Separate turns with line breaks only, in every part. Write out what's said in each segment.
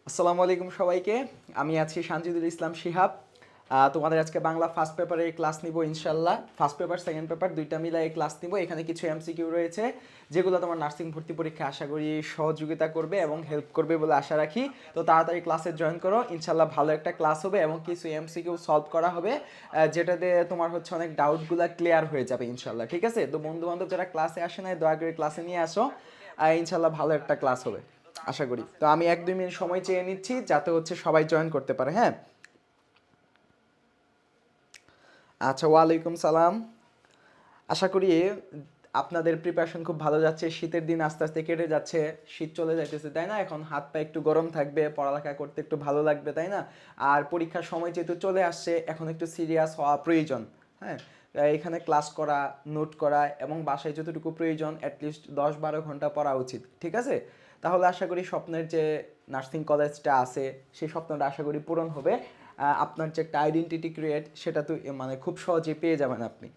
আসসালামু আলাইকুম সবাইকে। আমি আছি সানজিদুল ইসলাম শিহাব। তোমাদের আজকে বাংলা ফার্স্ট পেপারে ক্লাস নিব ইনশাল্লাহ। ফার্স্ট পেপার সেকেন্ড পেপার দুইটা মিলাই ক্লাস নিব। এখানে কিছু এমসিকিউ রয়েছে যেগুলো তোমার নার্সিং ভর্তি পরীক্ষা আশা করি সহযোগিতা করবে এবং হেল্প করবে বলে আশা রাখি। তো তাড়াতাড়ি ক্লাসে জয়েন করো, ইনশাল্লাহ ভালো একটা ক্লাস হবে এবং কিছু এমসিকিউ সলভ করা হবে যেটাতে তোমার হচ্ছে অনেক ডাউটগুলো ক্লিয়ার হয়ে যাবে ইনশাল্লাহ। ঠিক আছে, তো বন্ধু বান্ধব যারা ক্লাসে আসে নাই দয়া করে ক্লাসে নিয়ে আসো। ইনশাল্লাহ ভালো একটা ক্লাস হবে আশা করি। তো আমি 1-2 মিনিট সময় চেয়ে নিচ্ছি যাতে হচ্ছে সবাই জয়েন করতে পারে। হ্যাঁ, আচ্ছা, ওয়ালাইকুম সালাম। আশা করি আপনাদের প্রিপারেশন খুব ভালো যাচ্ছে। শীতের দিন আস্তে আস্তে কেটে যাচ্ছে, শীত চলে যাইতেছে তাই না? এখন হাত পা একটু গরম থাকবে, পড়ালেখা করতে একটু ভালো লাগবে তাই না? আর পরীক্ষার সময় যেহেতু চলে আসছে এখন একটু সিরিয়াস হওয়া প্রয়োজন। হ্যাঁ, এখানে ক্লাস করা, নোট করা এবং বাসায় যতটুকু প্রয়োজন অ্যাটলিস্ট 10-12 ঘন্টা পড়া উচিত। ঠিক আছে, তাহলে আশা করি স্বপ্নের যে নার্সিং কলেজটা আছে সেই স্বপ্নটা আশা করি পূরণ হবে। আপনার যে একটা আইডেন্টিটি ক্রিয়েট সেটা তো মানে খুব সহজেই পেয়ে যাবেন আপনি।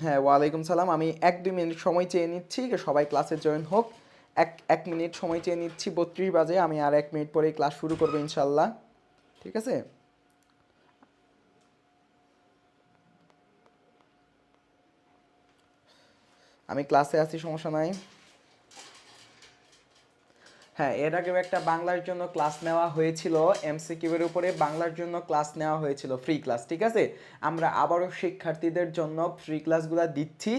হ্যাঁ, ওয়ালাইকুম সালাম। আমি 1-2 মিনিট সময় চেয়ে নিচ্ছি সবাই ক্লাসে জয়েন হোক। এক এক মিনিট সময় চেয়ে নিচ্ছি, 32 বাজে। আমি আর 1 মিনিট পরে ক্লাস শুরু করবো ইনশাল্লাহ। ঠিক আছে, আমি ক্লাসে আছি, সমস্যা নাই। হ্যাঁ, এর আগেও একটা বাংলার জন্য ক্লাস নেওয়া হয়েছিল, এমসিকিউ এর উপরে বাংলার জন্য ক্লাস নেওয়া হয়েছিল, ফ্রি ক্লাস। ঠিক আছে, আমরা আবারও শিক্ষার্থীদের জন্য ফ্রি ক্লাসগুলো দিচ্ছি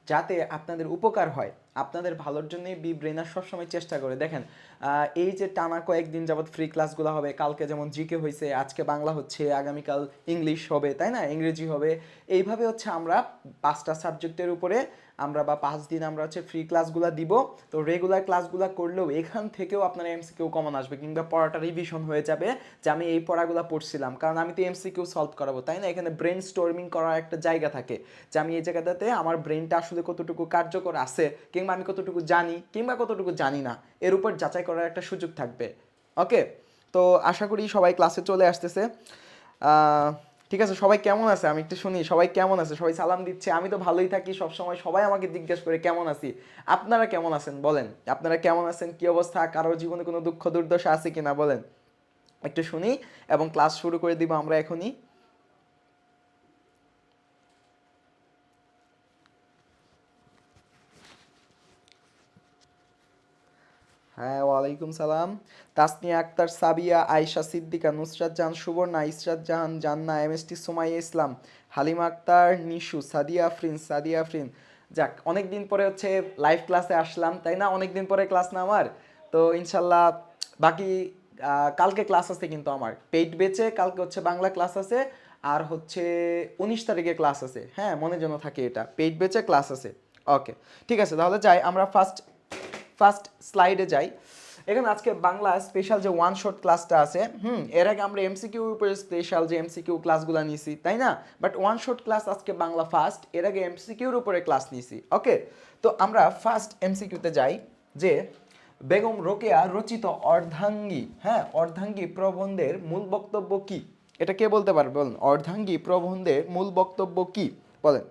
যাতে আপনাদের উপকার হয়, আপনাদের ভালোর জন্যই বি ব্রেনার সবসময় চেষ্টা করে। দেখেন, এই যে টানা কয়েকদিন যাবৎ ফ্রি ক্লাসগুলো হবে, কালকে যেমন জিকে হয়েছে, আজকে বাংলা হচ্ছে, আগামীকাল ইংলিশ হবে তাই না, ইংরেজি হবে। এইভাবে হচ্ছে আমরা 5টা সাবজেক্টের উপরে আমরা বা 5 দিন আমরা হচ্ছে ফ্রি ক্লাসগুলো দিব। তো রেগুলার ক্লাসগুলো করলেও এখান থেকেও আপনার এমসিকিউ কমন আসবে কিংবা পড়াটা রিভিশন হয়ে যাবে যে আমি এই পড়াগুলো পড়ছিলাম, কারণ আমি তো এমসিকিউ সলভ করাবো তাই না। এখানে ব্রেন স্টর্মিং করার একটা জায়গা থাকে যে আমি এই জায়গাটাতে আমার ব্রেনটা আসলে কতটুকু কার্যকর আছে কিংবা আমি কতটুকু জানি কিংবা কতটুকু জানি না, এর উপর যাচাই করার একটা সুযোগ থাকবে। ওকে, তো আশা করি সবাই ক্লাসে চলে আসতেছে। আহ, ঠিক আছে, সবাই কেমন আছে আমি একটু শুনি। সবাই কেমন আছে? সবাই সালাম দিচ্ছে। আমি তো ভালোই থাকি সব সময়, সবাই আমাকে জিজ্ঞেস করে কেমন আছি। আপনারা কেমন আছেন বলেন, আপনারা কেমন আছেন, কি অবস্থা, কারোর জীবনে কোনো দুঃখ দুর্দশা আছে কিনা বলেন, একটু শুনি এবং ক্লাস শুরু করে দিব আমরা এখনই। হ্যাঁ, ওয়ালাইকুম সালাম। তাসনিয়া আক্তার, সাবিয়া, আয়েশা সিদ্দিকা, নুসরাত জাহান সুবর্ণা, ইসরাত জাহান, জান্না, এমএসটি সুমাইয়া ইসলাম, হালিমা আক্তার, নিশু, সাদিয়া আফরিন, সাদিয়া আফরিন। যাক, অনেক দিন পরে হচ্ছে লাইভ ক্লাসে আসলাম তাই না, অনেক দিন পরে ক্লাস না আমার। তো ইনশাল্লাহ বাকি কালকে ক্লাস আছে কিন্তু আমার পেইড বেচে, কালকে হচ্ছে বাংলা ক্লাস আছে। আর হচ্ছে 19 তারিখে ক্লাস আছে। হ্যাঁ, মনে যেন থাকে, এটা পেইড বেচে ক্লাস আছে। ওকে, ঠিক আছে, তাহলে যাই আমরা ফার্স্ট ফার্স্ট স্লাইডে যাই। এখানে আজকে বাংলা স্পেশাল যে ওয়ান শট ক্লাসটা আছে, এর আগে আমরা এমসিকিউ উপরে স্পেশাল যে এমসিকিউ ক্লাসগুলো নিছি তাই না, বাট ওয়ান শট ক্লাস আজকে বাংলা ফার্স্ট, এর আগে এমসিকিউর উপরে ক্লাস নিছি। ওকে, তো আমরা ফার্স্ট এমসিকিউতে যাই যে বেগম রোকেয়া রচিত অর্ধাঙ্গী, হ্যাঁ, অর্ধাঙ্গী প্রবন্ধের মূল বক্তব্য কি? এটা কে বলতে পারবে বলুন, অর্ধাঙ্গী প্রবন্ধের মূল বক্তব্য কি বলেন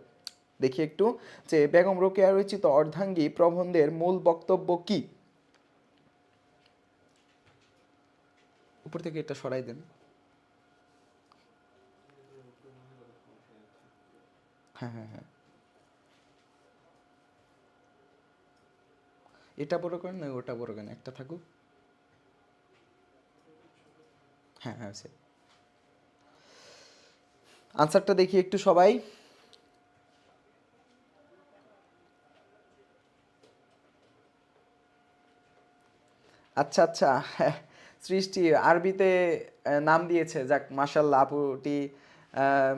দেখি একটু, যে বেগম রোকেয়া রচিত অর্ধাঙ্গী প্রবন্ধের মূল বক্তব্য কি? উপর থেকে এটা সরাই দেন। হ্যাঁ, হ্যাঁ, হ্যাঁ, এটা বড় করেন না ওটা বড় করেন, একটা থাকুক। হ্যাঁ, হ্যাঁ, সে আনসারটা দেখি একটু সবাই। আচ্ছা, আচ্ছা, হ্যাঁ, সৃষ্টি আরবিতে নাম দিয়েছে, যাক মাশাল্লাহ আপুটি আহ,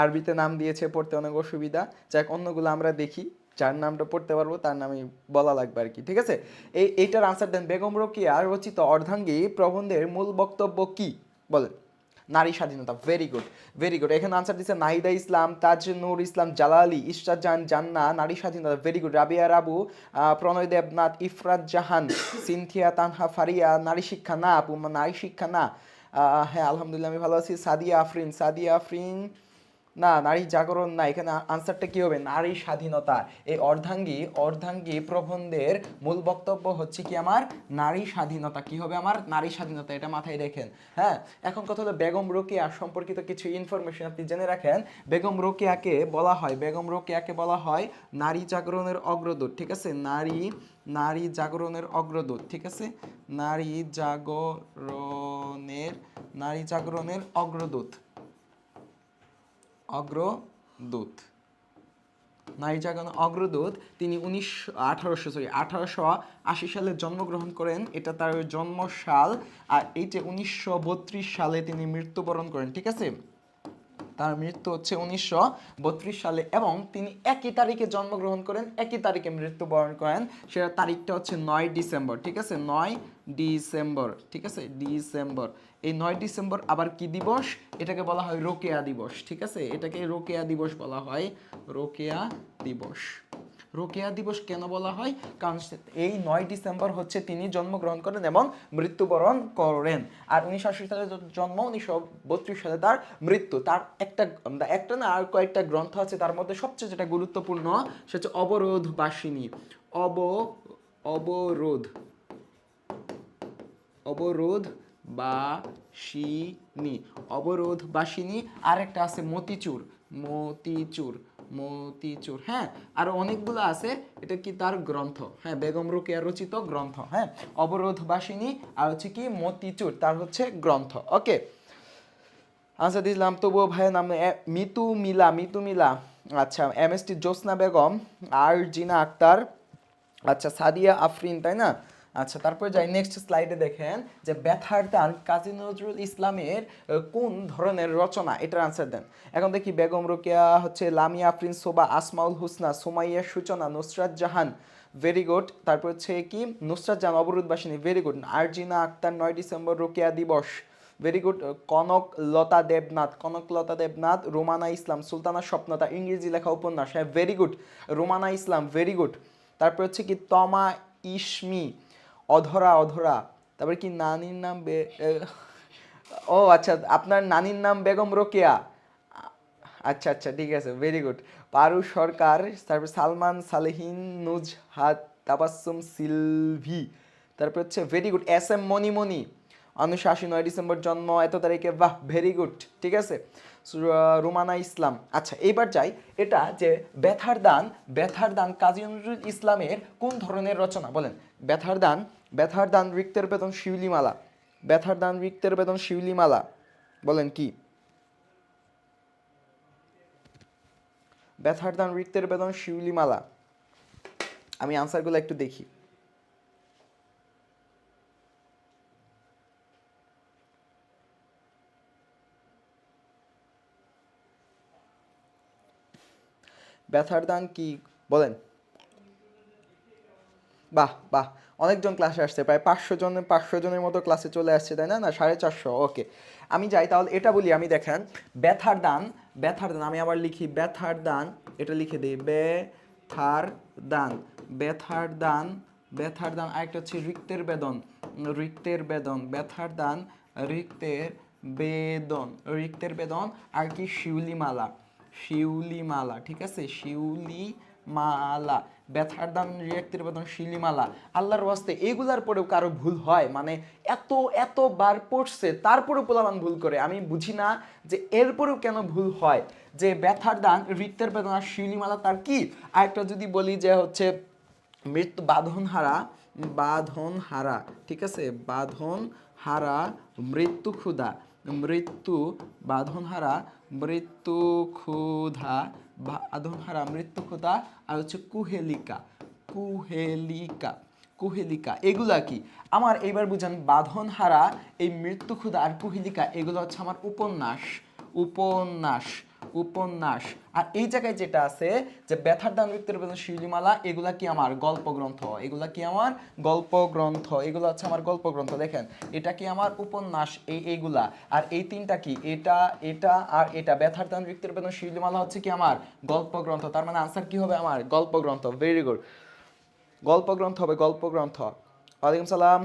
আরবিতে নাম দিয়েছে, পড়তে অনেক অসুবিধা। যাক, অন্যগুলো আমরা দেখি, যার নামটা পড়তে পারবো তার নামই বলা লাগবে আর কি। ঠিক আছে, এইটার আনসার দেন, বেগম রোকেয়া রচিত অর্ধাঙ্গী প্রবন্ধের মূল বক্তব্য কি বলেন? নারী স্বাধীনতা। Very good, very good. এখানে আনসার দিচ্ছে নাহিদা ইসলাম, তাজ নূর ইসলাম, জালালি, ইশরাত জাহান, জান্না, নারী স্বাধীনতা। Very good. রাবিয়া রাবু, প্রণয় দেবনাথ, ইফরাত জাহান, সিনথিয়া তানহা ফারিয়া, নারী শিক্ষা না আপু, নারী শিক্ষা না। হ্যাঁ, আলহামদুলিল্লাহ আমি ভালো আছি। সাদিয়া আফরিন, সাদিয়া আফরিন, না, নারী জাগরণ না, এখানে আনসারটা কি হবে, নারী স্বাধীনতা। এই অর্ধাঙ্গী অর্ধাঙ্গী প্রবন্ধের মূল বক্তব্য হচ্ছে কি আমার নারী স্বাধীনতা। কি হবে আমার নারী স্বাধীনতা, এটা মাথায় রেখেন। হ্যাঁ, এখন কথা হলো বেগম রোকেয়া সম্পর্কিত কিছু ইনফরমেশন আপনি জেনে রাখেন। বেগম রোকেয়াকে বলা হয় নারী জাগরণের অগ্রদূত, ঠিক আছে, নারী জাগরণের অগ্রদূত, ঠিক আছে, নারী জাগরণের অগ্রদূত, অগ্রদূত, নারী জাগরণ অগ্রদূত। তিনি 1880 সালে জন্মগ্রহণ করেন, এটা তার জন্মসাল। আর এইটা 1932 সালে তিনি মৃত্যুবরণ করেন, ঠিক আছে, তার মৃত্যু হচ্ছে 1932 সালে, এবং তিনি একই তারিখে জন্মগ্রহণ করেন, একই তারিখে মৃত্যুবরণ করেন। সেটা তারিখটা হচ্ছে 9 ডিসেম্বর, ঠিক আছে, 9 ডিসেম্বর, ঠিক আছে, ডিসেম্বর। এই 9 ডিসেম্বর আবার কি দিবস, এটাকে বলা হয় রোকেয়া দিবস, ঠিক আছে, এটাকে রোকেয়া দিবস বলা হয়, রোকেয়া দিবস। রোকেয়া দিবস কেন বলা হয়, কারণ এই 9 ডিসেম্বর হচ্ছে তিনি জন্মগ্রহণ করেন এবং মৃত্যুবরণ করেন। আর 1980 সালে জন্ম, 1932 সালে তার মৃত্যু। তার একটা না আর কয়েকটা গ্রন্থ আছে, তার মধ্যে সবচেয়ে যেটা গুরুত্বপূর্ণ সেটা হচ্ছে অবরোধবাসিনী। অবরোধ অবরোধবাসিনী, অবরোধবাসিনী। আর একটা আছে মতিচুর। হ্যাঁ, আর অনেকগুলো আছে, এটা কি তার গ্রন্থ, হ্যাঁ, বেগম রোকেয়া রচিত গ্রন্থ। হ্যাঁ, অবরোধবাসিনী আর হচ্ছে কি মতিচুর, তার হচ্ছে গ্রন্থ। ওকে, আচ্ছা দিলাম। তবুও ভাইয়ের নাম মিতু মিলা, আচ্ছা, এমএসটি জ্যোৎস্না বেগম, আর জিনা আক্তার, আচ্ছা, সাদিয়া আফরিন, তাই না? আচ্ছা, তারপরে যাই নেক্সট স্লাইডে, দেখেন যে ব্যথার দান কাজী নজরুল ইসলামের কোন ধরনের রচনা, এটার আনসার দেন। এখন দেখি, বেগম রোকেয়া হচ্ছে লামিয়া আফরিন, সোবা, আসমাউল হুসনা, সুমাইয়া সূচনা, নুসরাত জাহান, ভেরি গুড। তারপর হচ্ছে কি Nusrat Jahan Abarodhbasini, very good. Arjina Akter 9 December Rokeya দিবস, ভেরি গুড। কনকলতা দেবনাথ, রোমানা ইসলাম, সুলতানা স্বপ্নতা, ইংরেজি লেখা উপন্যাস, হ্যাঁ, very good, Romana Islam, very good. তারপর হচ্ছে কি তমা ইসমি, অধরা। তারপর কি নানির নাম ও আচ্ছা, আপনার নানির নাম বেগম রোকেয়া, আচ্ছা আচ্ছা, ঠিক আছে, ভেরি গুড। পারু সরকার, তারপর সালমান সালেহিন, নুজহাত তাবাসসুম সিলভি। তারপর হচ্ছে very good, S M Monimoni, 1980 9 ডিসেম্বর জন্ম, এত তারিখে, বাহ, ভেরি গুড, ঠিক আছে। রুমানা ইসলাম। আচ্ছা, এইবার যাই, এটা যে ব্যথার দান কাজী নজরুল ইসলামের কোন ধরনের রচনা বলেন। ব্যথার দান রিক্তের বেদন শিউলিমালা, বলেন কি, ব্যথার দান রিক্তের বেদন শিউলিমালা। আমি আনসারগুলো একটু দেখি। ব্যথার দান কি বলেন। বাহ বাহ, অনেকজন ক্লাসে আসছে, প্রায় 500 জনের মতো ক্লাসে চলে আসছে, তাই না? না, 450। ওকে, আমি যাই তাহলে, এটা বলি আমি, দেখেন ব্যথার দান, আমি আবার লিখি ব্যথার দান, এটা লিখে দিই, ব্যথার দান আরেকটা হচ্ছে রিক্তের বেদন, ব্যথার দান, রিক্তের বেদন আর কি শিউলিমালা, ঠিক আছে, শিউলিমালা, ব্যথার দান, রিক্তের বেদন, শিউলিমালা। আল্লাহর ওয়াস্তে এগুলার পরেও কারো ভুল হয়, মানে এতবার পড়ছে তারপরেও পোলাপান ভুল করে, আমি বুঝি না যে এরপরেও কেন ভুল হয়। যে ব্যথার দান, রিক্তের বেদন আর শিউলিমালা তার কি। আরেকটা যদি বলি যে হচ্ছে বাঁধনহারা, ঠিক আছে, বাঁধনহারা, মৃত্যু ক্ষুধা, আর হচ্ছে কুহেলিকা। এগুলা কি আমার, এইবার বুঝান, বাঁধনহারা, এই মৃত্যু ক্ষুধা আর কুহেলিকা, এগুলো হচ্ছে আমার উপন্যাস। আর এই জায়গায় যেটা আছে যে ব্যথার দান, রিক্তের বেদন, শিউলিমালা, এগুলা কি আমার গল্প গ্রন্থ, এগুলো হচ্ছে আমার গল্প গ্রন্থ। দেখেন, এটা কি আমার উপন্যাস, এইগুলা। আর এই তিনটা কি, এটা আর এটা, ব্যথার দান, রিক্তের বেদন, শিউলিমালা হচ্ছে কি আমার গল্প গ্রন্থ। তার মানে আনসার কি হবে আমার গল্প গ্রন্থ, ভেরি গুড, গল্প গ্রন্থ হবে, গল্প গ্রন্থ। ওয়ালাইকুম সালাম।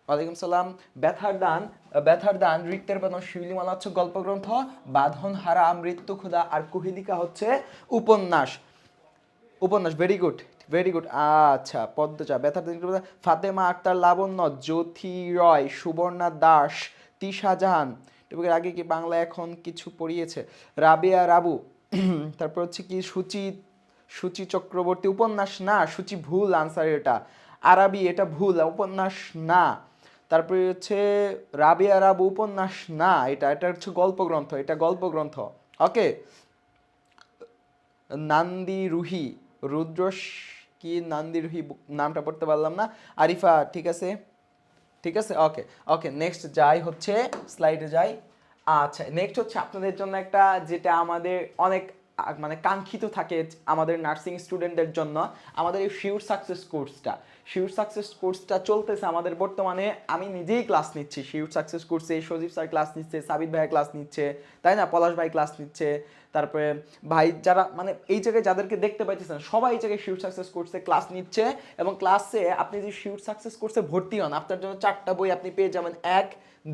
ওয়ালাইকুম সালাম। ব্যথার দান, রিক্তের বেদন, শিউলিমালা হচ্ছে গল্পগ্রন্থ, বাঁধন হারা, মৃত্যু ক্ষুধা আর কুহেলিকা হচ্ছে উপন্যাস। Very good, very good. আচ্ছা, পদ্মজা, ব্যথার দান, ফাতেমা আক্তার, লাবণ্য, জ্যোতি রয়, সুবর্ণা দাস, তিশা জাহান। এর আগে কি বাংলা এখন কিছু পড়িয়েছে? রাবেয়া রাবু। তারপর হচ্ছে কি সূচি চক্রবর্তী, উপন্যাস না, সূচি ভুল আনসার এটা। আরবি, এটা ভুল, উপন্যাস না। তারপরে হচ্ছে রাবিয়া রাবু, উপন্যাস না, এটা হচ্ছে গল্পগ্রন্থ, এটা গল্পগ্রন্থ। ওকে। নান্দি রুহি, রুদ্রস কি নান্দি রুহি, নামটা পড়তে পারলাম না। আরিফা, ঠিক আছে, ঠিক আছে, ওকে ওকে। নেক্সট যাই হচ্ছে, স্লাইডে যাই। আচ্ছা, নেক্সট হচ্ছে আপনাদের জন্য একটা, যেটা আমাদের অনেক মানে কাঙ্ক্ষিত থাকে আমাদের নার্সিং স্টুডেন্টদের জন্য, আমাদের এই শিওর সাকসেস কোর্সটা চলতেছে আমাদের বর্তমানে। আমি নিজেই ক্লাস নিচ্ছি শিওর সাকসেস কোর্সে, সজীব স্যার ক্লাস নিচ্ছে, সাবিত ভাইয়া ক্লাস নিচ্ছে, তাই না, পলাশ ভাই ক্লাস নিচ্ছে, তারপরে ভাই যারা মানে এই জায়গায় যাদেরকে দেখতে পাইতেছেন সবাই এই জায়গায় শিওর সাকসেস কোর্সে ক্লাস নিচ্ছে। এবং ক্লাসে আপনি যে শিওর সাকসেস কোর্সে ভর্তি হন, আপনার জন্য 4টা বই আপনি পেয়ে যাবেন, 1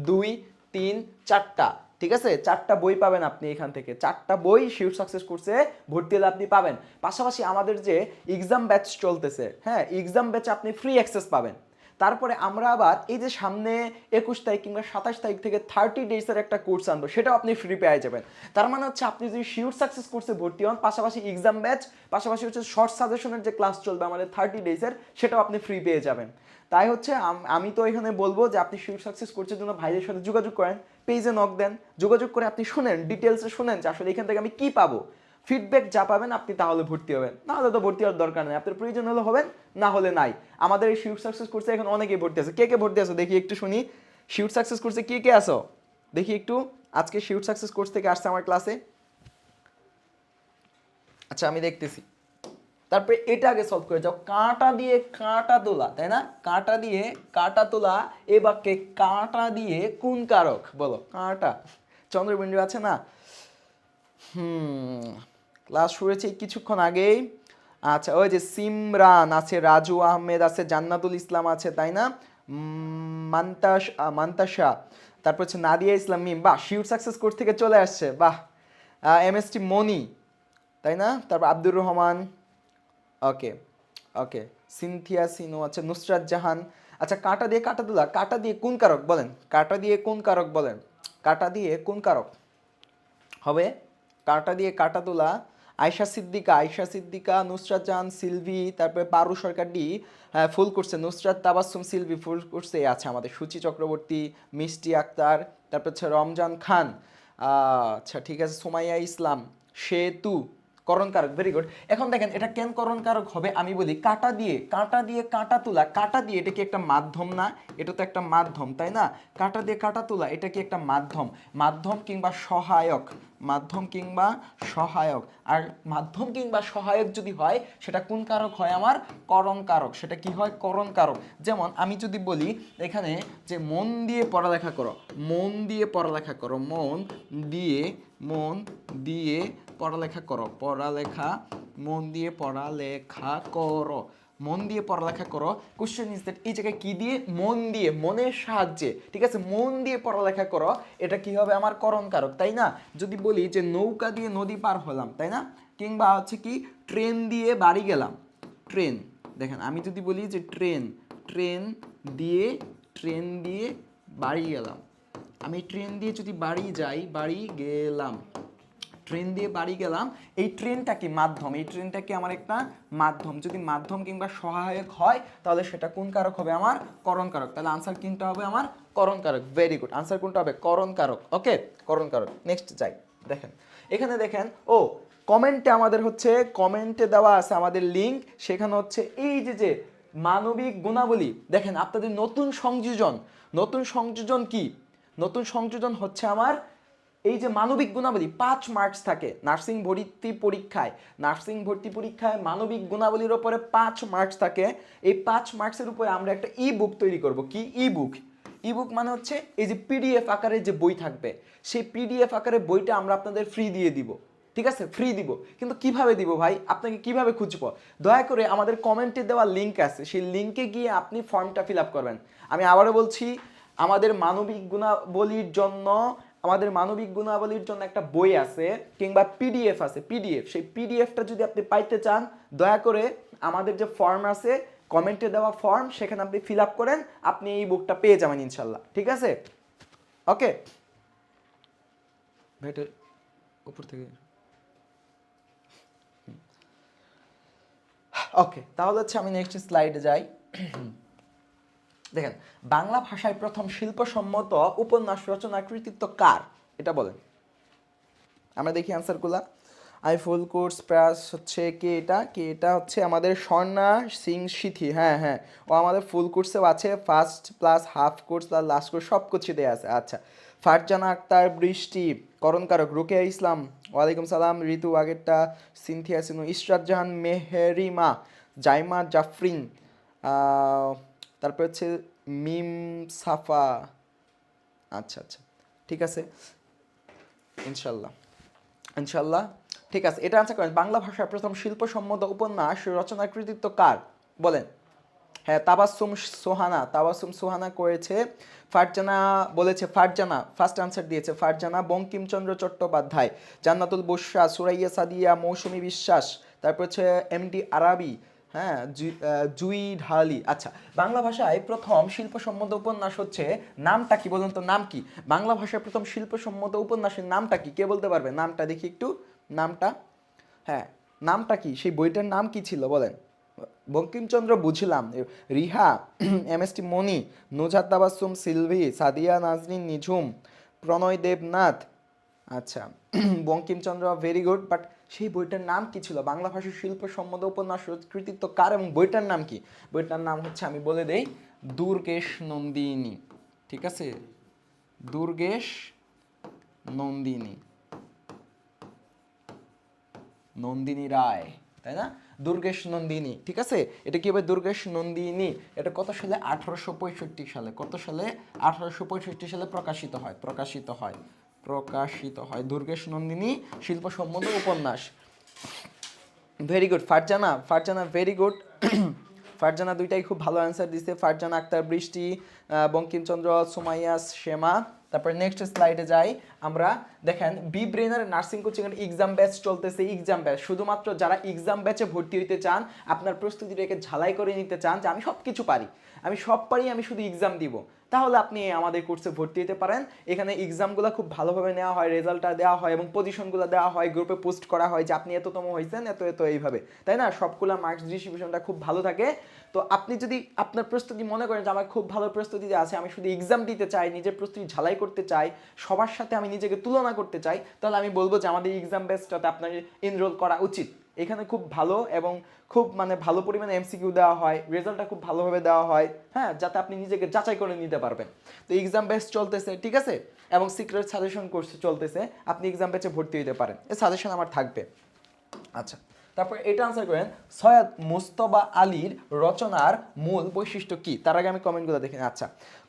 2 3 4টা, ঠিক আছে, 4টা বই পাবেন আপনি এখান থেকে, 4টা বই শিওর সাকসেস কোর্সে ভর্তি হলে আপনি পাবেন। পাশাপাশি আমাদের যে এক্সাম ব্যাচ চলতেছে, হ্যাঁ, এক্সাম ব্যাচে আপনি ফ্রি অ্যাক্সেস পাবেন। তারপরে আমরা আবার এই যে সামনে 21 তারিখ কিংবা 27 তারিখ থেকে 30 ডেজের একটা কোর্স আনবো, সেটাও আপনি ফ্রি পেয়ে যাবেন। তার মানে হচ্ছে আপনি যদি শিওর সাকসেস কোর্সে ভর্তি হন, পাশাপাশি এক্সাম ব্যাচ, পাশাপাশি হচ্ছে শর্ট সাজেশনের যে ক্লাস চলবে আমাদের 30 ডেজের, সেটাও আপনি ফ্রি পেয়ে যাবেন। তাই হচ্ছে আমি তো এখানে বলবো যে আপনি শিওর সাকসেস কোর্সের জন্য ভাইদের সাথে যোগাযোগ করেন, পেজে নক দেন, যোগাযোগ করে আপনি শুনেন, ডিটেলসে শুনেন যে আসলে এখান থেকে আমি কি পাবো। ফিডব্যাক যা পাবেন আপনি তাহলে ভর্তি হবেন, না হলে তো ভর্তি হওয়ার দরকার নেই। আপনার প্রয়োজন হলে হবেন, না হলে নাই। আমাদের এই শিওর সাকসেস কোর্সে এখন অনেকেই ভর্তি আছে। কে কে ভর্তি আছো দেখি একটু শুনি। শিওর সাকসেস কোর্সে কে কে আছো দেখি একটু। আজকে শিওর সাকসেস কোর্স থেকে আসছে আমার ক্লাসে। আচ্ছা, আমি দেখতেছি। তারপরে এটা আগে সলভ করে যাও, কাঁটা দিয়ে কাঁটা তোলা, তাই না, কাঁটা দিয়ে কাঁটা তোলা, এ বাক্যে কাঁটা দিয়ে কোন কারক বলো। কাঁটা, চন্দ্রবিন্দু আছে না। ক্লাস শুরু হয়েছে কিছুক্ষণ আগেই। আচ্ছা, ওই যে সিমরান আছে, রাজু আহমেদ আছে, জান্নাতুল ইসলাম আছে, তাই না, মান্তাসা, তারপর হচ্ছে নাদিয়া ইসলাম মিম, বাহ, শিওর সাকসেস কোর্স থেকে চলে আসছে, বাহ। এমএসটি মনি, তাই না, তারপর আব্দুর রহমান, ওকে ওকে। সিনথিয়া সিনো আছে, নুসরাত জাহান। আচ্ছা, কাঁটা দিয়ে কাঁটা তোলা, কাঁটা দিয়ে কোন কারক বলেন, কাঁটা দিয়ে কোন কারক বলেন, কাঁটা দিয়ে কোন কারক হবে। কাঁটা দিয়ে কাঁটা তোলা, আয়শা সিদ্দিকা, নুসরাত জাহান, সিলভি, তারপরে পারু সরকার ডি ফুল করছে, নুসরাত তাবাসসুম, সিলভি ফুল করছে, আছে আমাদের সূচি চক্রবর্তী, মিষ্টি আক্তার, তারপর হচ্ছে রমজান খান, আচ্ছা ঠিক আছে, সোমাইয়া ইসলাম, সেতু, করণ কারক, ভেরি গুড। এখন দেখেন এটা কেন করণ কারক হবে আমি বলি। কাঁটা দিয়ে কাঁটা তোলা, কাঁটা দিয়ে এটা কি একটা মাধ্যম না, এটা তো একটা মাধ্যম, তাই না, কাঁটা দিয়ে কাঁটা তোলা এটা কি একটা মাধ্যম, মাধ্যম কিংবা সহায়ক, মাধ্যম কিংবা সহায়ক। আর মাধ্যম কিংবা সহায়ক যদি হয় সেটা কোন কারক হয় আমার, করণ কারক, সেটা কি হয়, করণ কারক। যেমন আমি যদি বলি এখানে যে মন দিয়ে পড়ালেখা করো, মন দিয়ে পড়ালেখা করো, মন দিয়ে পড়ালেখা করো, মন দিয়ে পড়ালেখা করো, মন দিয়ে পড়ালেখা করো। কোশ্চেন ইজ দ্যাট, এই জায়গায় কি দিয়ে, মন দিয়ে, মনের সাহায্যে, ঠিক আছে, মন দিয়ে পড়ালেখা করো, এটা কি হবে আমার করণ কারক, তাই না। যদি বলি যে নৌকা দিয়ে নদী পার হলাম, তাই না, কিংবা হচ্ছে কি ট্রেন দিয়ে বাড়ি গেলাম, ট্রেন, দেখেন আমি যদি বলি যে ট্রেন দিয়ে বাড়ি গেলাম, আমি ট্রেন দিয়ে যদি বাড়ি যাই, বাড়ি গেলাম, ট্রেন দিয়ে বাড়ি গেলাম, এই ট্রেনটা কি মাধ্যম, এই ট্রেনটা কি আমার একটা মাধ্যম। যদি মাধ্যম কিংবা সহায়ক হয় তাহলে সেটা কোন কারক হবে আমার, করণ কারক। তাহলে আনসার কোনটা হবে আমার, করণ কারক। ভেরি গুড, আনসার কোনটা হবে, করণ কারক। ওকে, করণ কারক। নেক্সট যাই, দেখেন এখানে দেখেন, ও কমেন্টে আমাদের হচ্ছে, কমেন্টে দেওয়া আছে আমাদের লিঙ্ক, সেখানে হচ্ছে এই যে মানবিক গুণাবলী, দেখেন আপনাদের নতুন সংযোজন কি, নতুন সংযোজন হচ্ছে আমার এই যে মানবিক গুণাবলী 5 মার্কস থাকে নার্সিং ভর্তি পরীক্ষায় মানবিক গুণাবলীর উপরে 5 মার্কস থাকে। এই 5 মার্কসের উপরে আমরা একটা ই বুক তৈরি করব। কি ই বুক মানে হচ্ছে এই যে পিডিএফ আকারে যে বই থাকবে, সেই পিডিএফ আকারে বইটা আমরা আপনাদের ফ্রি দিয়ে দিব। ঠিক আছে, ফ্রি দিব। কিন্তু কিভাবে দিব ভাই, আপনাকে কিভাবে খুঁজবো? দয়া করে আমাদের কমেন্টে দেওয়া লিঙ্ক আছে, সেই লিঙ্কে গিয়ে আপনি ফর্মটা ফিল আপ করবেন। আমি আবারও বলছি, আমাদের মানবিক গুণাবলীর জন্য একটা বই আছে কিংবা পিডিএফ আছে, পিডিএফ, সেই পিডিএফটা যদি আপনি পাইতে চান, দয়া করে আমাদের যে ফর্ম আছে, কমেন্টে দেওয়া ফর্ম, সেখানে আপনি ফিল আপ করেন, আপনি এই বুকটা পেয়ে যাবেন ইনশাল্লাহ। ঠিক আছে, ওকে। উপর থেকে ওকে, তাহলে হচ্ছে আমি নেক্সট স্লাইডে যাই। দেখেন, বাংলা ভাষায় প্রথম শিল্পসম্মত উপন্যাস রচনার কৃতিত্ব কার, এটা বলেন। আমরা দেখি অ্যান্সারগুলা। আই ফুল কোর্স প্রাস হচ্ছে কে এটা হচ্ছে আমাদের স্বর্ণা সিং সিথি। হ্যাঁ হ্যাঁ, ও আমাদের ফুল কোর্সেও আছে, first plus half course plus last course সব কিছু দেওয়া আছে। আচ্ছা, ফারজানা আক্তার বৃষ্টি, করণকারক রোকেয়া ইসলাম, ওয়ালাইকুম সালাম, ঋতু আগেরটা, সিনথিয়া সিনু, ইশরাত জাহান মেহেরিমা, জাইমা জাফরিন, তারপর হচ্ছে মিম সাফা। আচ্ছা আচ্ছা, ঠিক আছে, ইনশাল্লাহ ইনশাল্লাহ, ঠিক আছে। এটা আনসার করেন, বাংলা ভাষার প্রথম শিল্পসম্মত উপন্যাস রচনার কৃতিত্ব কার, বলেন। হ্যাঁ, তাবাসুম সোহানা করেছে। ফারজানা বলেছে, ফারজানা ফার্স্ট আনসার দিয়েছে, ফারজানা। বঙ্কিমচন্দ্র চট্টোপাধ্যায়, জান্নাতুল বুশরা, সুরাইয়া সাদিয়া, মৌসুমী বিশ্বাস, তারপর হচ্ছে এমডি আরাবি, হ্যাঁ, জুই ঢালি। আচ্ছা, বাংলা ভাষায় প্রথম শিল্পসম্মত উপন্যাস হচ্ছে, নামটা কি বলুন তো, নাম কি? বাংলা ভাষায় প্রথম শিল্পসম্মত উপন্যাসের নামটা কি, কে বলতে পারবে? নামটা দেখি একটু, নামটা, হ্যাঁ, নামটা কি, সেই বইটার নাম কি ছিল বলেন। বঙ্কিমচন্দ্র বুঝলাম, রিহা, এমএসটি মনি, নুজাত তাবাসসুম সিলভি, সাদিয়া নাজনীন নিঝুম, প্রণয় দেবনাথ। আচ্ছা, বঙ্কিমচন্দ্র, ভেরি গুড, বাট সেই বইটার নাম কি ছিল? বাংলা ভাষার শিল্পসম্মত উপন্যাস কৃতিত্ব কার এবং বইটার নাম কি? বইটার নাম হচ্ছে, আমি বলে দেই, দুর্গেশ নন্দিনী। ঠিক আছে, দুর্গেশ নন্দিনী, নন্দিনী রায়, তাই না? দুর্গেশ নন্দিনী, ঠিক আছে। এটা কি হবে? দুর্গেশ নন্দিনী। এটা কত সালে? 1865 সালে। কত সালে? 1865 সালে প্রকাশিত হয় দুর্গেশ নন্দিনী শিল্পসম্মত উপন্যাস। Very good Farzana very good. Farzana দুইটাই খুব ভালো অ্যান্সার দিচ্ছে। ফারজানা আক্তার বৃষ্টি, বঙ্কিমচন্দ্র, সুমাইয়া শেমা। তারপর নেক্সট স্লাইডে যাই আমরা। দেখেন, বি ব্রেনার নার্সিং কোচিং এর এক্সাম ব্যাচ চলতেছে, এক্সাম ব্যাচ। শুধুমাত্র যারা এক্সাম ব্যাচে ভর্তি হইতে চান, আপনার প্রস্তুতিটাকে ঝালাই করে নিতে চান, যে আমি সব কিছু পারি, আমি সব পারি, আমি শুধু এক্সাম দিব, তাহলে আপনি আমাদের কোর্সে ভর্তি হতে পারেন। এখানে এক্সামগুলো খুব ভালোভাবে নেওয়া হয়, রেজাল্টটা দেওয়া হয় এবং পজিশনগুলো দেওয়া হয়, গ্রুপে পোস্ট করা হয় যে আপনি এততম হয়েছেন, এত এত এইভাবে, তাই না? সবগুলো মার্কস ডিস্ট্রিবিউশনটা খুব ভালো থাকে। তো আপনি যদি আপনার প্রস্তুতি মনে করেন যে আমার খুব ভালো প্রস্তুতিতে আছে, আমি শুধু এক্সাম দিতে চাই, নিজের প্রস্তুতি ঝালাই করতে চাই, সবার সাথে আমি নিজেকে তুলনা করতে চাই, তাহলে আমি বলবো যে আমাদের এক্সাম বেসটাতে আপনার এনরোল করা উচিত। এখানে খুব ভালো এবং খুব মানে ভালো পরিমাণে এমসিকিউ দেওয়া হয়, রেজাল্টটা খুব ভালোভাবে দেওয়া হয়, হ্যাঁ, যাতে আপনি নিজেকে যাচাই করে নিতে পারবেন। তো এক্সাম বেস চলতেছে, ঠিক আছে, এবং সিক্রেট সাজেশন কোর্স চলতেছে, আপনি এক্সাম বেচে ভর্তি হতে পারেন, এই সাজেশন আমার থাকবে। আচ্ছা, তারপর এটা আনসার করেন, সৈয়দ মুজতবা আলীর রচনার মূল বৈশিষ্ট্য কি? তার আগে আমি কমেন্টগুলো দেখে নিই। আচ্ছা,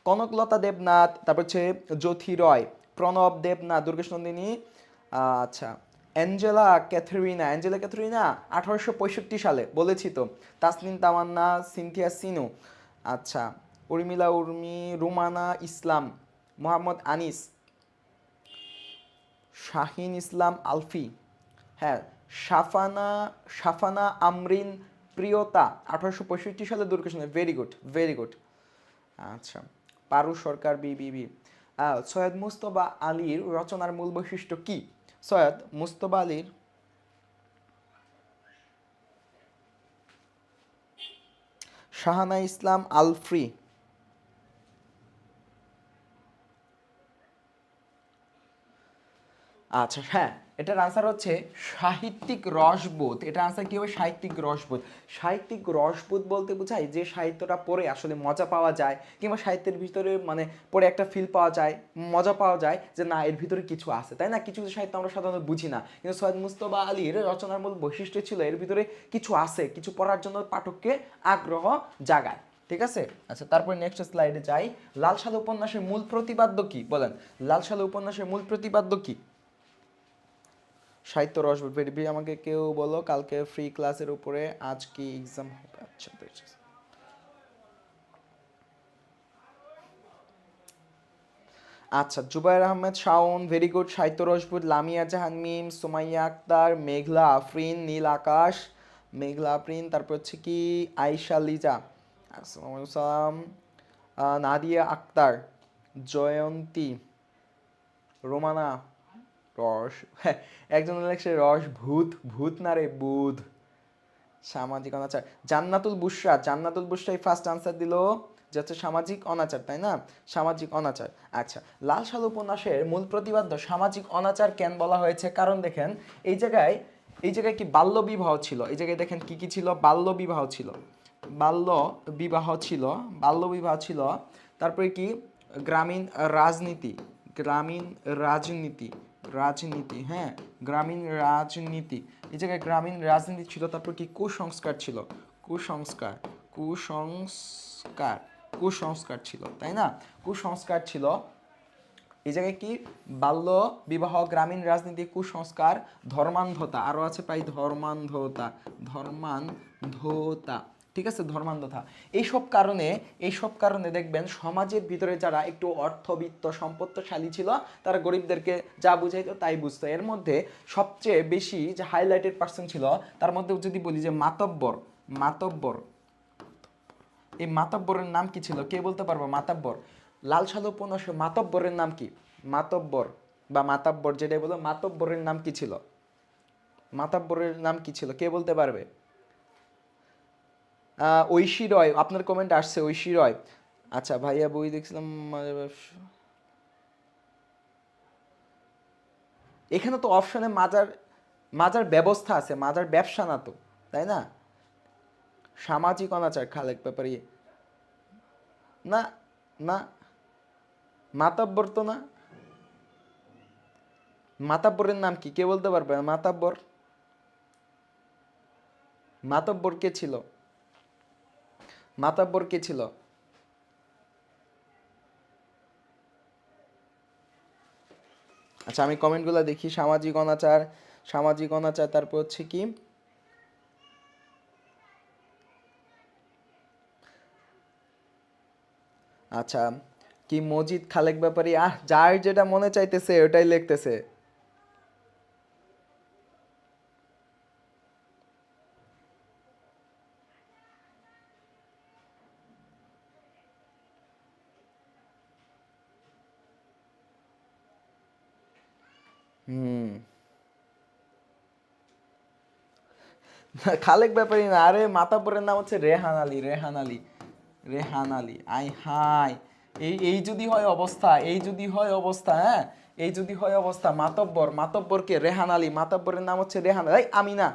কনকলতা দেবনাথ, তারপর হচ্ছে জ্যোতি রয়, প্রণব দেবনাথ, দুর্গেশ নন্দিনী। আচ্ছা, অ্যাঞ্জেলা ক্যাথরিনা 1865 সালে, বলেছি তো। তাসনিম তামান্না, সিনথিয়া সিনু। আচ্ছা, উর্মি, রুমানা ইসলাম, মোহাম্মদ আনিস, শাহিন ইসলাম আলফি, হ্যাঁ, সাফানা আমরিন প্রিয়তা, 1865 সালে Durgesh. Very good very good. আচ্ছা, পারু সরকার বিবিবি। সৈয়দ মুজতবা আলীর রচনার মূল বৈশিষ্ট্য কি? সৈয়দ মুজতবা আলীর শাহানা ইসলাম আলফ্রি। আচ্ছা, হ্যাঁ, এটার আনসার হচ্ছে সাহিত্যিক রসবোধ। এটার আনসার কি হবে? সাহিত্যিক রসবোধ। সাহিত্যিক রসবোধ বলতে বোঝায় যে সাহিত্যটা পড়ে আসলে মজা পাওয়া যায়, কিংবা সাহিত্যের ভিতরে মানে পড়ে একটা ফিল পাওয়া যায়, মজা পাওয়া যায়, যে না, এর ভিতরে কিছু আছে, তাই না? কিছু কিছু সাহিত্য আমরা সাধারণত বুঝি না, কিন্তু সৈয়দ মুজতবা আলীর রচনার মূল বৈশিষ্ট্য ছিল এর ভিতরে কিছু আছে, কিছু পড়ার জন্য পাঠককে আগ্রহ জাগায়। ঠিক আছে। আচ্ছা, তারপরে নেক্সট স্লাইডে যাই। লাল সালু উপন্যাসের মূল প্রতিপাদ্য কি? বলেন, লাল সালু উপন্যাসের মূল প্রতিপাদ্য কি? সাহিত্য রসবোধ ভেরি আমাকে কেউ বলো কালকে ফ্রি ক্লাসের উপরে আজ কি এক্সাম হবে? আচ্ছা আচ্ছা, জুবাইর আহমেদ শাওন ভেরি গুড। সাহিত্য রসবোধ লামিয়া জাহান মিম, সুমাইয়া আক্তার, মেঘলা আফরিন, নীল আকাশ, মেঘলা আফরিন, তারপর হচ্ছে কি আয়শা লিজা, আসসালামু আলাইকুম সালাম, নাদিয়া আক্তার, জয়ন্তী, রোমানা, রস, হ্যাঁ, একজন লেখছে রস ভূত, ভূত না রে বুধ। সামাজিক অনাচার জান্নাতুল বুশরা, জান্নাতুল বুশরাই ফার্স্ট আনসার দিল যে হচ্ছে সামাজিক অনাচার, তাই না? সামাজিক অনাচার। আচ্ছা, লাল সালু উপন্যাসের মূল প্রতিপাদ্য সামাজিক অনাচার কেন বলা হয়েছে? কারণ দেখেন এই জায়গায় কি বাল্য বিবাহ ছিল, এই জায়গায় দেখেন কি কি ছিল, বাল্য বিবাহ ছিল, বাল্য বিবাহ ছিল, বাল্য বিবাহ ছিল, তারপরে কি গ্রামীণ রাজনীতি, গ্রামীণ রাজনীতি, রাজনীতি, হ্যাঁ, গ্রামীণ রাজনীতি, এই জায়গায় গ্রামীণ রাজনীতি ছিল, তারপর কি কুসংস্কার ছিল, কুসংস্কার, কুসংস্কার, কুসংস্কার ছিল, তাই না? কুসংস্কার ছিল এই জায়গায় কি বাল্য বিবাহ, গ্রামীণ রাজনীতি, কুসংস্কার, ধর্মান্ধতা, আরও আছে প্রায় ধর্মান্ধতা, ধর্মান্ধতা, ঠিক আছে, ধর্মান্ধতা। এইসব কারণে দেখবেন সমাজের ভিতরে যারা একটু অর্থবিত্ত সম্পদশালী ছিল তারা গরিবদেরকে যা বুঝাইতো তাই বুঝতো। এর মধ্যে সবচেয়ে বেশি যে হাইলাইটেড পার্সন ছিল তার মধ্যে যদি বলি যে মাতব্বর, মাতব্বর, এই মাতব্বরের নাম কি ছিল? কে বলতে পারবো মাতব্বর? লাল সালু উপন্যাসে মাতব্বরের নাম কি? মাতব্বর বা মাতাব্বর যেটাই বলো, মাতব্বরের নাম কি ছিল? মাতাব্বরের নাম কি ছিল? কে বলতে পারবে? ঐশী রয়, আপনার কমেন্ট আসছে ঐশী রয়। আচ্ছা ভাইয়া বই দেখছিলাম, এখানে তো অপশনে মাজার, মাজার ব্যবস্থা আছে, মাজার ব্যবসা না তো, তাই না? সামাজিক অনাচার খালেক ব্যাপারী, না না, মাতাব্বর তো না। মাতাব্বরের নাম কি? কে বলতে পারবে? মাতাব্বর, মাতাব্বর কে ছিল? মাতাব্বর কে ছিল? আচ্ছা আমি কমেন্টগুলো দেখি। সামাজিক অনাচার, সামাজিক অনাচার, তারপর হচ্ছে কি আচ্ছা কি মজিদ খালেক ব্যাপারী, যার যেটা মনে চাইতেছে ওটাই লিখতেছে। হুম, খালেক ব্যাপারী না, আরে মাতাব্বরের নাম হচ্ছে রেহান আলী, রেহান আলী, রেহান আলী। আই হাই, এই যদি হয় অবস্থা, এই যদি হয় অবস্থা, হ্যাঁ, এই যদি হয় অবস্থা, মাতব্বর, মাতব্বরকে রেহান আলী, মাতব্বরের নাম হচ্ছে রেহান আলী। আমি না,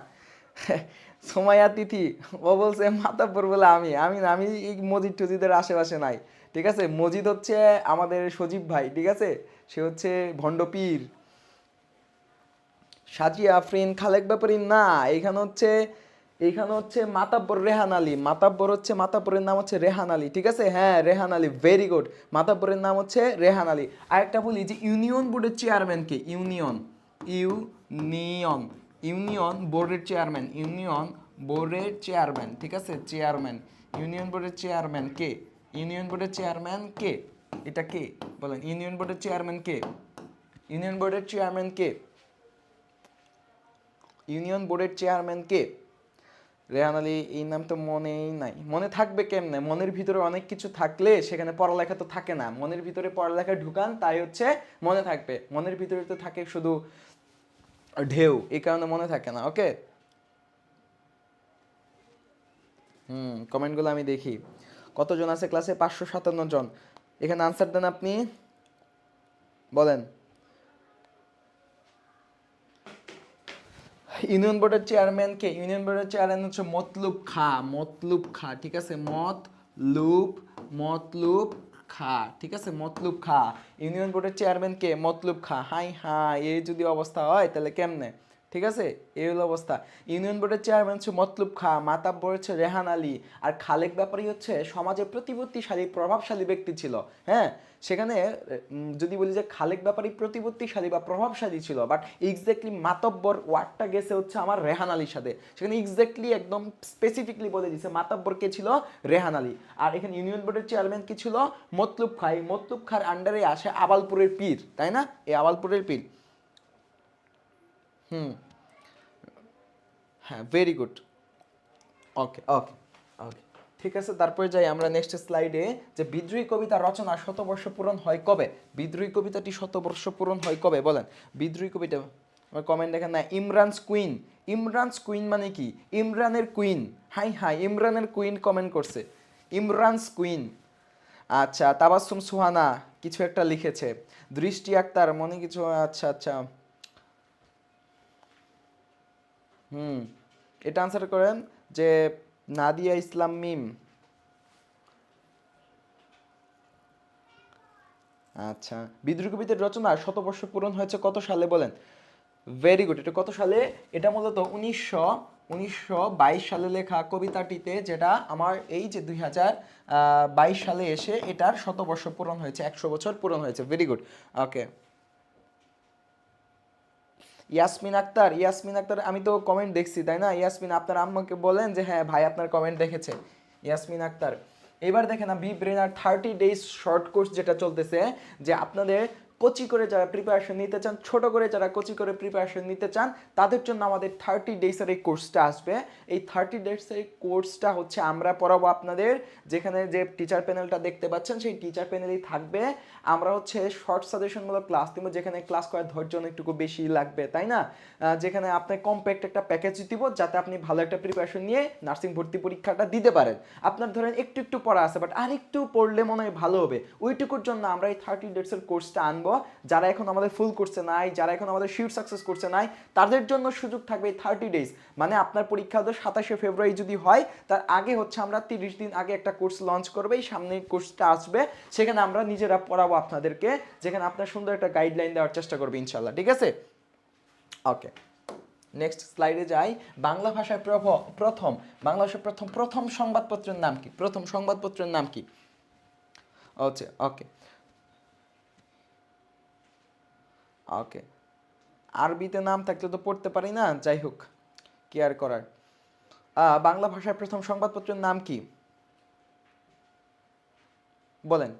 সোমাইয়া তিথি, ও বলছে মাতব্বর বলে আমি না, আমি এই মজিদ টজিদের আশেপাশে নাই, ঠিক আছে? মজিদ হচ্ছে আমাদের সজীব ভাই, ঠিক আছে? সে হচ্ছে ভণ্ডপীর। সাজিয়া আফরিন খালেক ব্যাপারী না, এইখানে হচ্ছে মাতাব্বর রেহান আলী, মাতাব্বর হচ্ছে, মাতাব্বরের নাম হচ্ছে রেহান আলী, ঠিক আছে? হ্যাঁ, রেহান আলী, ভেরি গুড, মাতাব্বরের নাম হচ্ছে রেহান আলী। আরেকটা বলি যে ইউনিয়ন বোর্ডের চেয়ারম্যান কে? ইউনিয়ন, ইউনিয়ন, ইউনিয়ন বোর্ডের চেয়ারম্যান, ইউনিয়ন বোর্ডের চেয়ারম্যান, ঠিক আছে, চেয়ারম্যান, ইউনিয়ন বোর্ডের চেয়ারম্যান কে? ইউনিয়ন বোর্ডের চেয়ারম্যান কে? এটা কে বলেন? ইউনিয়ন বোর্ডের চেয়ারম্যান কে? ইউনিয়ন বোর্ডের চেয়ারম্যান কে? ইউনিয়ন বোর্ডের চেয়ারম্যান কে? রেহান আলী, এই নাম তো মনেই নাই। মনে থাকবে কেমনে? মনের ভিতরে অনেক কিছু থাকলে সেখানে পড়ালেখা তো থাকে না। মনের ভিতরে পড়ালেখা ঢুকান, তাই হচ্ছে মনে থাকবে। মনের ভিতরে তো থাকে শুধু ঢেউ, এই কারণে মনে থাকে না। ওকে, কমেন্টগুলো আমি দেখি। কতজন আছে ক্লাসে? 557 জন। এখানে আনসার দেন আপনি, বলেন। ইউনিয়ন বোর্ডের চেয়ারম্যান কে? ইউনিয়ন বোর্ডের চেয়ারম্যান হচ্ছে মতলুব খা, মতলুব খা, ঠিক আছে? মতলুব, মতলুব খা, ঠিক আছে? মতলুব খা। ইউনিয়ন বোর্ডের চেয়ারম্যান কে? মতলুব খা। হাই হাই, এই যদি অবস্থা হয় তাহলে কেমনে? ঠিক আছে, এই হলো অবস্থা। ইউনিয়ন বোর্ডের চেয়ারম্যান হচ্ছে মতলুব খা, মাতাব্বর হচ্ছে রেহান আলী, আর খালেক ব্যাপারী হচ্ছে সমাজে প্রতিপত্তিশালী প্রভাবশালী ব্যক্তি ছিল। হ্যাঁ, সেখানে যদি বলি যে খালেক ব্যাপারী প্রতিপত্তিশালী বা প্রভাবশালী ছিল, বাট এক্স্যাক্টলি মাতব্বর ওয়ার্ডটা গেছে হচ্ছে আমার রেহান আলীর সাথে। সেখানে এক্স্যাক্টলি একদম স্পেসিফিকলি বলে দিছে মাতব্বর কে ছিল, রেহান আলী। আর এখানে ইউনিয়ন বোর্ডের চেয়ারম্যান কি ছিল, মতলুব খা। এই মতলুব খার আন্ডারে আসে আবালপুরের পীর, তাই না, এই আবালপুরের পীর। হুম, হ্যাঁ, ভেরি গুড। ওকে ওকে ওকে, ঠিক আছে। তারপরে যাই আমরা নেক্সট স্লাইডে, যে বিদ্রোহী কবিতা রচনা শতবর্ষ পূরণ হয় কবে? বিদ্রোহী কবিতাটি শতবর্ষ পূরণ হয় কবে বলেন? বিদ্রোহী কবিতা, আমার কমেন্ট দেখেন না, ইমরানস কুইন। ইমরানস কুইন মানে কি? ইমরানের কুইন। হাই হাই, ইমরানের কুইন কমেন্ট করছে, ইমরানস কুইন। আচ্ছা, তাবাসসুম সুহানা কিছু একটা লিখেছে, দৃষ্টি আক্তার মনে কিছু, আচ্ছা আচ্ছা, হুম, এটা আনসার করেন যে নাদিয়া ইসলাম মিম। আচ্ছা, বিদ্রোহী কবিতার রচনা শতবর্ষ পূরণ হয়েছে কত সালে বলেন? ভেরি গুড, এটা কত সালে? এটা মূলত 1922 সালে লেখা কবিতাটিতে, যেটা আমার এই যে 2022 সালে এসে এটার শতবর্ষ পূরণ হয়েছে, 100 বছর পূরণ হয়েছে। Very good. Okay, Yasmin Akter, Yasmin Akter আমি তো কমেন্ট দেখছি তাই না? ইয়াসমিন, আপনার আম্মাকে বলেন যে হ্যাঁ ভাই আপনার কমেন্ট দেখেছে, ইয়াসমিন আক্তার। এবার দেখেন না, বি ব্রেনার 30 days শর্ট কোর্স যেটা চলতেছে, যে আপনাদের কোচি করে যারা প্রিপারেশন নিতে চান, ছোট করে যারা কোচি করে প্রিপারেশন নিতে চান, তাদের জন্য আমাদের 30 days এই কোর্সটা আসবে। এই 30 days এই কোর্সটা হচ্ছে আমরা পড়াবো আপনাদের, যেখানে যে টিচার প্যানেলটা দেখতে পাচ্ছেন সেই টিচার প্যানেলই থাকবে। আমরা হচ্ছে শর্ট সাজেশনমূলক ক্লাস দিব, যেখানে ক্লাস করার ধৈর্য একটু বেশি লাগবে, তাই না? যেখানে আপনি কম্প্যাক্ট একটা প্যাকেজ দিব, যাতে আপনি ভালো একটা প্রিপারেশন নিয়ে নার্সিং ভর্তি পরীক্ষাটা দিতে পারেন। আপনার ধরেন একটু একটু পড়া আছে, বাট আর একটু পড়লে মনে হয় ভালো হবে, ওইটুকুর জন্য আমরা এই 30 days কোর্সটা আনবো। যারা এখন আমাদের ফুল কোর্সে নাই, যারা এখন আমাদের শিওর সাকসেস কোর্সে নাই, তাদের জন্য সুযোগ থাকবে এই 30 days। মানে আপনার পরীক্ষা তো 27শে ফেব্রুয়ারি যদি হয়, তার আগে হচ্ছে আমরা 30 দিন আগে একটা কোর্স লঞ্চ করবো, এই সামনে কোর্সটা আসবে, সেখানে আমরা নিজেরা পড়াবো আপনাদেরকে, যেখানে আপনার সুন্দর একটা গাইডলাইন দেওয়ার চেষ্টা করবো ইনশাল্লাহ, ঠিক আছে? ওকে, নেক্সট স্লাইডে যাই। বাংলা ভাষায় প্রথম, বাংলা ভাষায় প্রথম প্রথম সংবাদপত্রের নাম কি? প্রথম সংবাদপত্রের নাম কি? আচ্ছা, ওকে ওকে, আরবিতে নাম থাকলে তো পড়তে পারি না, যাই হোক, কি আর করার। বাংলা ভাষায় প্রথম সংবাদপত্রের নাম কি বলেন?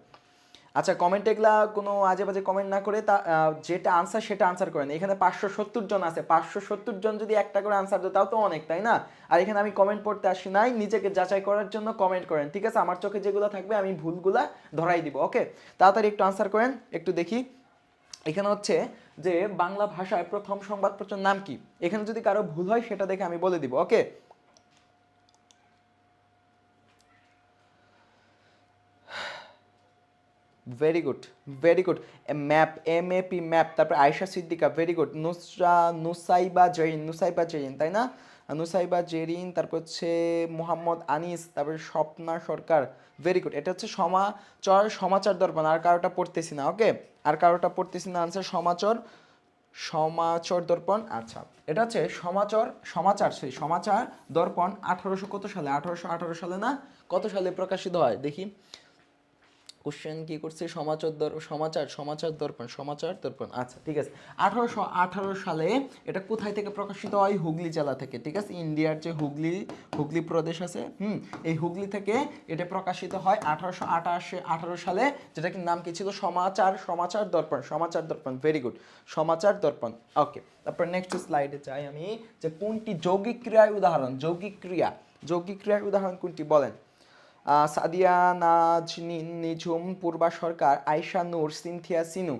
আচ্ছা, কমেন্ট এগুলা কোনো আজে বাজে কমেন্ট না করে তা যেটা আনসার সেটা আনসার করেন। এখানে 570 জন আছে, 570 জন যদি একটা করে আনসার দেয় তাও তো অনেক, তাই না? আর এখানে আমি কমেন্ট পড়তে আসি নাই, নিজেকে যাচাই করার জন্য কমেন্ট করেন, ঠিক আছে? আমার চোখে যেগুলো থাকবে আমি ভুলগুলা ধরাই দিব। ওকে, তাড়াতাড়ি একটু আনসার করেন, একটু দেখি। এখানে হচ্ছে যে বাংলা ভাষায় প্রথম সংবাদপত্রের নাম কি, এখানে যদি কারো ভুল হয় সেটা দেখে আমি বলে দিব। Okay, very good, very good. Map, MAP map. তারপর আয়েশা সিদ্দিকা, ভেরি গুড। নুসাইবা জেরিন, নুসাইবা জেরিন, তাই না? নুসাইবা জেরিন। তারপর হচ্ছে মোহাম্মদ আনিস, তারপর স্বপ্না সরকার, ভেরি গুড। এটা হচ্ছে সমাচার, সমাচার দর্পণ। আর কারোটা পড়তেছি না, ওকে, আর কারোটা পড়তেছি না। আনসার সমাচার, সমাচার দর্পণ। আচ্ছা, এটা হচ্ছে সমাচার, সমাচার, সেই সমাচার দর্পণ 1800 কত সালে? 1818 সালে না, কত সালে প্রকাশিত হয় দেখি। কোশ্চেন কি করছে? সমাচার, সমাচার দর্পণ, সমাচার দর্পণ। আচ্ছা, ঠিক আছে। 1818 সালে এটা কোথায় থেকে প্রকাশিত হয়? হুগলি জেলা থেকে, ঠিক আছে? ইন্ডিয়ার যে হুগলি, হুগলি প্রদেশ আছে, এই হুগলি থেকে এটা প্রকাশিত হয় 1818 সালে, যেটা কি নাম কি ছিল? সমাচার, সমাচার দর্পণ, সমাচার দর্পণ, ভেরি গুড, সমাচার দর্পণ। ওকে, তারপর নেক্সট স্লাইডে চাই আমি, যে কোনটি যৌগিক ক্রিয়ার উদাহরণ? যৌগিক ক্রিয়া, যৌগিক ক্রিয়ার উদাহরণ কোনটি বলেন? সাদিয়া নাজনীন নিঝুম, পূর্বা সরকার, আয়শা নূর, সিনথিয়া সিনু,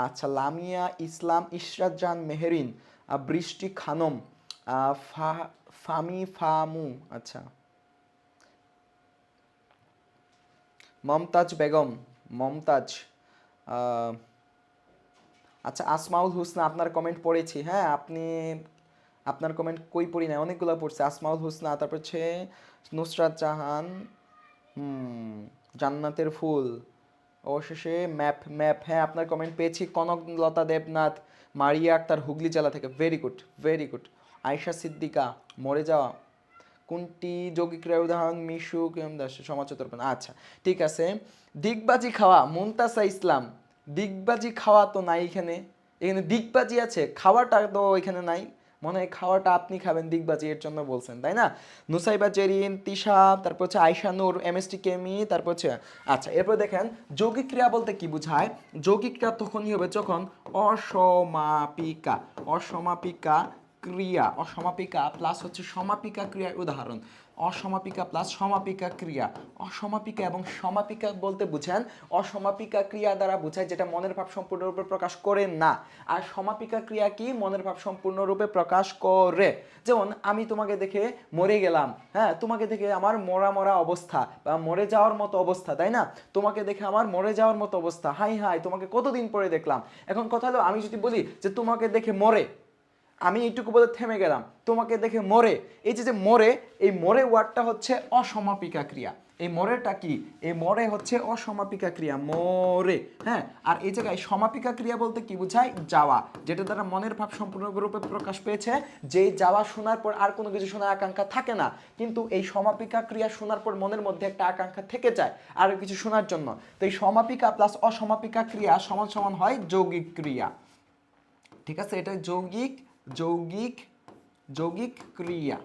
আচ্ছা, লামিয়া ইসলাম, ইশরাত জাহান মেহেরিন, বৃষ্টি খানম, ফামি ফামু, আচ্ছা, মমতাজ বেগম, মমতাজ, আচ্ছা, আসমাউল হুসনা। আপনার কমেন্ট পড়েছি, হ্যাঁ, আপনি, আপনার কমেন্ট কই পড়ি না, অনেকগুলো পড়ছে। আসমাউল হুসনা, তারপর হচ্ছে নুসরাত জাহান, জান্নাতের ফুল, অবশেষে ম্যাপ ম্যাপ, হ্যাঁ আপনার কমেন্ট পেয়েছি। কনকলতা দেবনাথ, মারিয়া আক্তার হুগলি জেলা থেকে, very good very good. Ayesha Siddika, মরে যাওয়া কোনটি যৌগিক ক্রিয়ার উদাহরণ? মিশু দাস, সমাজতর্পণ। আচ্ছা ঠিক আছে। দিগবাজি খাওয়া, মুমতাজা ইসলাম, দিগবাজি খাওয়া তো নাই এখানে, এখানে দিগবাজি আছে, খাওয়াটা তো এখানে নাই, মনে হয় খাওয়াটা আপনি খাবেন, দিগবাজি এর জন্য বলছেন তাই না? নুসাইবা জেরিন, তিশা, তারপর হচ্ছে আয়শা নূর, এমএসটি কেমি, তারপর হচ্ছে আচ্ছা এরপর দেখেন যৌগিক ক্রিয়া বলতে কি বোঝায়? যৌগিক ক্রিয়া তখনই হবে যখন অসমাপিকা, অসমাপিকা ক্রিয়া, অসমাপিকা প্লাস হচ্ছে সমাপিকা ক্রিয়ার উদাহরণ, অসমাপিকা প্লাস সমাপিকা ক্রিয়া। অসমাপিকা এবং সমাপিকা বলতে বুঝেন অসমাপিকা ক্রিয়া দ্বারা বোঝায় যেটা মনের ভাব সম্পূর্ণরূপে প্রকাশ করে না, আর সমাপিকা ক্রিয়া কি মনের ভাব সম্পূর্ণরূপে প্রকাশ করে। যেমন আমি তোমাকে দেখে মরে গেলাম, হ্যাঁ তোমাকে দেখে আমার মরা মরা অবস্থা বা মরে যাওয়ার মতো অবস্থা, তাই না? তোমাকে দেখে আমার মরে যাওয়ার মতো অবস্থা, হাই হাই তোমাকে কতদিন পরে দেখলাম। এখন কথা হলো আমি যদি বলি যে তোমাকে দেখে মরে, আমি এইটুকু বলে থেমে গেলাম, তোমাকে দেখে মরে, এই যে মরে, এই মরে ওয়ার্ডটা হচ্ছে অসমাপিকা ক্রিয়া। এই মরেটা কি? এই মরে হচ্ছে অসমাপিকা ক্রিয়া, মরে। হ্যাঁ, আর এই জায়গায় সমাপিকা ক্রিয়া বলতে কি বোঝায়? যাওয়া, যেটা দ্বারা মনের ভাব সম্পূর্ণরূপে প্রকাশ পেয়েছে, যে যাওয়া শোনার পর আর কোনো কিছু শোনার আকাঙ্ক্ষা থাকে না, কিন্তু এই সমাপিকা ক্রিয়া শোনার পর মনের মধ্যে একটা আকাঙ্ক্ষা থেকে যায় আরো কিছু শোনার জন্য। তো এই সমাপিকা প্লাস অসমাপিকা ক্রিয়া সমান সমান হয় যৌগিক ক্রিয়া। ঠিক আছে, এটা যৌগিক যৌগিক যৌগিক ক্রিয়া,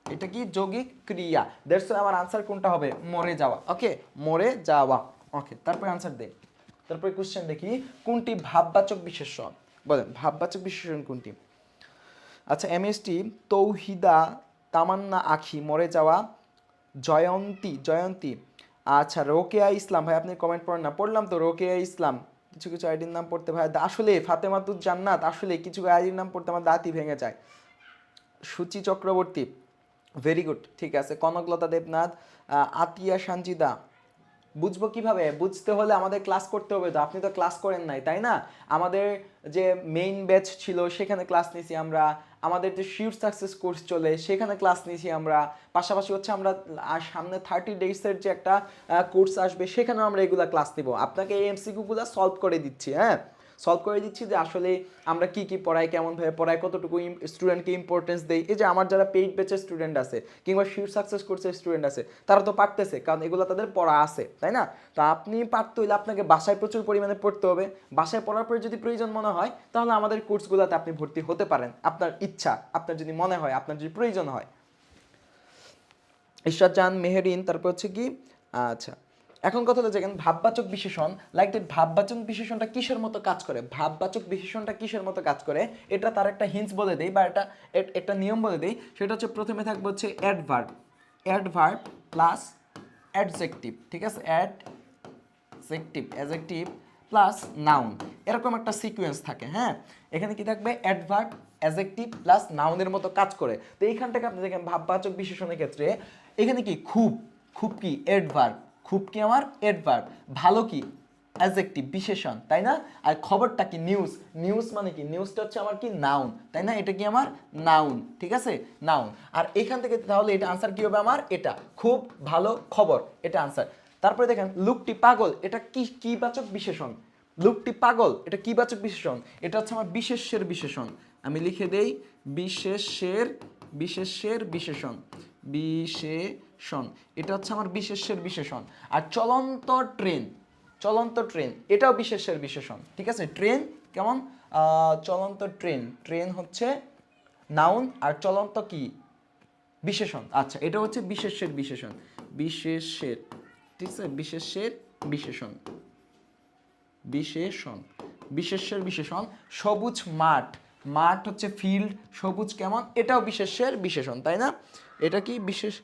এটা কি যৌগিক ক্রিয়া। দ্যাটস আমার আনসার কোনটা হবে? মরে যাওয়া। ওকে, মরে যাওয়া। ওকে, তারপরে আনসার দেই। তারপরে কোশ্চেন দেখি, কোনটি ভাববাচক বিশেষণ? বলেন ভাববাচক বিশেষণ কোনটি? আচ্ছা এমএসটি তৌহিদা, তামান্না আখি, মরে যাওয়া, জয়ন্তী জয়ন্তী, আচ্ছা রোকেয়া ইসলাম, ভাই আপনি কমেন্ট পড়েন না? পড়লাম তো, রোকেয়া ইসলাম, কিছু কিছু আইডির নাম পড়তে ভাই আসলে, ফাতেমাতুজ জান্নাত, আসলে কিছু আইডির নাম পড়তে আমার দাঁতই ভেঙে যায়। সুচি চক্রবর্তী, ভেরি গুড, ঠিক আছে। কনকলতা দেবনাথ, আতিয়া সানজিদা, বুঝবো কিভাবে? বুঝতে হলে আমাদের ক্লাস করতে হবে, তো আপনি তো ক্লাস করেন নাই তাই না? আমাদের যে মেইন ব্যাচ ছিল সেখানে ক্লাস নিয়েছি আমরা, আমাদের যে শিওর সাকসেস কোর্স চলে সেখানে ক্লাস নিয়েছি আমরা, পাশাপাশি হচ্ছে আমরা সামনে 30 ডেজের যে একটা কোর্স আসবে সেখানেও আমরা এগুলা ক্লাস নিব, আপনাকে এই এমসিকিউগুলো সলভ করে দিচ্ছি। হ্যাঁ, সলভ করে দিচ্ছি যে আসলে আমরা কি কি পড়াই, কেমনভাবে পড়াই, কতটুকু স্টুডেন্টকে ইম্পর্টেন্স দেই। এই যে আমার যারা পেইড ব্যাচের স্টুডেন্ট আছে কিংবা শিওর সাকসেস কোর্সের স্টুডেন্ট আছে, তারা তো পারতেছে, কারণ এগুলো তাদের পড়া আছে তাই না? তো আপনি পারতে হইলে আপনাকে বাসায় প্রচুর পরিমাণে পড়তে হবে, বাসায় পড়ার পরে যদি প্রয়োজন মনে হয় তাহলে আমাদের কোর্সগুলোতে আপনি ভর্তি হতে পারেন, আপনার ইচ্ছা, আপনার যদি মনে হয়, আপনার যদি প্রয়োজন হয়। ঈশ্বর চান মেহেরিন, তারপর হচ্ছে কি আচ্ছা এখন কথা হলো দেখেন ভাববাচক বিশেষণ, লাইক দ্যাট ভাববাচক বিশেষণটা কিসের মতো কাজ করে, ভাববাচক বিশেষণটা কিসের মতো কাজ করে এটা তার একটা হিন্টস বলে দেই, বা এটা একটা নিয়ম বলে দেই। সেটা হচ্ছে প্রথমে থাকবে হচ্ছে অ্যাডভার্ব, অ্যাডভার্ব প্লাস অ্যাডজেক্টিভ, ঠিক আছে, অ্যাডজেক্টিভ প্লাস নাউন, এরকম একটা সিকোয়েন্স থাকে। হ্যাঁ, এখানে কি থাকবে? অ্যাডভার্ব, অ্যাডজেক্টিভ প্লাস নাউনের মতো কাজ করে। তো এইখান থেকে আপনি দেখেন ভাববাচক বিশেষণের ক্ষেত্রে এখানে কি খুব, খুব কি অ্যাডভার্ব, খুব কি আমার অ্যাডভার্ব, ভালো কি অ্যাডজেক্টিভ বিশেষণ, তাই না? আর খবরটা কি নিউজ, নিউজ মানে কি, নিউজটা হচ্ছে আমার কি নাউন, তাই না? এটা কি আমার নাউন, ঠিক আছে, নাউন। আর এখান থেকে তাহলে এটা আনসার কি হবে আমার? এটা খুব ভালো খবর, এটা আনসার। তারপরে দেখেন লোকটি পাগল, এটা কি কিবাচক বিশেষণ, লোকটি পাগল এটা কিবাচক বিশেষণ, এটা হচ্ছে আমার বিশেষ্যের বিশেষণ। আমি লিখে দেই বিশেষ্যের, বিশেষ্যের বিশেষণ, বিশেষণ, এটা হচ্ছে আমার বিশেষ্যের বিশেষণ। আর চলন্ত ট্রেন, চলন্ত ট্রেন এটাও বিশেষ্যের বিশেষণ, ঠিক আছে। ট্রেন কেমন? চলন্ত ট্রেন, ট্রেন হচ্ছে নাউন আর চলন্ত কি বিশেষণ। আচ্ছা এটা হচ্ছে বিশেষ্যের বিশেষণ, বিশেষ্যের, ঠিক আছে, বিশেষ্যের বিশেষণ, বিশেষণ, বিশেষ্যের বিশেষণ। সবুজ মাঠ, মাঠ হচ্ছে ফিল্ড, সবুজ কেমন, এটাও বিশেষ্যের বিশেষণ, তাই না? এটা কি বিশেষ,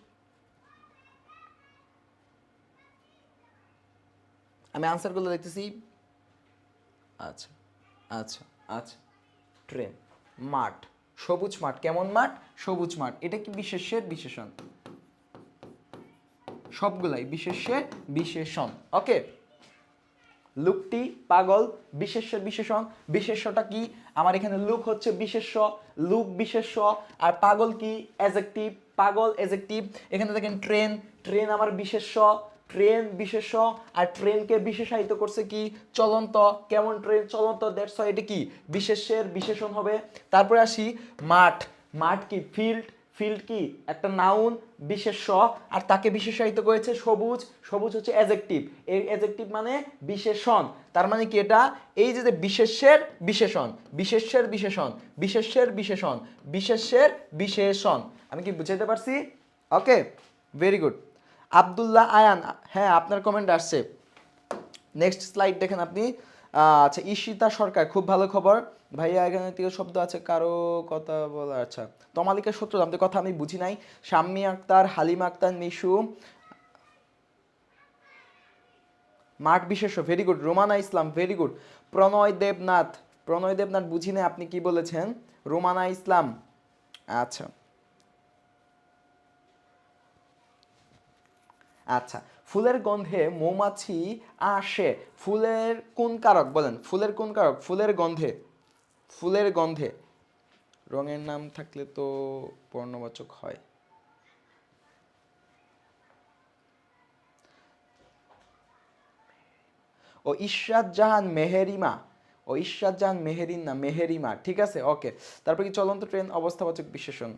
আমি আনসারগুলো দেখতেছি। আচ্ছা আচ্ছা আচ্ছা, ট্রেন, মাঠ, সবুজ মাঠ, কেমন মাঠ, সবুজ মাঠ, এটা কি বিশেষ্যের বিশেষণ, সবগুলাই বিশেষ্যের বিশেষণ। ওকে, লুকটি পাগল বিশেষ্যের বিশেষণ, বিশেষ্যটা কি আমার? এখানে লুক হচ্ছে বিশেষ্য, লুক বিশেষ্য, আর পাগল কি অ্যাডজেক্টিভ, পাগল অ্যাডজেক্টিভ। এখানে দেখেন ট্রেন, ট্রেন আমার বিশেষ্য, ট্রেন বিশেষ্য, আর ট্রেনকে বিশেষায়িত করছে কি চলন্ত, কেমন ট্রেন চলন্ত, দ্যাটস হোয়াই এটা কি বিশেষ্যের বিশেষণ হবে। তারপরে আসি মাঠ, মাঠ কি ফিল্ড, ফিল্ড কি একটা নাউন বিশেষ্য, আর তাকে বিশেষায়িত করেছে সবুজ, সবুজ হচ্ছে অ্যাডজেক্টিভ, এই অ্যাডজেক্টিভ মানে বিশেষণ। তার মানে কি এটা এই যে বিশেষ্যের বিশেষণ, বিশেষ্যের বিশেষণ, বিশেষ্যের বিশেষণ, বিশেষ্যের বিশেষণ। আমি কি বুঝাতে পারছি? ওকে, ভেরি গুড। আব্দুল্লাহ আয়ান, হ্যাঁ আপনার কমেন্ট আসছে। নেক্সট স্লাইড দেখেন আপনি। আচ্ছা, ঈশিতা সরকার, খুব ভালো খবর ভাইয়া, এখানে থেকে শব্দ আছে কারো কথা বলা। আচ্ছা, তমালিকা সূত্র আমাদের কথা আমি বুঝি নাই। শাম্মী আক্তার, হালিমা আক্তার, নিশু, মাঠ বিশেষ্য, very good. Romana Islam, very good. প্রণয় দেবনাথ, প্রণয় দেবনাথ বুঝি না আপনি কি বলেছেন। রোমানা ইসলাম, আচ্ছা আচ্ছা। ফুলের গন্ধে মৌমাছি আসে, ফুলের কোন কারক বলেন, ফুলের কোন কারক, ফুলের গন্ধে, ফুলের গন্ধে। রঙের নাম থাকলে তো পর্ণবাচক হয়। ও ইশরাত জাহান মেহেরিমা, ও ইশরাত জাহান মেহেরিন না মেহেরিমা, ঠিক আছে ওকে। তারপর কি চলন্ত ট্রেন অবস্থাবাচক বিশেষণ,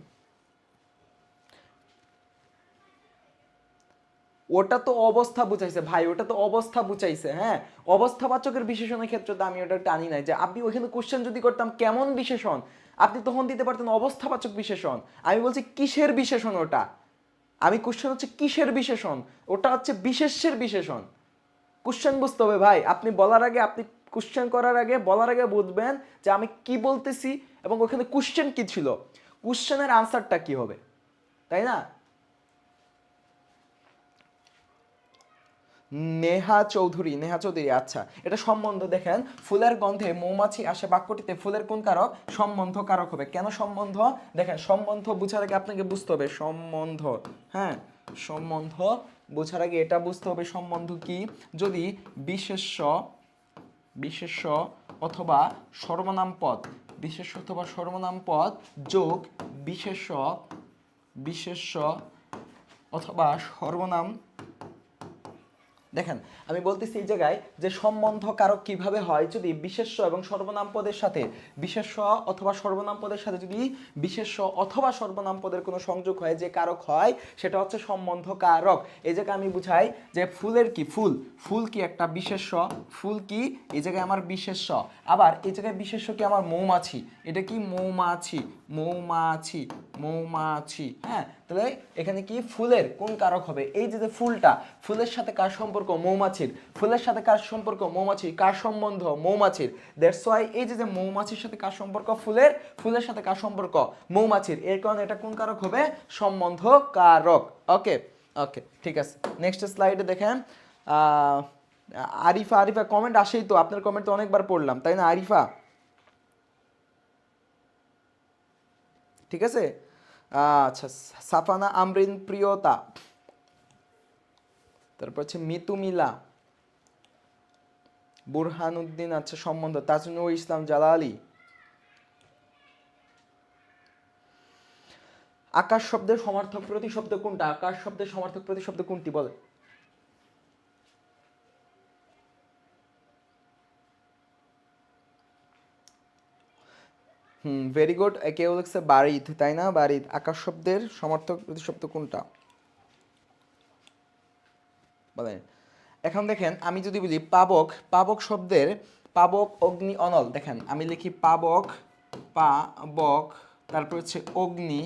ওটা তো অবস্থা বুঝাইছে ভাই, ওটা তো অবস্থা বুঝাইছে। হ্যাঁ, অবস্থাবাচকের বিশেষণের ক্ষেত্রে তো আমি ওটা টানি নাই, যে আপনি ওইখানে কোশ্চেন যদি করতাম কেমন বিশেষণ, আপনি তখন দিতে পারতেন অবস্থাবাচক বিশেষণ। আমি বলছি কিসের বিশেষণ ওটা, আমি কোশ্চেন হচ্ছে কিসের বিশেষণ, ওটা হচ্ছে বিশেষ্যের বিশেষণ। কোশ্চেন বুঝতে হবে ভাই, আপনি বলার আগে, আপনি কোশ্চেন করার আগে বলার আগে বুঝবেন যে আমি কি বলতেছি এবং ওখানে কোশ্চেন কি ছিল, কোশ্চেনের আনসারটা কি হবে, তাই না? নেহা চৌধুরী, নেহা চৌধুরী, আচ্ছা। এটা সম্বন্ধ দেখেন, ফুলের গন্ধে মৌমাছি আসে বাক্যটিতে ফুলের কোন কারক, সম্বন্ধ কারক হবে। কেন সম্বন্ধ, দেখেন সম্বন্ধ বুঝার আগে আপনাকে বুঝতে হবে সম্বন্ধ, হ্যাঁ সম্বন্ধ বোঝার আগে এটা বুঝতে হবে সম্বন্ধ কি, যদি বিশেষ্য, বিশেষ্য অথবা সর্বনাম পদ, বিশেষ্য অথবা সর্বনাম পদ যোগ বিশেষ্য, বিশেষ্য অথবা সর্বনাম। দেখেন আমি বলতেছি এই জায়গায় যে সম্বন্ধ কারক কিভাবে হয়, যদি বিশেষ্য এবং সর্বনাম পদের সাথে, বিশেষ্য অথবা সর্বনাম পদের সাথে যদি বিশেষ্য অথবা সর্বনাম পদের কোনো সংযোগ হয়, যে কারক হয় সেটা হচ্ছে সম্বন্ধ কারক। এই জায়গায় আমি বুঝাই যে ফুলের কি, ফুল, ফুল কি একটা বিশেষ্য, ফুল কি এই জায়গায় আমার বিশেষ্য, আবার এই জায়গায় বিশেষ্য কি আমার মৌমাছি, এটা কি মৌমাছি, মৌমাছি, মৌমাছি। হ্যাঁ, তাহলে এখানে কি ফুলের কোন কারক হবে, এই যে ফুলটা, ফুলের সাথে কার সম্পর্ক, মৌমাছির, ফুলের সাথে কার সম্পর্ক, মৌমাছি, কার সম্বন্ধ, মৌমাছির। দ্যাটস ওয়াই এই যে মৌমাছির সাথে কার সম্পর্ক, ফুলের, ফুলের সাথে কার সম্পর্ক, মৌমাছির, এর কারণে এটা কোন কারক হবে, সম্বন্ধ কারক। ওকে ওকে, ঠিক আছে। নেক্সট স্লাইডে দেখেন আরিফা, আরিফা কমেন্ট আসেই তো, আপনার কমেন্ট তো অনেকবার পড়লাম তাই না আরিফা, ঠিক আছে। আচ্ছা, সাফানা আমরিন প্রিয়তা, তারপর হচ্ছে মিতুমিলা, বুরহানুদ্দিন, আচ্ছা সম্বন্ধ, তাজনুর ইসলাম জালালি। আকাশ শব্দের সমার্থক প্রতিশব্দ কোনটা, আকাশ শব্দের সমার্থক প্রতিশব্দ কোনটি বলে। Very good. কেউ লিখছে বারিদ, তাই না, বারিদ। আকাশ শব্দের সমার্থক প্রতিশব্দ কোনটা বলেন। এখন দেখেন আমি যদি বলি পাবক, পাবক শব্দের পাবক, অগ্নি, অনল, দেখেন আমি লিখি পাবক, পাবক, তারপর হচ্ছে অগ্নি,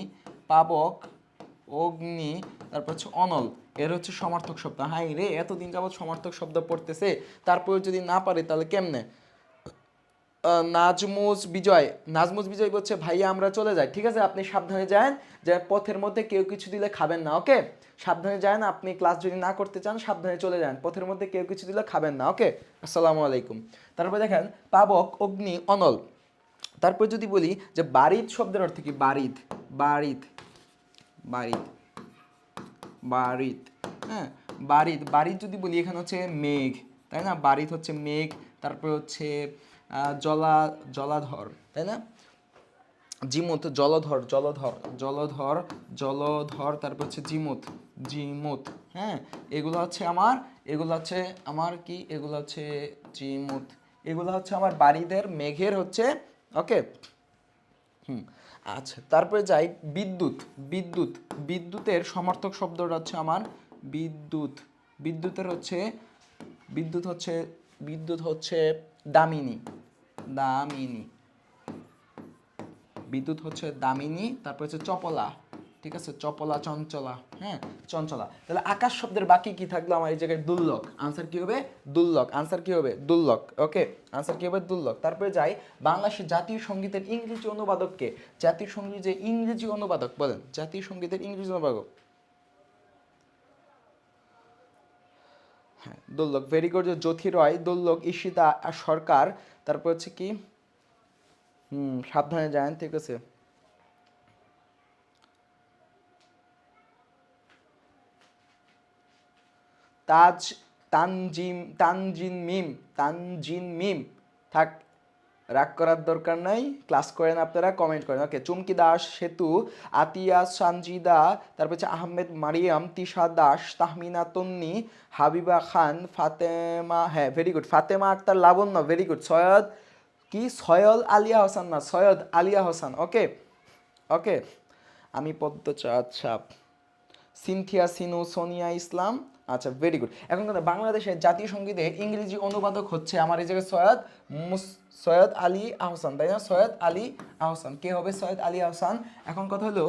পাবক, অগ্নি, তারপর হচ্ছে অনল, এর হচ্ছে সমার্থক শব্দ। হাই রে, এতদিন যাবত সমার্থক শব্দ পড়তেছে, তারপরে যদি না পারে তাহলে কেমনে। নাজমুজ বিজয়, নাজমুজ বিজয় বলছে ভাইয়া আমরা চলে যাই, ঠিক আছে আপনি সাবধানে যান, যে পথের মধ্যে কেউ কিছু দিলে খাবেন না, ওকে সাবধানে যান, আপনি ক্লাস যদি না করতে চান সাবধানে চলে যান, পথের মধ্যে কেউ কিছু দিলে খাবেন না, ওকে। আসসালামু আলাইকুম। তারপর দেখেন পাবক, অগ্নি, অনল। তারপর যদি বলি যে বারিদ শব্দের অর্থ কি, বারিদ, বারিদ, বারিদ, বারিদ, হ্যাঁ বারিদ, বারিদ যদি বলি এখানে হচ্ছে মেঘ, তাই না, বারিদ হচ্ছে মেঘ, তারপর হচ্ছে জলাধর, তাই না। জিমুত জলধর জলধর জলধর জলধর, তারপর হচ্ছে জিমুত জিমুত। হ্যাঁ, এগুলো হচ্ছে আমার কি, এগুলো হচ্ছে জিমুত, এগুলো হচ্ছে আমার বাড়িদের মেঘের হচ্ছে। ওকে। হুম। আচ্ছা, তারপরে যাই বিদ্যুৎ। বিদ্যুৎ, বিদ্যুতের সমার্থক শব্দটা হচ্ছে আমার বিদ্যুৎ। বিদ্যুতের হচ্ছে বিদ্যুৎ হচ্ছে বিদ্যুৎ হচ্ছে দামিনী। দামিনী, বিদ্যুৎ হচ্ছে দামিনী। তারপর হচ্ছে চপলা, ঠিক আছে, চপলা চঞ্চলা। হ্যাঁ, চঞ্চলা। তাহলে আকাশ শব্দের বাকি কি থাকলো আমার এই জায়গায়? দুর্লক। আনসার কি হবে? দুর্লক। আনসার কি হবে? দুর্লক। ওকে, আনসার কি হবে? দুর্লক। তারপরে যাই বাংলাদেশের জাতীয় সঙ্গীতের ইংরেজি অনুবাদককে। জাতীয় সঙ্গীতের ইংরেজি অনুবাদক বলেন, জাতীয় সঙ্গীতের ইংরেজি অনুবাদক। হ্যাঁ, দুর্লক, ভেরি গুড। জ্যোতি রয়, দুর্লক, ঈশিতা সরকার। তারপর হচ্ছে কি, সাবধানে যান, ঠিক আছে। তাজ, তানজিন মিম, তানজিন মিম। থাক, রাগ করার দরকার নাই, ক্লাস করেন আপনারা, কমেন্ট করেন। ওকে, চুমকি দাস, সেতু, আতিয়া সানজিদা, তারপর হচ্ছে আহমেদ মারিয়াম, তিশা দাস, তাহমিনা তন্নি, হাবিবা খান, ফাতেমা, হ্যাঁ ভেরি গুড, ফাতেমা আক্তার লাবণ্য, ভেরি গুড। সৈয়দ কি, সৈয়দ আলিয়া হোসেন না, সৈয়দ আলিয়া হোসেন। ওকে, ওকে। আমি পদ্ম আচ্ছা, সিনথিয়া সিনু, সোনিয়া ইসলাম। আচ্ছা, ভেরি গুড। এখন কথা, বাংলাদেশের জাতীয় সঙ্গীতের ইংরেজি অনুবাদক হচ্ছে আমার এই জায়গায় সৈয়দ আলী আহসান, তাই না? সৈয়দ আলী আহসান। কে হবে? সৈয়দ আলী আহসান। এখন কথা হলো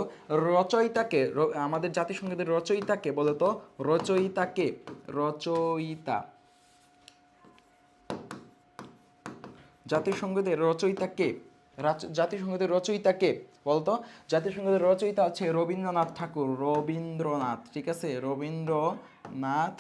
রচয়িতাকে, আমাদের জাতীয় সঙ্গীতের রচয়িতাকে বলো তো, রচয়িতাকে, রচয়িতা, জাতীয় সঙ্গীতের রচয়িতা কে? জাতীয় সঙ্গীতের রচয়িতা কে বলতো? জাতীয় সঙ্গীতের রচয়িতা হচ্ছে রবীন্দ্রনাথ ঠাকুর। রবীন্দ্রনাথ, ঠিক আছে, রবীন্দ্রনাথ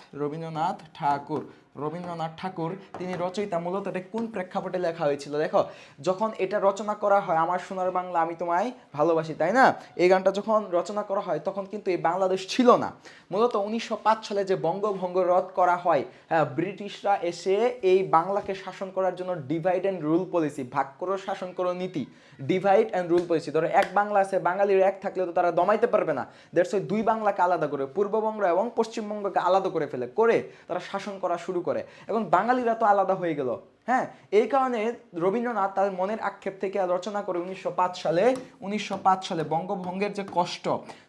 ঠাকুর। রবীন্দ্রনাথ ঠাকুর তিনি রচয়িতা। মূলত এটা কোন প্রেক্ষাপটে লেখা হয়েছিল দেখো, যখন এটা রচনা করা হয়, আমার সোনার বাংলা আমি তোমায় ভালোবাসি, তাই না? এই গানটা যখন রচনা করা হয় তখন কিন্তু এই বাংলাদেশ ছিল না। মূলত 1905 সালে যে বঙ্গভঙ্গ রদ করা হয়, হ্যাঁ, ব্রিটিশরা এসে এই বাংলাকে শাসন করার জন্য ডিভাইড অ্যান্ড রুল পলিসি, ভাগ করো শাসন করো নীতি, ডিভাইড অ্যান্ড রুল পলিসি। ধরো এক বাংলা আছে, বাঙালির এক থাকলে তো তারা দমাইতে পারবে না, দ্যাটস ওয়াই দুই বাংলাকে আলাদা করে, পূর্ববঙ্গ এবং পশ্চিমবঙ্গকে আলাদা করে ফেলে, করে তারা শাসন করা শুরু করে। এবং বাঙালিরা তো আলাদা হয়ে গেল। হ্যাঁ, এই কারণে রবীন্দ্রনাথ তার মনের আক্ষেপ থেকে রচনা করে 1905 সালে বঙ্গভঙ্গের যে কষ্ট,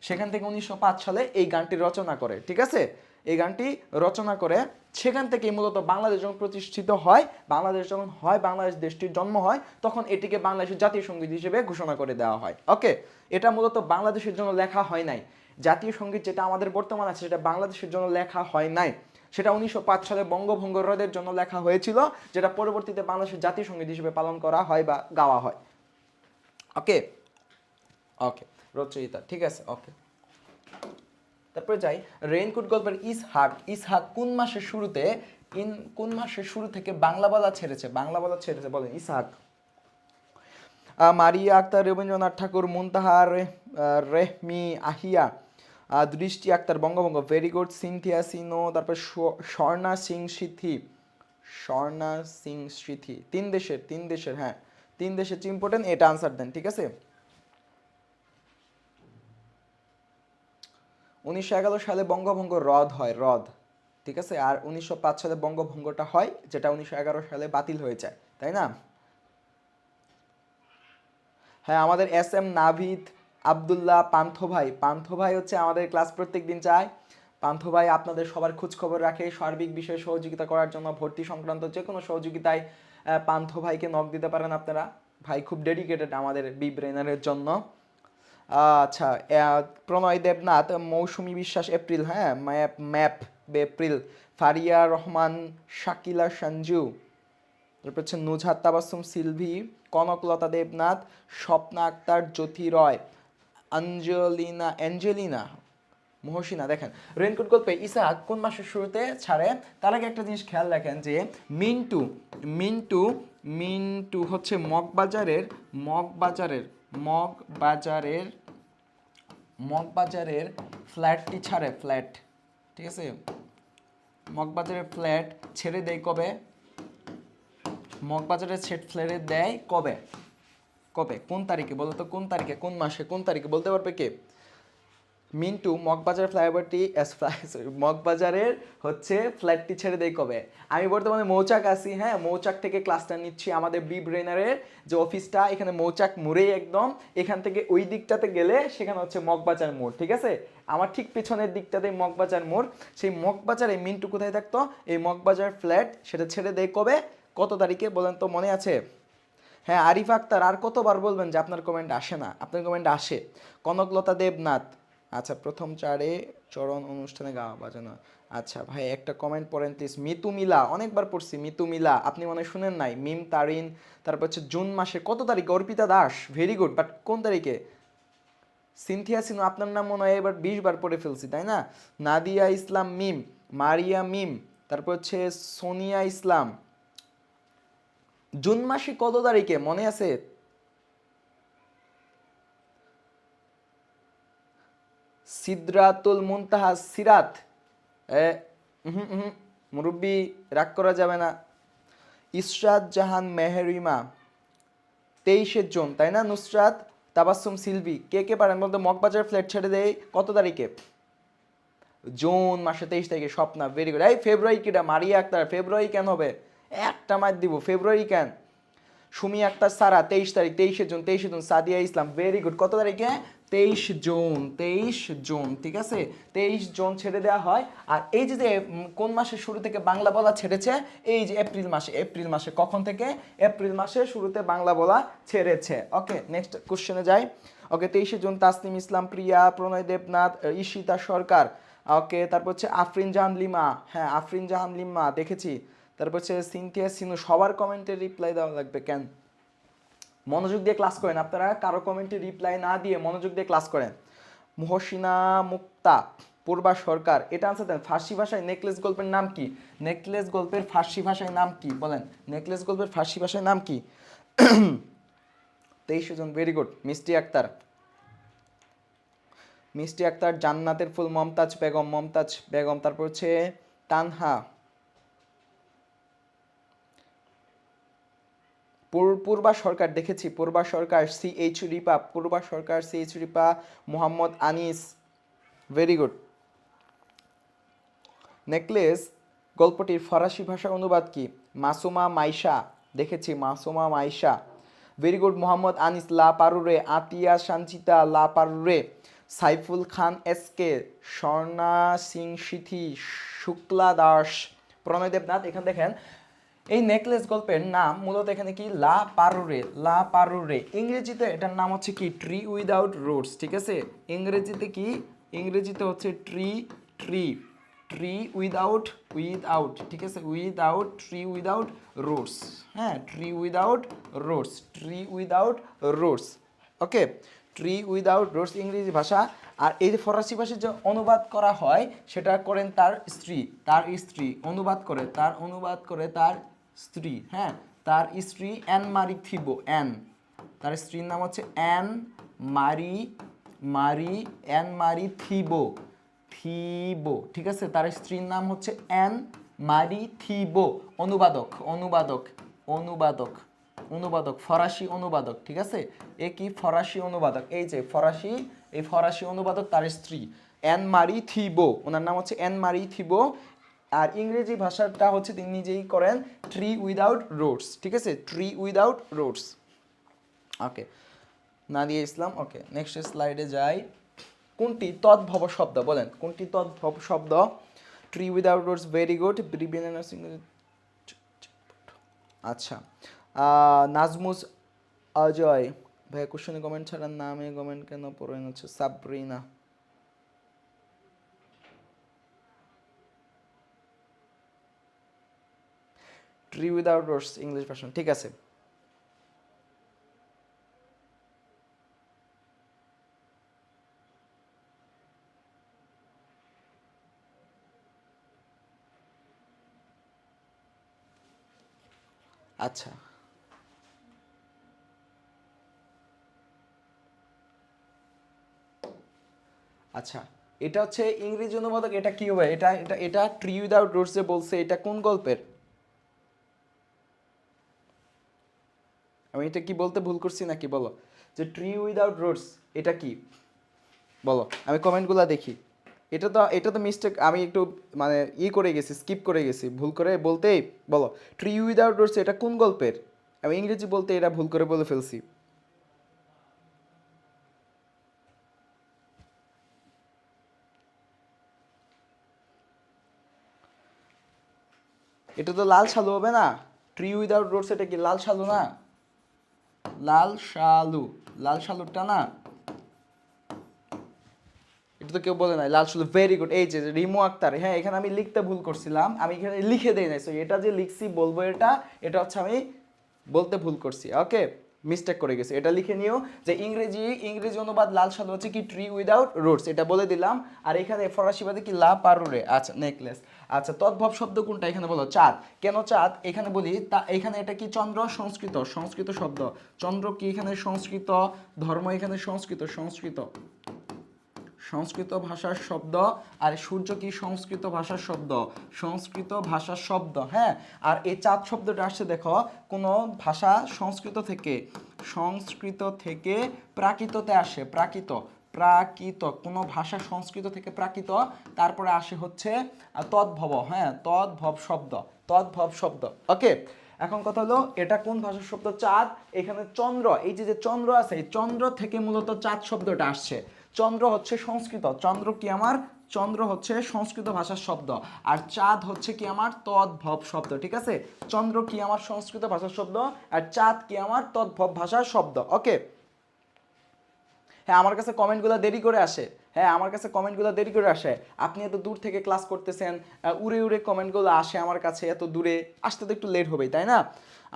সেখান থেকে 1905 সালে এই গানটি রচনা করে, ঠিক আছে। এই গানটি রচনা করে, সেখান থেকে মূলত বাংলাদেশ যখন প্রতিষ্ঠিত হয়, বাংলাদেশ যখন হয়, বাংলাদেশ দেশটির জন্ম হয়, তখন এটিকে বাংলাদেশের জাতীয় সঙ্গীত হিসেবে ঘোষণা করে দেওয়া হয়। ওকে, এটা মূলত বাংলাদেশের জন্য লেখা হয় নাই। জাতীয় সঙ্গীত যেটা আমাদের বর্তমান আছে, সেটা বাংলাদেশের জন্য লেখা হয় নাই, সেটা 1905 সালে বঙ্গভঙ্গ রদের জন্য লেখা হয়েছিল, যেটা পরবর্তীতে বাংলাদেশের জাতীয় সঙ্গীত হিসেবে পালন করা হয় বা গাওয়া হয়। ওকে, ওকে, রচয়িতা, ঠিক আছে। ওকে, তারপরে যাই রেইনকোট গল্পের ইসহাক। ইসহাক কোন মাসের শুরুতে, কোন মাসের শুরু থেকে বাংলা বলা ছেড়েছে? বাংলা বলা ছেড়েছে, বলেন ইসহাক। মারিয়া আক্তার, রবীন্দ্রনাথ ঠাকুর, মুনতাহার রেহমি আহিয়া, দৃষ্টি আক্তার, বঙ্গভঙ্গ, ভেরি গুড। সিনথিয়া সিনো, তারপর স্বর্ণা সিং স্মৃতি, স্বর্ণা সিং স্মৃতি। তিন দেশের, হ্যাঁ, তিন দেশের ইম্পর্টেন্ট, এটা আনসার দেন, ঠিক আছে। 1911 সালে বঙ্গভঙ্গ রদ হয়, রদ, ঠিক আছে। আর 1905 সালে বঙ্গভঙ্গটা হয়, যেটা 1911 সালে বাতিল হয়ে যায়, তাই না? হ্যাঁ, আমাদের SM নাভিদ আবদুল্লাহ, পান্থ ভাই হচ্ছে আমাদের ক্লাস প্রত্যেক দিন চায়। পান্থ ভাই আপনাদের সবার খোঁজ খবর রাখে, সার্বিক বিষয়ে সহযোগিতা করার জন্য, ভর্তি সংক্রান্ত যে কোনো সহযোগিতায় পান্থ ভাইকে নক দিতে পারেন আপনারা। ভাই খুব ডেডিকেটেড আমাদের বি ব্রেনারের জন্য। আচ্ছা, প্রণয় দেবনাথ, মৌসুমী বিশ্বাস, এপ্রিল, হ্যাঁ, ম্যাপ এপ্রিল, ফারিয়া রহমান, শাকিলা সঞ্জু, তারপর হচ্ছে নুজহাত তাবাসসুম সিলভি, কনকলতা দেবনাথ, স্বপ্না আক্তার, জ্যোতি রয়, অ্যাঞ্জেলিনা মহসিনা। দেখেন, রেইনকোট গল্পে ইসাহাক কোন মাসের শুরুতে ছাড়ে? তার আগে একটা জিনিস খেয়াল রাখেন যে মিন্টু মিন্টু মিন্টু হচ্ছে মগবাজারের ফ্ল্যাটটি ছাড়ে, ফ্ল্যাট, ঠিক আছে। মগবাজারের ফ্ল্যাট ছেড়ে দেয় কবে? মগবাজারের ফ্ল্যাটে দেয় কবে? কবে, কোন তারিখে বলো তো, কোন তারিখে, কোন মাসে, কোন তারিখে বলতে পারবে কে? মিন্টু মগবাজার ফ্লাইওভারটি মগবাজারের হচ্ছে ফ্ল্যাটটি ছেড়ে দেয় কবে? আমি বর্তমানে মৌচাক আছি, হ্যাঁ, মৌচাক থেকে ক্লাসটা নিচ্ছি। আমাদের বি ব্রেনারের যে অফিসটা এখানে মৌচাক মোড়েই একদম, এখান থেকে ওই দিকটাতে গেলে সেখানে হচ্ছে মগবাজার মোড়, ঠিক আছে? আমার ঠিক পেছনের দিকটাতে মগবাজার মোড়। সেই মগবাজারে মিন্টু কোথায় থাকতো? এই মগবাজার ফ্ল্যাট, সেটা ছেড়ে দেয় কবে, কত তারিখে বলেন তো, মনে আছে? হ্যাঁ, আরিফ আক্তার, আর কতবার বলবেন যে আপনার কমেন্ট আসে না? আপনার কমেন্ট আসে। কনকলতা দেবনাথ, আচ্ছা, প্রথম চারে চরণ অনুষ্ঠানে গাওয়া বাজানো। আচ্ছা ভাই, একটা কমেন্ট পড়েন প্লিজ। মিতু মিলা, অনেকবার পড়ছি মিতু মিলা, আপনি মনে হয় শুনেন নাই। মিম তারিন, তারপর হচ্ছে জুন মাসে কত তারিখে? Arpita Das, very good, but কোন তারিখে? সিনথিয়া সিনু, আপনার নাম মনে হয় এবার 20 বার পড়ে ফেলছি, তাই না? নাদিয়া ইসলাম মিম, মারিয়া মিম, তারপর হচ্ছে সোনিয়া ইসলাম। জুন মাসে কত তারিখে মনে আছে? সিদরাতুল মুনতাহা সিরাত, এ মুরব্বী, রাগ করা যাবে না। ইশরাত জাহান মেহরিমা, 23 জুন, তাই না? নুসরাত তাবাসসুম সিলভি, কে কে পারেন বলতে? মগবাজার ফ্ল্যাট ছেড়ে দেয় কত তারিখে? জুন মাসে 23 তারিখে। Swapna, very good. এই ফেব্রুয়ারি কিটা? মারিয়া আক্তার, ফেব্রুয়ারি কেন হবে? একটা মাস দিব, ফেব্রুয়ারি কেন? সুমি আক্তার সারা, 23 তারিখ, 23 জুন, 23 জুন। সাদিয়া ইসলাম, ভেরি গুড। কত তারিখে? 23 জুন, 23 জুন, ঠিক আছে? 23 জুন ছেড়ে দেওয়া হয়। আর এই যে কোন মাসের শুরু থেকে বাংলা বলা ছেড়েছে? এই যে এপ্রিল মাসে। এপ্রিল মাসে কখন থেকে? এপ্রিল মাসের শুরুতে বাংলা বলা ছেড়েছে। ওকে, নেক্সট কোশ্চেনে যাই। ওকে, 23 জুন তাসনিম ইসলাম, প্রিয়া, প্রণয় দেবনাথ, ঈশিতা সরকার। ওকে, তারপর হচ্ছে আফরিন জাহান লিমা, হ্যাঁ আফরিন জাহান লিমা দেখেছি। তারপর হচ্ছে সিনথিয়া সিনু। সবার কমেন্টে রিপ্লাই দেওয়া লাগবে কেন? মনোযোগ দিয়ে ক্লাস করেন আপনারা, কারো কমেন্টে রিপ্লাই না দিয়ে মনোযোগ দিয়ে ক্লাস করেন। মুহসিনা মুক্তা, পূর্বা সরকার, এটা আনসার দেন। ফার্সি ভাষায় নেকলেস গল্পের নাম কি? নেকলেস গল্পের ফার্সি ভাষায় নাম কি বলেন? নেকলেস গল্পের ফার্সি ভাষায় নাম কি? 23 জন, ভেরি গুড। মিষ্টি আক্তার, মিষ্টি আক্তার। জান্নাতের ফুল, মমতাজ বেগম, মমতাজ বেগম। তারপর হচ্ছে তানহা। পূর্বা সরকার দেখেছি, Purba Sarkar, CH Ripa, Purba Sarkar, CH Ripa. Mohammad Anis, very good. Necklace গল্পটির ফরাসি ভাষা অনুবাদ কি? মাসুমা মাইশা, দেখেছি, মাসুমা মাইশা, ভেরি গুড। মোহাম্মদ আনিস, লা পারুরে। আতিয়া সানচিতা, লা পারুরে। সাইফুল খান SK, স্বর্ণা সিং সিথি, শুক্লা দাস, প্রণয় দেবনাথ। এখানে দেখেন, এই নেকলেস গল্পের নাম মূলত এখানে কি? লা পারুরে, লা পারুরে। ইংরেজিতে এটার নাম হচ্ছে কি? ট্রি উইদাউট রুটস, ঠিক আছে? ইংরেজিতে কি? ইংরেজিতে হচ্ছে tree, tree, tree without, without, ঠিক আছে? উইদাউট, ট্রি উইদাউট রুটস, হ্যাঁ, tree without roots, tree without roots. Okay, tree without roots ইংরেজি ভাষা। আর এই যে ফরাসি ভাষায় যে অনুবাদ করা হয় সেটা করেন তার স্ত্রী, তার স্ত্রী অনুবাদ করে, তার অনুবাদ করে তার স্ত্রী, হ্যাঁ, তার স্ত্রী অ্যান মারি থিবো, অ্যান, তার স্ত্রীর নাম হচ্ছে অ্যান মারি, মারি, অ্যান মারি থিবো, থিবো, ঠিক আছে? তার স্ত্রীর নাম হচ্ছে অ্যান মারি থিবো। অনুবাদক, অনুবাদক, অনুবাদক, অনুবাদক, ফরাসি অনুবাদক, ঠিক আছে? এ কি? ফরাসি অনুবাদক। এই যে ফরাসি, এই ফরাসি অনুবাদক তার স্ত্রী অ্যান মারি থিবো, ওনার নাম হচ্ছে অ্যান মারি থিবো। আর ইংরেজি ভাষাটা হচ্ছে তিনি নিজেই করেন ট্রি উইদাউট রোডস, ঠিক আছে? Tree without roads. Okay, Nadia Islam. Okay, next স্লাইডে যাই। কোনটি তদ্ভব শব্দ বলেন? কোনটি তদ্ভব শব্দ? Tree without roads, very good. আচ্ছা, নাজমুস অজয়, ভাই কোশ্চেনে কমেন্ট ছাড়া নামে কমেন্ট কেন পড়েন? হচ্ছে Sabrina. Tree without roads English version, ঠিক আছে। আচ্ছা, আচ্ছা, এটা হচ্ছে ইংরেজি অনুবাদক। এটা কি হবে? এটা এটা এটা ট্রি উইদাউট রোডস যে বলছে, এটা কোন গল্পের? আমি আমি এটা কি বলতে ভুল করছি নাকি বলো? যে ট্রি উইদাউট রুটস এটা কি বলো, আমি কমেন্টগুলো দেখি। এটা তো মিস্টেক, আমি একটু মানে করে গেছি, স্কিপ করে গেছি ভুল করে বলতেই। বলো ট্রি উইদাউট রুটস এটা কোন গল্পের? আমি ইংরেজি বলতে এটা ভুল করে বলে ফেলছি। এটা তো লাল সালু হবে না? ট্রি উইদাউট রুটস এটা কি লাল সালু না? লাল সালু, লাল সালুরটা না? এটা তো কেউ বলে নাই লাল সালু। ভেরি গুড, এই যে রিমু আক্তার। হ্যাঁ, এখানে আমি লিখতে ভুল করছিলাম, আমি এখানে লিখে দেই নাই। সো এটা যে লিখছি বলবো, এটা হচ্ছে আমি বলতে ভুল করছি। ওকে, মিস্টেক করে গেছি, এটা লিখে নিও যে ইংরেজি অনুবাদ লাল সালু হচ্ছে কি ট্রি উইদাউট রুটস, এটা বলে দিলাম। আর এখানে ফরাসি বাদে কি লা পারুরে, আচ্ছা নেকলেস। আচ্ছা, তদ্ভব শব্দ কোনটা? এখানে বলো চাঁদ। কেন চাঁদ? এখানে বলি তা এখানে এটা কি চন্দ্র, সংস্কৃত, সংস্কৃত শব্দ। চন্দ্র কি এখানে সংস্কৃত, ধর্ম এখানে সংস্কৃত, সংস্কৃত সংস্কৃত ভাষার শব্দ। আর সূর্য কি সংস্কৃত ভাষার শব্দ, সংস্কৃত ভাষার শব্দ। হ্যাঁ, আর এই চাঁদ শব্দটা আসছে দেখো কোনো ভাষা সংস্কৃত থেকে প্রাকৃততে আসে, প্রাকৃত কোনো ভাষা সংস্কৃত থেকে প্রাকৃত, তারপরে আসে হচ্ছে তদ্ভব। হ্যাঁ, তদ্ভব শব্দ। ওকে, এখন কথা হলো এটা কোন ভাষার শব্দ? চাঁদ। এখানে চন্দ্র, এই যে চন্দ্র আছে, এই চন্দ্র থেকে মূলত চাঁদ শব্দটা আসছে। চন্দ্র হচ্ছে সংস্কৃত, চন্দ্র হচ্ছে সংস্কৃত ভাষার শব্দ, আর চাঁদ হচ্ছে কি আমার তদ্ভব শব্দ। ঠিক আছে, চন্দ্র কি আমার সংস্কৃত ভাষার শব্দ, আর চাঁদ কি আমার তদ্ভব ভাষার শব্দ। ওকে, হ্যাঁ আমার কাছে কমেন্টগুলো দেরি করে আসে। আপনি এত দূর থেকে ক্লাস করতেছেন, উড়ে উড়ে কমেন্টগুলো আসে আমার কাছে, এত দূরে আসতে তো একটু লেট হবেই, তাই না?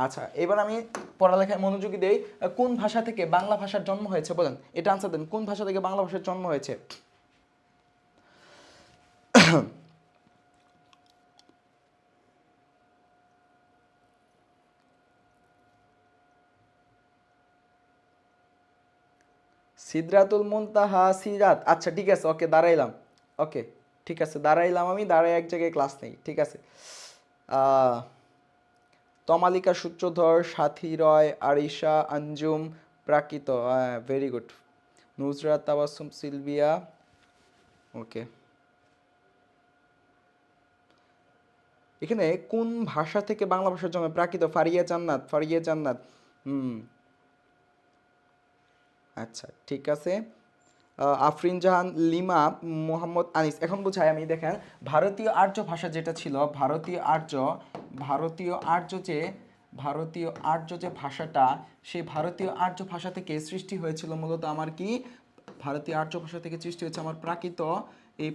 আচ্ছা, এবার আমি পড়ালেখায় মনোযোগী দেই। কোন ভাষা থেকে বাংলা ভাষার জন্ম হয়েছে বলেন, এটা আনসার দেন। কোন ভাষা থেকে বাংলা ভাষার জন্ম হয়েছে? সিদরাতুল মুনতাহা, সিরাত। আচ্ছা ঠিক আছে, ওকে দাঁড়াইলাম। ওকে ঠিক আছে, দাঁড়াইলাম, আমি দাঁড়াই এক জায়গায় ক্লাস নেই। ঠিক আছে, Tamalika, Sutradhar, Sathi Roy, Arisha, Anjum, Prakrit. Very good. Nujrat, Tabassum, Silvia. Okay, এখানে কোন ভাষা থেকে বাংলা ভাষার জন্ম? প্রাকৃত, ফারিয়া জান্নাত। হুম, আচ্ছা ঠিক আছে। আফরিন জাহান, লিমা, মোহাম্মদ আনিস। এখন বুঝাই আমি, দেখেন ভারতীয় আর্য ভাষা যেটা ছিল, ভারতীয় আর্য যে ভাষাটা, সেই ভারতীয় আর্য ভাষা থেকে সৃষ্টি হয়েছিল মূলত আমার কি, ভারতীয় আর্য ভাষা থেকে সৃষ্টি হচ্ছে আমার প্রাকৃত। এই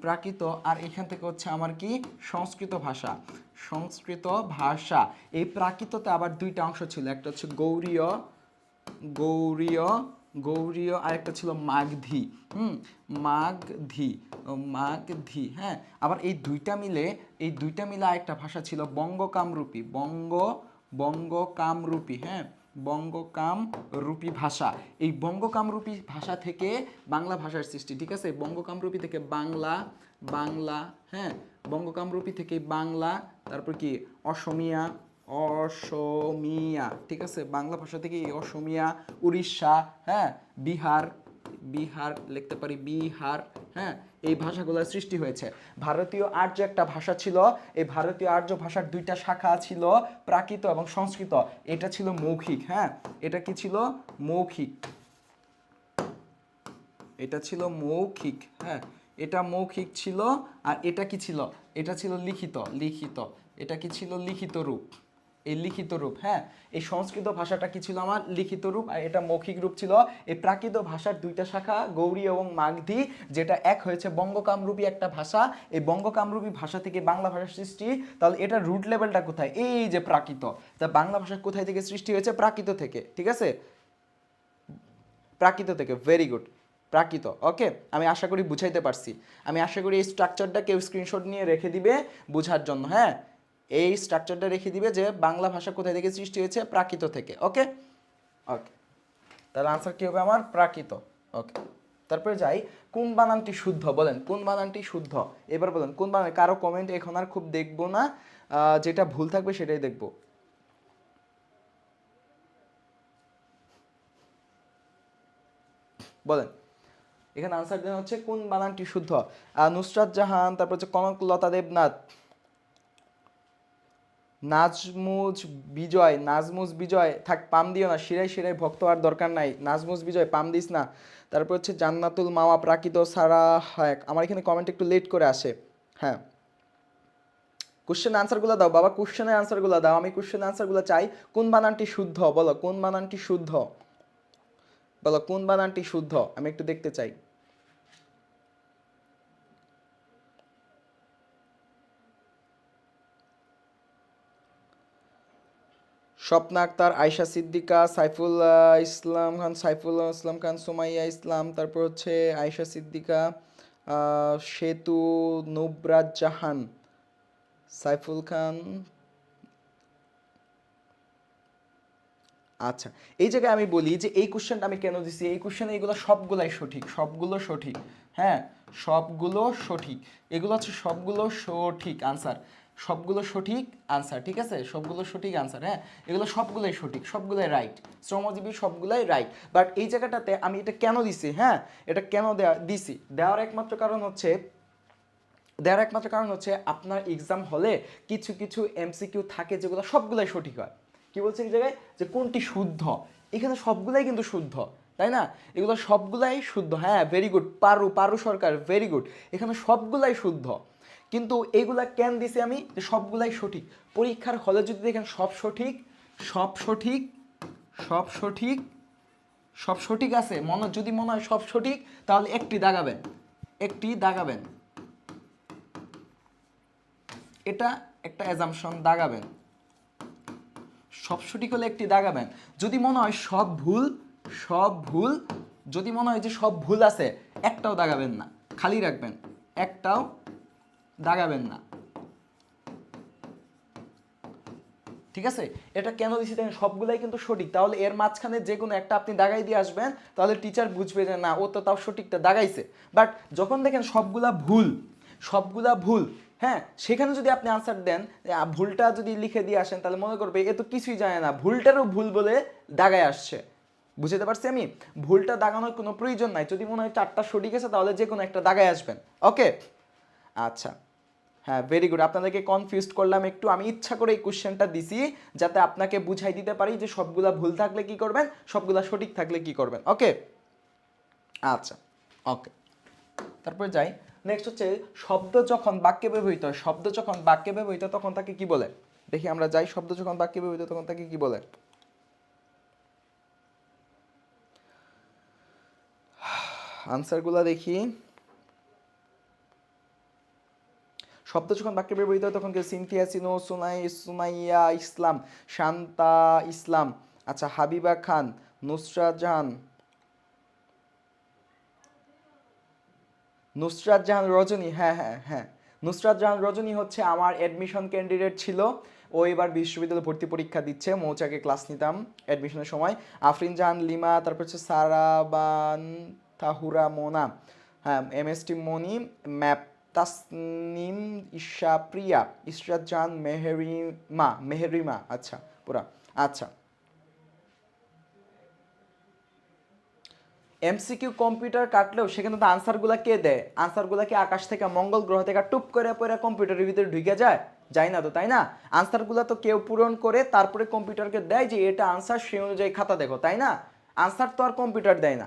প্রাকৃত আর এখান থেকে হচ্ছে আমার কি সংস্কৃত ভাষা। এই প্রাকৃততে আবার দুইটা অংশ ছিল, একটা হচ্ছে গৌড়ীয় গৌড়ীয় গৌড়ীয় আর একটা ছিল মাগধী। মাগধী। হ্যাঁ, আবার এই দুইটা মিলে আরেকটা ভাষা ছিল বঙ্গকামরূপী। বঙ্গকামরূপী। হ্যাঁ, বঙ্গকামরূপী ভাষা। এই বঙ্গকামরূপী ভাষা থেকে বাংলা ভাষার সৃষ্টি। ঠিক আছে, বঙ্গকামরূপী থেকে বাংলা। হ্যাঁ, বঙ্গকামরূপী থেকে বাংলা, তারপর কি অসমিয়া। ঠিক আছে, বাংলা ভাষা থেকে অসমিয়া, উড়িষ্যা, হ্যাঁ, বিহার লিখতে পারি, বিহার। হ্যাঁ, এই ভাষাগুলোর সৃষ্টি হয়েছে। ভারতীয় আর্য একটা ভাষা ছিল, এই ভারতীয় আর্য ভাষার দুইটা শাখা ছিল, প্রাকৃত এবং সংস্কৃত। এটা ছিল মৌখিক। হ্যাঁ, এটা কি ছিল? মৌখিক। এটা ছিল মৌখিক। হ্যাঁ, এটা মৌখিক ছিল। আর এটা কি ছিল? এটা ছিল লিখিত। এটা কি ছিল? লিখিত রূপ। এই লিখিত রূপ। হ্যাঁ, এই সংস্কৃত ভাষাটা কি ছিল? আমার লিখিত রূপ। আর এটা মৌখিক রূপ ছিল। এই প্রাকৃত ভাষার দুইটা শাখা, গৌড়ী এবং মাগধী, যেটা এক হয়েছে বঙ্গকামরূপী একটা ভাষা। এই বঙ্গকামরূপী ভাষা থেকে বাংলা ভাষার সৃষ্টি। তাহলে এটা রুট লেভেলটা কোথায়? এই যে প্রাকৃত। তা বাংলা ভাষা কোথায় থেকে সৃষ্টি হয়েছে? প্রাকৃত থেকে। ঠিক আছে, প্রাকৃত থেকে। ভেরি গুড, প্রাকৃত। ওকে, আমি আশা করি বুঝাইতে পারছি। আমি আশা করি এই স্ট্রাকচারটা কেউ স্ক্রিনশট নিয়ে রেখে দিবে বোঝার জন্য। হ্যাঁ, এই স্ট্রাকচারটা রেখে দিবে যে বাংলা ভাষা কোথায় থেকে সৃষ্টি হয়েছে? প্রাকৃত থেকে। ওকে ওকে, তাহলে আনসার কি হবে আমার? প্রাকৃত। ওকে, তারপরে যাই, কোন বানানটি শুদ্ধ বলেন, কোন বানানটি শুদ্ধ? এবার বলেন কোন বানান। কারো কমেন্ট এখন আর খুব দেখবো না, যেটা ভুল থাকবে সেটাই দেখবো। বলেন এখানে আনসার দেন হচ্ছে কোন বানানটি শুদ্ধ। নুসরাত জাহান, তারপর হচ্ছে কনকলতা দেবনাথ, নাজমুজ বিজয়, থাক পাম দিও না, শিরাই শিরাই ভক্ত আর দরকার নাই, নাজমুজ বিজয় পাম দিস না। তারপর হচ্ছে জান্নাতুল মাওয়া প্রাকৃত সারা, হ্যাঁ আমার এখানে কমেন্ট একটু লেট করে আসে। হ্যাঁ কোশ্চেন আনসারগুলো দাও বাবা, কোশ্চেনের আনসারগুলো দাও, আমি কোশ্চেনের আনসারগুলো চাই। কোন বানানটি শুদ্ধ বলো, কোন বানানটি শুদ্ধ বলো, কোন বানানটি শুদ্ধ আমি একটু দেখতে চাই। স্বপ্না আক্তার, আয়শা সিদ্দিকা, সাইফুল ইসলাম খান, সাইফুল ইসলাম খান, সুমাইয়া ইসলাম, তারপর হচ্ছে আয়শা সিদ্দিকা, সেতু, নুবরাজ জাহান, সাইফুল খান। আচ্ছা এই জায়গায় আমি বলি যে এই কোশ্চেনটা আমি কেন দিছি, এই কোশ্চেনে এগুলো সবগুলাই সঠিক, সবগুলো সঠিক। হ্যাঁ সবগুলো সঠিক, এগুলো হচ্ছে সবগুলো সঠিক আনসার, সবগুলো সঠিক আনসার, ঠিক আছে সবগুলো সঠিক আনসার। হ্যাঁ এগুলো সবগুলাই সঠিক, সবগুলাই রাইট, শ্রমজীবী সবগুলাই রাইট। বাট এই জায়গাটাতে আমি এটা কেন দিছি, হ্যাঁ এটা কেন দিছি, দেওয়ার একমাত্র কারণ হচ্ছে, আপনার এক্সাম হলে কিছু কিছু এমসিকিউ থাকে যেগুলো সবগুলাই সঠিক হয়। কি বলছে এই জায়গায় যে কোনটি শুদ্ধ, এখানে সবগুলাই কিন্তু শুদ্ধ, তাই না এগুলো সবগুলাই শুদ্ধ। হ্যাঁ ভেরি গুড, পারু সরকার ভেরি গুড, এখানে সবগুলাই শুদ্ধ। কিন্তু এইগুলা কেন দিছি আমি, যে সবগুলাই সঠিক। পরীক্ষার হলে যদি দেখেন সব সঠিক, সব সঠিক, সব সঠিক, সব সঠিক আছে, যদি মনে হয় সব সঠিক, তাহলে একটি দাগাবেন, একটি দাগাবেন, এটা একটা অ্যাজাম্পশন দাগাবেন। সব সঠিক হলে একটি দাগাবেন। যদি মনে হয় সব ভুল, সব ভুল, যদি মনে হয় যে সব ভুল আছে, একটাও দাগাবেন না, খালি রাখবেন, একটাও দাগাবেন না, ঠিক আছে। এটা কেন দিচ্ছি দেখেন সবগুলাই কিন্তু সঠিক, তাহলে এর মাঝখানে যে কোনো একটা আপনি দাগাই দিয়ে আসবেন, তাহলে টিচার বুঝবে যে না ও তো তাও সঠিকটা দাগাইছে। বাট যখন দেখেন সবগুলা ভুল, সবগুলা ভুল, হ্যাঁ সেখানে যদি আপনি আনসার দেন, ভুলটা যদি লিখে দিয়ে আসেন, তাহলে মনে করবে এ তো কিছুই জানে না, ভুলটারও ভুল বলে দাগায় আসছে। বুঝতে পারছি আমি, ভুলটা দাগানোর কোনো প্রয়োজন নাই, যদি মনে হয় চারটা সঠিক আছে তাহলে যে কোনো একটা দাগায় আসবেন। ওকে আচ্ছা হ্যাঁ ভেরি গুড, আপনাদেরকে কনফিউজড করলাম একটু, আমি ইচ্ছা করে এই কোশ্চেনটা দিছি যাতে আপনাকে বুঝাই দিতে পারি যে সবগুলা ভুল থাকলে কি করবেন, সবগুলা সঠিক থাকলে কি করবেন। ওকে আচ্ছা ওকে তারপরে যাই, নেক্সট হচ্ছে শব্দ যখন বাক্যে ব্যবহৃত হয়, শব্দ যখন বাক্যে ব্যবহৃত তখন তাকে কি বলে, দেখি আমরা যাই, শব্দ যখন বাক্যে ব্যবহৃত তখন তাকে কি বলে। আনসারগুলা দেখি, শব্দ যখন বাক্যে ব্যবহৃত হয় তখন সিনথিয়া, সিনো, সুমাইয়া ইসলাম, শান্তা ইসলাম, আচ্ছা হাবিবা খান, নুসরাত জাহান, নুসরাত জাহান রজনী, হ্যাঁ হ্যাঁ হ্যাঁ নুসরাত জাহান রজনী হচ্ছে আমার অ্যাডমিশন ক্যান্ডিডেট ছিল, ও এবার বিশ্ববিদ্যালয়ে ভর্তি পরীক্ষা দিচ্ছে, মৌচাকে ক্লাস নিতাম অ্যাডমিশনের সময়। আফরিন জাহান লিমা, তারপর হচ্ছে সারাবান তাহুরা মোনা, হ্যাঁ এমএসটি মনি, ম্যাপ তাসনিম ঈশা প্রিয়া, ইশরাত জাহান মেহরিমা, আচ্ছা পুরা আচ্ছা। এমসিকিউ কম্পিউটার কাটলেও সেখানে তো আনসারগুলো কে দেয়, আনসারগুলো কি আকাশ থেকে মঙ্গল গ্রহ থেকে টুপ করে পরে কম্পিউটারের ভিতরে ঢুকে যায়, যায় না তো তাই না। আনসারগুলো তো কেউ পূরণ করে তারপরে কম্পিউটারকে দেয় যে এটা আনসার, সেই অনুযায়ী খাতা দেখো, তাই না। আনসার তো আর কম্পিউটার দেয় না,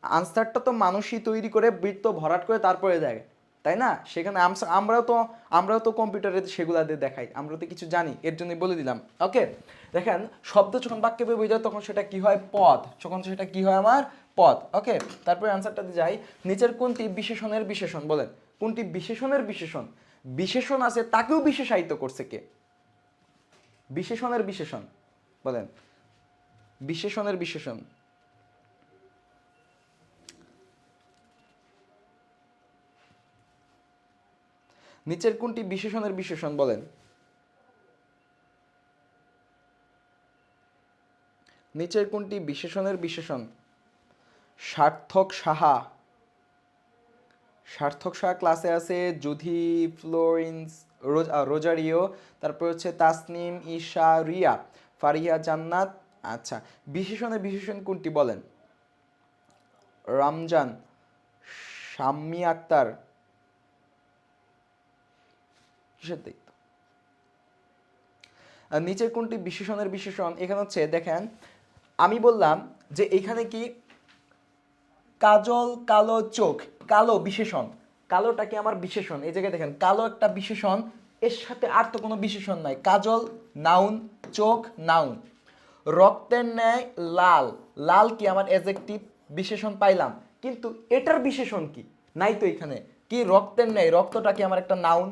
আনসারটা তো মানুষই তৈরি করে বৃত্ত ভরাট করে তারপরে দেয়, তাই না। সেখানে আমরাও তো কম্পিউটারে সেগুলা দিয়ে দেখাই, আমরা তো কিছু জানি, এর জন্য বলে দিলাম। ওকে দেখেন শব্দ যখন বাক্যে ব্যবহৃত হয় তখন সেটা কি হয়, পদ, যখন সেটা কি হয় আমার পদ। ওকে তারপরে আনসারটাতে যাই, নিচের কোনটি বিশেষণের বিশেষণ বলেন, কোনটি বিশেষণের বিশেষণ, বিশেষণ আছে তাকেও বিশেষায়িত করছে কে, বিশেষণের বিশেষণ বলেন, বিশেষণের বিশেষণ, নিচের কোনটি বিশেষণের বিশেষণ বলেন, নিচের কোনটি বিশেষণের বিশেষণ। সার্থক সাহা, সার্থক সাহা ক্লাসে আছে, জুধি, ফ্লোরিন্স, রোজারিও, তারপর হচ্ছে তাসনিম, ঈশা, রিয়া, ফারিয়া জান্নাত। আচ্ছা বিশেষণের বিশেষণ কোনটি বলেন, রমজান, শাম্মী আক্তার, কিসের দায়িত্ব? আর নিচের কোনটি বিশেষণের বিশেষণ? এখানে হচ্ছে দেখেন, আমি বললাম যে এখানে কি কাজল কালো চোখ, কালো বিশেষণ, কালোটা কি আমার বিশেষণ? এই জায়গায় দেখেন কালো একটা বিশেষণ, এর সাথে আর তো কোনো বিশেষণ নাই। কাজল নাউন, চোখ নাউন। রক্তের ন্যায় লাল, লাল কি আমার অ্যাডজেক্টিভ, বিশেষণ পাইলাম, কিন্তু এটার বিশেষণ কি? নাই তো এখানে। কি রক্তের ন্যায়, রক্তটা কি আমার একটা নাউন,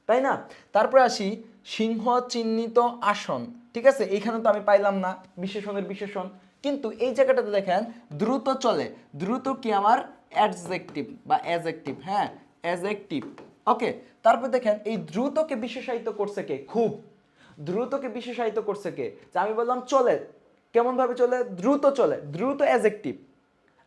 তাই না? তারপরে আসি সিংহ চিহ্নিত আসন, ঠিক আছে, এখানে তো আমি পাইলাম না বিশেষণের বিশেষণ। কিন্তু এই জায়গাটাতে দেখেন দ্রুত চলে, দ্রুত কি আমার অ্যাডজেক্টিভ বা অ্যাডজেক্টিভ, হ্যাঁ অ্যাডজেক্টিভ। ওকে, তারপর দেখেন এই দ্রুতকে বিশেষায়িত করছে কে? খুব। দ্রুতকে বিশেষায়িত করছে কে? যে আমি বললাম চলে, কেমন ভাবে চলে? দ্রুত চলে, দ্রুত অ্যাডজেক্টিভ।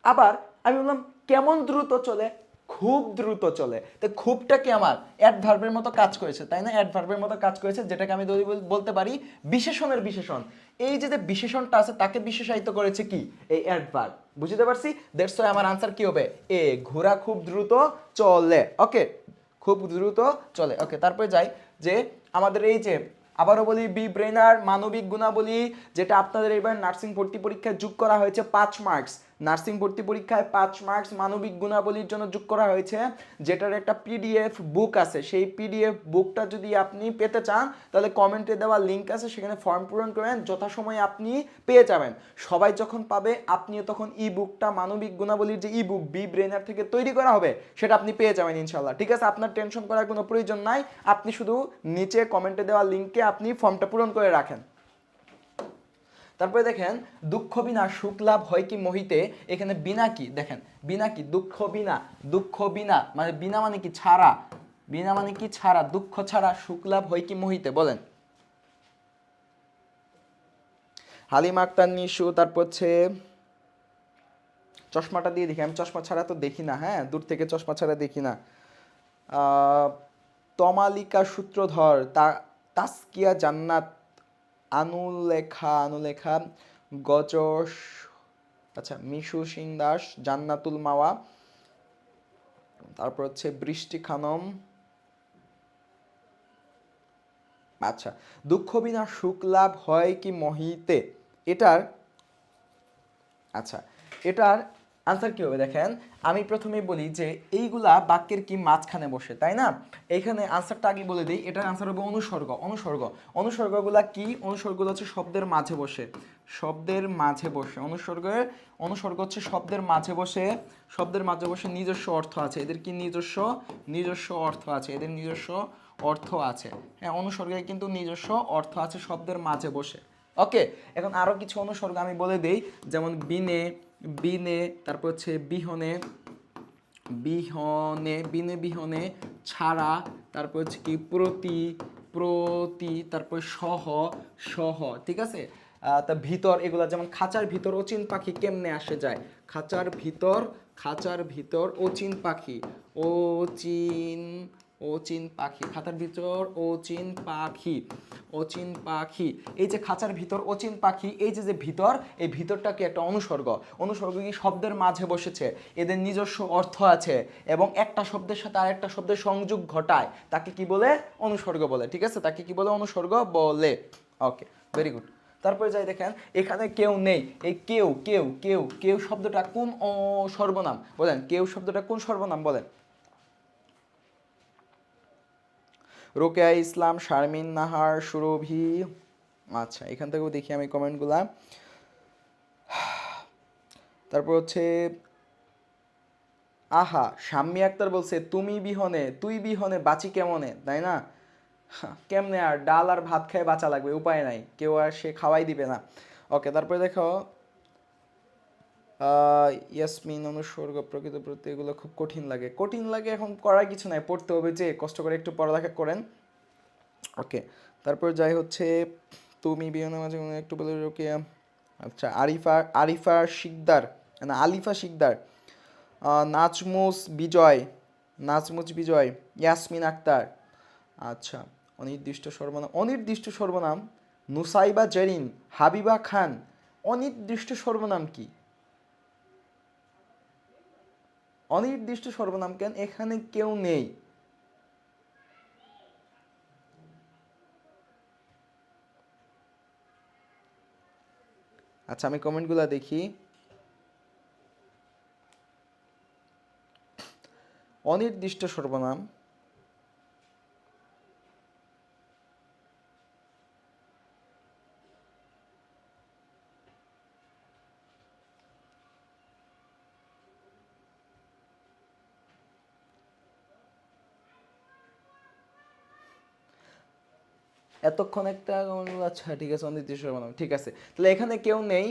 আবার আমি বললাম কেমন দ্রুত চলে? খুব দ্রুত চলে। তো খুবটা কি আমার অ্যাডভার্বের মতো কাজ করেছে, তাই না? অ্যাডভার্বের মতো কাজ করেছে, যেটাকে আমি বলতে পারি বিশেষণের বিশেষণ। এই যে বিশেষণটা আছে তাকে বিশেষায়িত করেছে কি? এই অ্যাডভার্ব। বুঝতে পারছি? দ্যাটস ওয়াই আমার আনসার কি হবে? এ, ঘোড়া খুব দ্রুত চলে। ওকে, খুব দ্রুত চলে। ওকে, তারপরে যাই যে আমাদের এই যে আবারও বলি বি ব্রেনার মানবিক গুণাবলী, যেটা আপনাদের এবার নার্সিং ভর্তি পরীক্ষায় যোগ করা হয়েছে 5 মার্কস। নার্সিং ভর্তি পরীক্ষায় 5 মার্কস মানবিক গুণাবলীর জন্য যোগ করা হয়েছে, যেটার একটা পিডিএফ বুক আছে। সেই পিডিএফ বুকটা যদি আপনি পেতে চান তাহলে কমেন্টে দেওয়া লিঙ্ক আছে, সেখানে ফর্ম পূরণ করেন, যথাসময়ে আপনি পেয়ে যাবেন। সবাই যখন পাবে আপনিও তখন ই বুকটা, মানবিক গুণাবলীর যে ই বুক বি ব্রেনার থেকে তৈরি করা হবে, সেটা আপনি পেয়ে যাবেন ইনশাল্লাহ। ঠিক আছে, আপনার টেনশন করার কোনো প্রয়োজন নাই, আপনি শুধু নিচে কমেন্টে দেওয়া লিঙ্কে আপনি ফর্মটা পূরণ করে রাখেন। তারপরে দেখেন দুঃখ বিনা সুখ লাভ হয় কি মোহিতে, এখানে বিনা কি? দেখেন বিনা কি? দুঃখ বিনা, দুঃখ বিনা মানে বিনা মানে কি? ছাড়া, বিনা মানে কি? ছাড়া, দুঃখ ছাড়া সুখ লাভ হয় কি মোহিতে? বলেন। হালিমা আক্তার নিশু। তারপর হচ্ছে চশমাটা দিয়ে দেখি, আমি চশমা ছাড়া তো দেখি না, হ্যাঁ দূর থেকে চশমা ছাড়া দেখি না। তমালিকা সূত্রধর, তাস্কিয়া জান্নাত, আনুলেখা, আনুলেখা গজস, আচ্ছা মিশু সিং দাস, জান্নাতুল মাওয়া, তারপর হচ্ছে বৃষ্টি খানম। আচ্ছা, দুঃখ বিনা সুখ লাভ হয় কি মোহিতে, এটার আচ্ছা এটার আনসার কি হবে? দেখেন আমি প্রথমেই বলি যে এইগুলা বাক্যের কি মাঝখানে বসে, তাই না? এইখানে আনসারটা আগে বলে দিই, এটার আনসার হবে অনুসর্গ। অনুসর্গ, অনুসর্গগুলা কি? অনুসর্গগুলো হচ্ছে শব্দের মাঝে বসে, শব্দের মাঝে বসে। অনুসর্গের অনুসর্গ হচ্ছে শব্দের মাঝে বসে, শব্দের মাঝে বসে নিজস্ব অর্থ আছে, এদের কি নিজস্ব নিজস্ব অর্থ আছে, এদের নিজস্ব অর্থ আছে। হ্যাঁ, অনুসর্গে কিন্তু নিজস্ব অর্থ আছে শব্দের মাঝে বসে। ওকে, এখন আরো কিছু অনুসর্গ আমি বলে দেই, যেমন বিনে, বিনে, তারপর হচ্ছে বিহনে, বিহনে, বিনে বিহনে, ছাড়া, তারপর হচ্ছে কি প্রতি, প্রতি, তারপর সহ, সহ, ঠিক আছে। তা ভিতর, এগুলা যেমন খাঁচার ভিতর অচিন পাখি কেমনে আসে যায়, খাঁচার ভিতর, খাঁচার ভিতর অচিন পাখি, অচিন, অচিন পাখি, খাঁচার ভিতর অচিন পাখি, অচিন পাখি। এই যে খাঁচার ভিতর অচিন পাখি, এই যে যে ভিতর, এই ভিতরটা কি একটা অনুসর্গ। অনুসর্গ কি শব্দের মাঝে বসেছে, এদের নিজস্ব অর্থ আছে এবং একটা শব্দের সাথে আরেকটা শব্দের সংযোগ ঘটায়, তাকে কি বলে? অনুসর্গ বলে। ঠিক আছে, তাকে কি বলে? অনুসর্গ বলে। ওকে, ভেরি গুড। তারপরে যাই দেখেন এখানে কেউ নেই, এই কেউ, কেউ, কেউ, কেউ শব্দটা কোন সর্বনাম? বলেন, কেউ শব্দটা কোন সর্বনাম? বলেন। রোকেয়া ইসলাম, শারমিন নাহার, সুরভি। আচ্ছা, এখান থেকেও দেখি আমি কমেন্টগুলা। তারপর হচ্ছে আহা, শাম্মী আক্তার বলছে তুমি বিহনে, তুই বিহনে বাঁচি কেমনে, তাই না? কেমনে আর ডাল আর ভাত খেয়ে বাঁচা লাগবে, উপায় নাই, কেউ আর সে খাওয়াই দিবে না। ওকে, তারপরে দেখো ইয়াসমিন, অনুসর্গ, প্রকৃত প্রত্যয়, এগুলো খুব কঠিন লাগে। কঠিন লাগে, এখন করার কিছু নাই, পড়তে হবে, যে কষ্ট করে একটু পড়ালেখা করেন। ওকে, তারপর যাই হচ্ছে তুমি বিহনে মাঝে একটু বলে রোকেয়া। আচ্ছা, আরিফা, আরিফা শিকদার, না আলিফা শিকদার, নাজমুস বিজয়, নাজমুস বিজয়, ইয়াসমিন আক্তার। আচ্ছা, অনির্দিষ্ট সর্বনাম, অনির্দিষ্ট সর্বনাম নুসাইবা জেরিন, হাবিবা খান। অনির্দিষ্ট সর্বনাম কি? অনির্দিষ্ট সর্বনাম কেন, এখানে কেউ নেই। আচ্ছা আমি কমেন্টগুলো দেখি। অনির্দিষ্ট সর্বনাম, এতক্ষণ একটা, আচ্ছা ঠিক আছে অনির্দিষ্ট সর্বনাম, ঠিক আছে তাহলে এখানে কেউ নেই।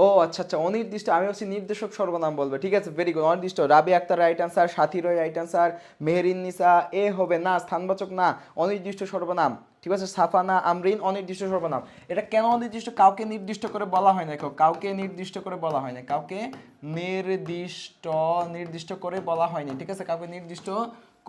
ও আচ্ছা আচ্ছা অনির্দিষ্ট, আমি হচ্ছে নির্দেশক সর্বনাম বলবে, ঠিক আছে ভেরি গুড। অনির্দিষ্ট, রাবি আক্তার রাইট আনসার, সাথী রয় রাইট আনসার, মেহেরিন নিসা এ হবে না, স্থানবাচক না, অনির্দিষ্ট সর্বনাম, ঠিক আছে। সাফানা আমরিন অনির্দিষ্ট সর্বনাম। এটা কেন অনির্দিষ্ট, কাউকে নির্দিষ্ট করে বলা হয় না, কাউকে নির্দিষ্ট করে বলা হয় না, কাউকে নির্দিষ্ট করে বলা হয়নি, ঠিক আছে, কাউকে নির্দিষ্ট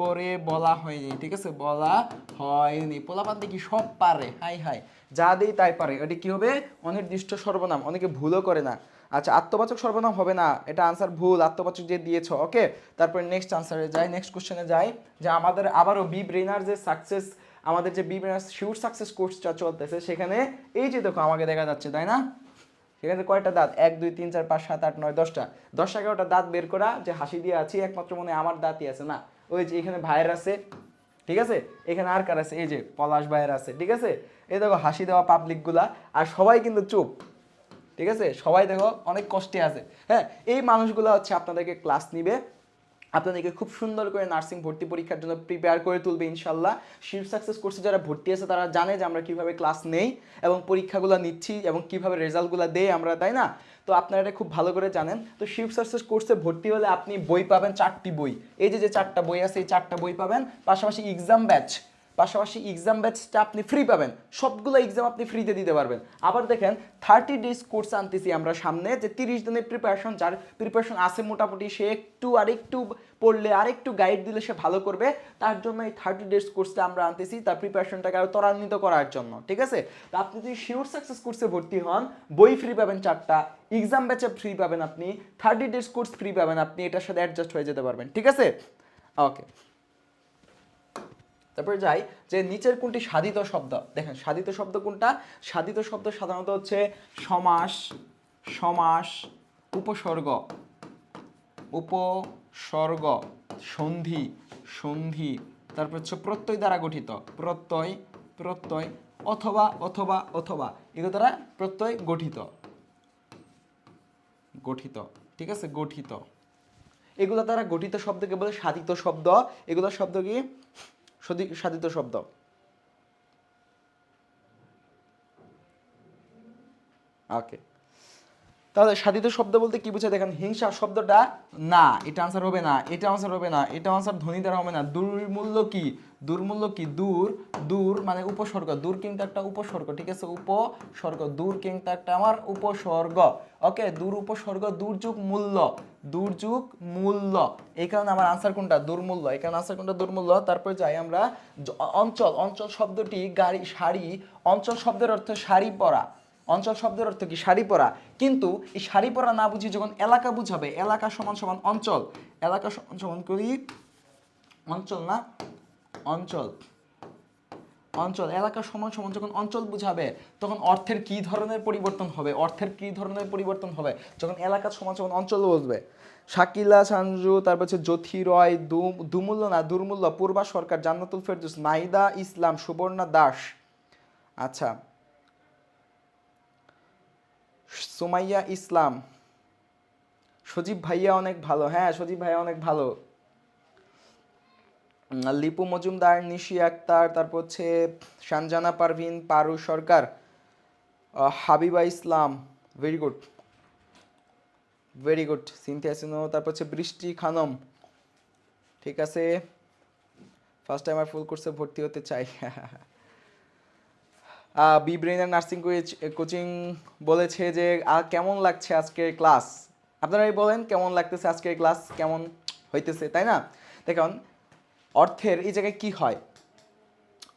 করে বলা হয়নি, ঠিক আছে, বলা হয়নি। পোলাপান দেখি সব পারে, হাই হাই যা দেই তাই পারে, এটা কি হবে অনির্দিষ্ট সর্বনাম, অনেকে ভুলও করে না। আচ্ছা আত্মবাচক সর্বনাম হবে না, এটা আনসার ভুল, আত্মবাচক যে দিয়েছো, ওকে। তারপরে নেক্সট আনসারে যাই, নেক্সট কোশ্চেনে যাই, যে আমাদের আবারও বি ব্রেনার যে সাকসেস, আমাদের যে বি ব্রেনার শিওর সাকসেস কোর্সটা চলতেছে, সেখানে এই যে দেখো আমাকে দেখা যাচ্ছে তাই না, সেখানে কয়টা দাঁত, 1 2 3 4 5 7 8 9 10টা, 10 11টা দাঁত বের করা, যে হাসি দিয়ে আছি একমাত্র মনে হয় আমার দাঁতই আছে না, ওই যে এখানে ভাইয়ের আছে, ঠিক আছে, এখানে আর কার আছে, এই যে পলাশ ভাইয়ের আছে, ঠিক আছে। এই দেখো হাসি দেওয়া পাবলিক গুলা, আর সবাই কিন্তু চুপ, ঠিক আছে, সবাই দেখো অনেক কষ্টে আছে। হ্যাঁ, এই মানুষগুলো হচ্ছে আপনাদেরকে ক্লাস নিবে, আপনাদেরকে খুব সুন্দর করে নার্সিং ভর্তি পরীক্ষার জন্য প্রিপেয়ার করে তুলবে ইনশাল্লাহ। শিফট সাকসেস কোর্সে যারা ভর্তি আছে তারা জানে যে আমরা কিভাবে ক্লাস নেই এবং পরীক্ষাগুলো নিচ্ছি এবং কিভাবে রেজাল্টগুলো দেই আমরা, তাই না? তো আপনারা এটা খুব ভালো করে জানেন। তো শিফট সাকসেস কোর্সে ভর্তি হলে আপনি বই পাবেন 4টি বই, এই যে 4টা বই আছে, এই 4টা বই পাবেন, পাশাপাশি এক্সাম ব্যাচটা আপনি ফ্রি পাবেন, সবগুলো এক্সাম আপনি ফ্রিতে দিতে পারবেন। আবার দেখেন 30 ডেজ কোর্স আনতেছি আমরা সামনে, যে 30 দিনের প্রিপারেশন, যার প্রিপারেশন আছে মোটামুটি, সে আরেকটু পড়লে আরেকটু গাইড দিলে সে ভালো করবে, তার জন্য এই 30 ডেজ কোর্সটা আমরা আনতেছি, তার প্রিপারেশনটাকে আরো ত্বরান্বিত করার জন্য, ঠিক আছে। তো আপনি যদি শিওর সাকসেস কোর্সে ভর্তি হন, বই ফ্রি পাবেন 4টা, এক্সাম ব্যাচে ফ্রি পাবেন আপনি, 30 ডেজ কোর্স ফ্রি পাবেন আপনি, এটার সাথে অ্যাডজাস্ট হয়ে যেতে পারবেন, ঠিক আছে, ওকে। তারপরে যাই, যে নিচের কোনটি সাধিত শব্দ, দেখেন সাধিত শব্দ কোনটা, সাধিত শব্দ সাধারণত হচ্ছে সমাস, উপসর্গ, সন্ধি, তারপর হচ্ছে প্রত্যয় দ্বারা গঠিত, প্রত্যয়, অথবা এগুলো দ্বারা প্রত্যয় গঠিত, ঠিক আছে, গঠিত, এগুলো দ্বারা গঠিত শব্দকে বলে সাধিত শব্দ। এগুলো শব্দ কি সাধিত শব্দ। ওকে, তাহলে সাধিত শব্দ বলতে কি বুঝায় দেখেন, হিংসা শব্দটা না, এটা আনসার হবে না, এটা আনসার ধ্বনি দ্বারা হবে না। দুর্মূল্য কি দূর মানে উপসর্গ, দূর কিন্তু একটা উপসর্গ, ঠিক আছে, উপসর্গ, দূর কিন্তু একটা আমার উপসর্গ, ওকে, দূর উপসর্গ, দুর্যোগ মূল্য, এই কারণে আমার আনসার কোনটা, দুর্মূল্য, এই কারণে আনসার কোনটা, দুর্মূল্য। তারপরে যাই আমরা অঞ্চল শব্দটি গাড়ি, শাড়ি, অঞ্চল শব্দের অর্থ শাড়ি পরা, অঞ্চল শব্দের অর্থ কি শাড়ি পরা, কিন্তু এই শাড়ি পরা না বুঝি যখন এলাকা বুঝাবে, এলাকা সমান অঞ্চল, এলাকা সমান করি অঞ্চল, না অঞ্চল, এলাকা সমান যখন অঞ্চল বুঝাবে, তখন অর্থের কি ধরনের পরিবর্তন হবে, যখন এলাকা সমান অঞ্চল বুঝবে। শাকিলা সানজু, তারপর হচ্ছে জ্যোথি রয়, দুর্মূল্য, পূর্বা সরকার, জান্নাতুল ফেরদৌস, নাইদা ইসলাম, সুবর্ণা দাস, আচ্ছা, সুমাইয়া ইসলাম, সজীব ভাইয়া অনেক ভালো, হ্যাঁ সজীব ভাইয়া অনেক ভালো, লিপু মজুমদার, নিশি আক্তার, তারপর হচ্ছে সানজানা পারভিন, পারু সরকার, হাবিবা ইসলাম, ভেরি গুড, সিনথিয়া সিনো, তারপর হচ্ছে বৃষ্টি খানম, ঠিক আছে, ফার্স্ট টাইম আর ফুল কোর্সে ভর্তি হতে চাই। বি ব্রেইনার নার্সিং কোচিং বলেছে যে কেমন লাগছে আজকের ক্লাস, আপনারাই বলেন কেমন লাগতেছে আজকের ক্লাস, কেমন হইতেছে, তাই না? দেখুন অর্থের এই জায়গায় কি হয়,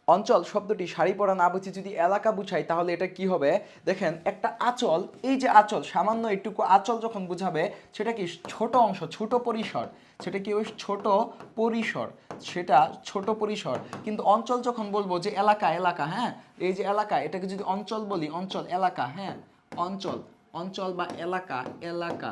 অঞ্চল শব্দটি শাড়ি পরা না বুঝি যদি এলাকা বুঝাই তাহলে এটা কি হবে? দেখেন একটা আঁচল, এই যে আঁচল, সামান্য একটুকু আঁচল যখন বুঝাবে সেটা কি ছোট অংশ, ছোট পরিসর, সেটা কি ওই ছোট পরিসর, সেটা ছোট পরিসর। কিন্তু অঞ্চল যখন বলবো যে এলাকা, এলাকা, হ্যাঁ, এই যে এলাকা, এটাকে যদি অঞ্চল বলি, অঞ্চল, এলাকা, হ্যাঁ, অঞ্চল, অঞ্চল বা এলাকা, এলাকা,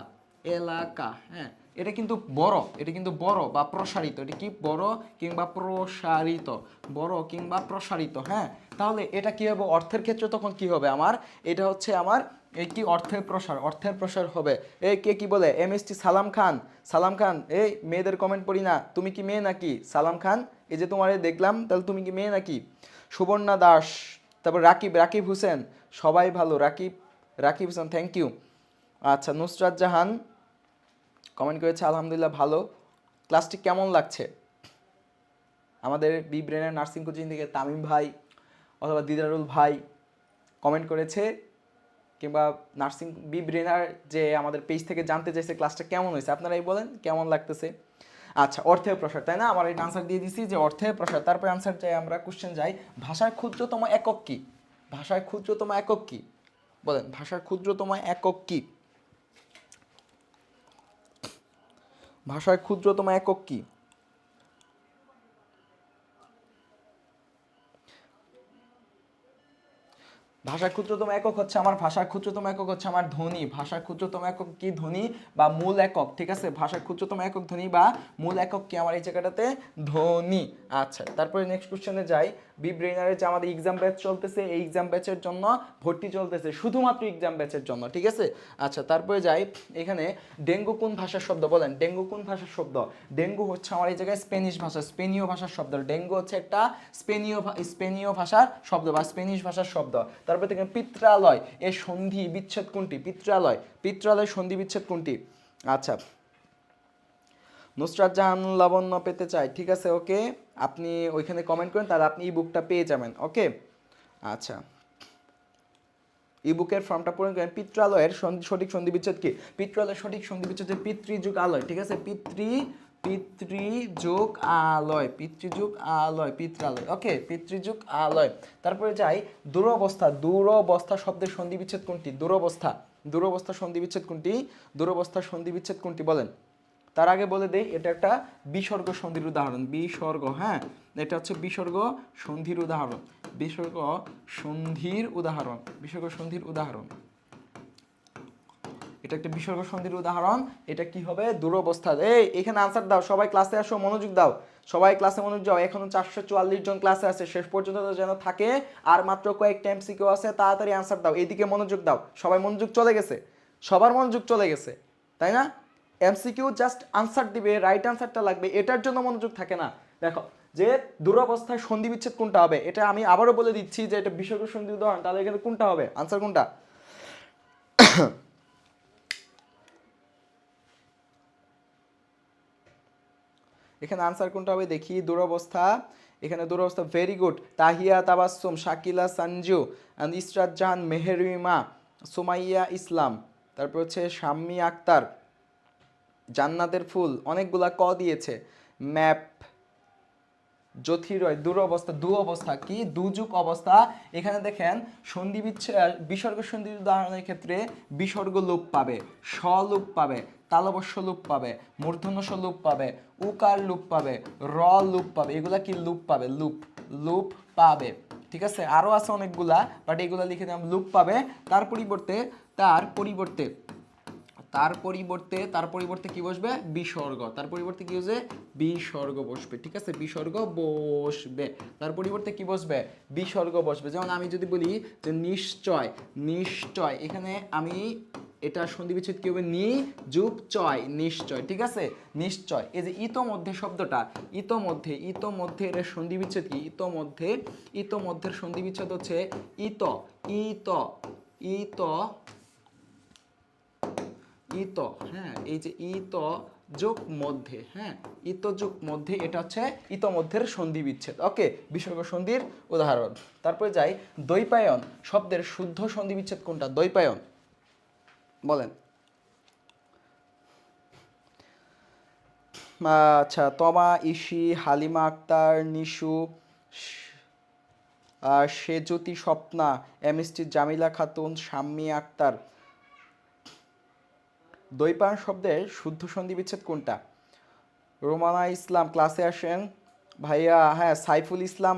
এলাকা, হ্যাঁ, এটা কিন্তু বড়, এটা কিন্তু বড় বা প্রসারিত, এটা কি বড় কিংবা প্রসারিত, বড় কিংবা প্রসারিত, হ্যাঁ। তাহলে এটা কি হবে অর্থের ক্ষেত্রে? তখন কি হবে আমার? এটা হচ্ছে আমার এই কি অর্থের প্রসার, অর্থের প্রসার হবে। এই কে কি বলে? এমএসটি সালাম খান, সালাম খান, এই মেয়েদের কমেন্ট পড়ি না, তুমি কি মেয়ে নাকি? সালাম খান, এই যে তোমারে দেখলাম, তাহলে তুমি কি মেয়ে নাকি? সুবর্ণা দাস, তারপর রাকিব, রাকিব হোসেন, সবাই ভালো, রাকিব, রাকিব হোসেন, থ্যাংক ইউ। আচ্ছা, নুসরাত জাহান কমেন্ট করেছে আলহামদুলিল্লাহ ভালো। ক্লাসটি কেমন লাগছে? আমাদের বি ব্রেনের নার্সিং কোচিং থেকে তামিম ভাই অথবা দিদারুল ভাই কমেন্ট করেছে, কিংবা নার্সিং বি ব্রেনার যে আমাদের পেজ থেকে জানতে চাইছে ক্লাসটা কেমন হয়েছে। আপনারাই বলেন কেমন লাগতেছে। আচ্ছা, অর্থের প্রসার, তাই না? আমার এটা আনসার দিয়ে দিছি যে অর্থের প্রসার। তারপরে আনসার চাই আমরা, কোশ্চেন যাই, ভাষার ক্ষুদ্রতম একক কি? ভাষার ক্ষুদ্রতম একক কি? বলেন, ভাষার ক্ষুদ্রতম একক কি? ভাষার ক্ষুদ্রতম একক কি? ভাষার ক্ষুদ্রতম একক হচ্ছে আমার, ভাষার ক্ষুদ্রতম একক হচ্ছে আমার ধ্বনি। ভাষার ক্ষুদ্রতম একক কি? ধ্বনি বা মূল একক, ঠিক আছে? ভাষার ক্ষুদ্রতম একক ধ্বনি বা মূল একক কি আমার এই জায়গাটাতে? ধ্বনি। আচ্ছা, তারপরে নেক্সট কোশ্চেনে যাই। বি ব্রেইনারে যে আমাদের এক্সাম ব্যাচ চলতেছে, এই এক্সাম ব্যাচের জন্য ভর্তি চলতেছে, শুধুমাত্র এক্সাম ব্যাচের জন্য, ঠিক আছে? আচ্ছা, তারপরে যাই, এখানে ডেঙ্গু কোন ভাষার শব্দ? বলেন, ডেঙ্গু কোন ভাষার শব্দ? ডেঙ্গু হচ্ছে আমার এই জায়গায় স্পেনিশ ভাষা, স্পেনীয় ভাষার শব্দ। ডেঙ্গু হচ্ছে একটা স্পেনীয় ভাষার শব্দ বা স্পেনিশ ভাষার শব্দ। তারপরে দেখেন পিত্রালয়, এর সন্ধি বিচ্ছেদ কোনটি? পিত্রালয়, পিত্রালয় সন্ধি বিচ্ছেদ কোনটি? আচ্ছা, নুসরাত জাহান লাবণ্য পেতে চাই, ঠিক আছে, ওকে, আপনি ওইখানে কমেন্ট করেন, তাহলে আপনি ই বুকটা পেয়ে যাবেন, ওকে। আচ্ছা, ই বুকের ফর্মটা পূরণ করেন। পিত্রালয়ের সঠিক সন্ধি বিচ্ছেদ কি? পিত্রালয়ের সঠিক সন্ধি বিচ্ছেদ হচ্ছে পিতৃযুগ আলয়, ঠিক আছে? পিতৃযুগ আলয়, পিতৃযুগ আলয়, পিত্রালয়, ওকে, পিতৃযুগ আলয়। তারপরে যাই, দুরবস্থা, দুরবস্থা শব্দের সন্ধি বিচ্ছেদ কোনটি? দুরবস্থা, দুরবস্থা সন্ধি বিচ্ছেদ কোনটি? দুরবস্থা সন্ধি বিচ্ছেদ কোনটি বলেন? তার আগে বলে দেই, এটা একটা বিসর্গ সন্ধির উদাহরণ, বিসর্গ, হ্যাঁ, এটা হচ্ছে বিসর্গ সন্ধির উদাহরণ, বিসর্গ সন্ধির উদাহরণ, বিসর্গ সন্ধির উদাহরণ, এটা একটা বিসর্গ সন্ধির উদাহরণ। এটা কি হবে? দুরবস্থা। এই এখানে আনসার দাও, সবাই ক্লাসে আসো, মনোযোগ দাও, সবাই ক্লাসে মনোযোগ দাও। এখনো 444 জন ক্লাসে আছে, শেষ পর্যন্ত যেন থাকে, আর মাত্র কয়েকটা এমসিকিউ আছে, তাড়াতাড়ি আনসার দাও, এইদিকে মনোযোগ দাও। সবাই মনোযোগ চলে গেছে, সবার মনোযোগ চলে গেছে, তাই না? এমসিকিউ জাস্ট আনসার দিবে, রাইট আনসারটা লাগবে, এটার জন্য মনোযোগ থাকে না। দেখো, যে দুরবস্থায় সন্ধি বিচ্ছেদ কোনটা হবে, এটা আমি আবারও বলে দিচ্ছি যে এটা বিসর্গ সন্ধি উদাহরণ, তাহলে এখানে কোনটা হবে? আনসার কোনটা? এখানে আনসার কোনটা হবে দেখি? দুরবস্থা, এখানে দুরবস্থা, ভেরি গুড। তাহিয়া তাবাসসুম, শাকিলা সঞ্জু, ইসরাত জাহান, মেহেরিমা, সুমাইয়া ইসলাম, তারপর হচ্ছে শাম্মী আক্তার, জান্নাতের ফুল, অনেকগুলা ক দিয়েছে। ম্যাপ, জ্যোথিরয়, দুরবস্থা, দু অবস্থা কি? দুযুগ অবস্থা। এখানে দেখেন সন্ধি বিসর্গ সন্ধির উদাহরণের ক্ষেত্রে বিসর্গ লোপ পাবে, স লোপ পাবে, তালবস্য লোপ পাবে, মূর্ধন্য স লোপ পাবে, উকার লোপ পাবে, র লোপ পাবে, এগুলা কি লোপ পাবে? লুপ, লুপ পাবে, ঠিক আছে? আরও আছে অনেকগুলা, বাট এগুলা লিখে দিলাম, লুপ পাবে। তার পরিবর্তে, তার পরিবর্তে, তার পরিবর্তে, তার পরিবর্তে কি বসবে? বিসর্গ, তার পরিবর্তে কি বসবে? বিসর্গ বসবে, ঠিক আছে? বিসর্গ বসবে, তার পরিবর্তে কি বসবে? বিসর্গ বসবে। যেমন আমি যদি বলি যে নিশ্চয়, নিশ্চয়, এখানে আমি এটা সন্ধি বিচ্ছেদ কি হবে? নি যুগ চয়, নিশ্চয়, ঠিক আছে? নিশ্চয়। এই যে ইতোমধ্যে শব্দটা, ইতোমধ্যে, ইতোমধ্যে এর সন্ধি বিচ্ছেদ কি? ইতোমধ্যে, ইতোমধ্যের সন্ধি বিচ্ছেদ হচ্ছে ইত, ইত, ইত, ইত, হ্যাঁ, এই যে ইত যোগ মধ্যে, হ্যাঁ, ইত যোগ মধ্যে, এটা হচ্ছে ইতোমধ্যের সন্ধি বিচ্ছেদ, ওকে, বিসর্গ সন্ধির উদাহরণ। তারপরে যাই, দ্বৈপায়ন শব্দের শুদ্ধ সন্ধি বিচ্ছেদ কোনটা? দ্বৈপায়ন, বলেন। আচ্ছা, তমা, ইসি, হালিমা আক্তার, নিশু, সেজ্যোতি স্বপ্না, এমএসটি জামিলা খাতুন, শাম্মী আক্তার। দ্বৈপায়ন শব্দের শুদ্ধ সন্ধি বিচ্ছেদ কোনটা? রোমানা ইসলাম ক্লাসে আসেন ভাইয়া। হ্যাঁ, সাইফুল ইসলাম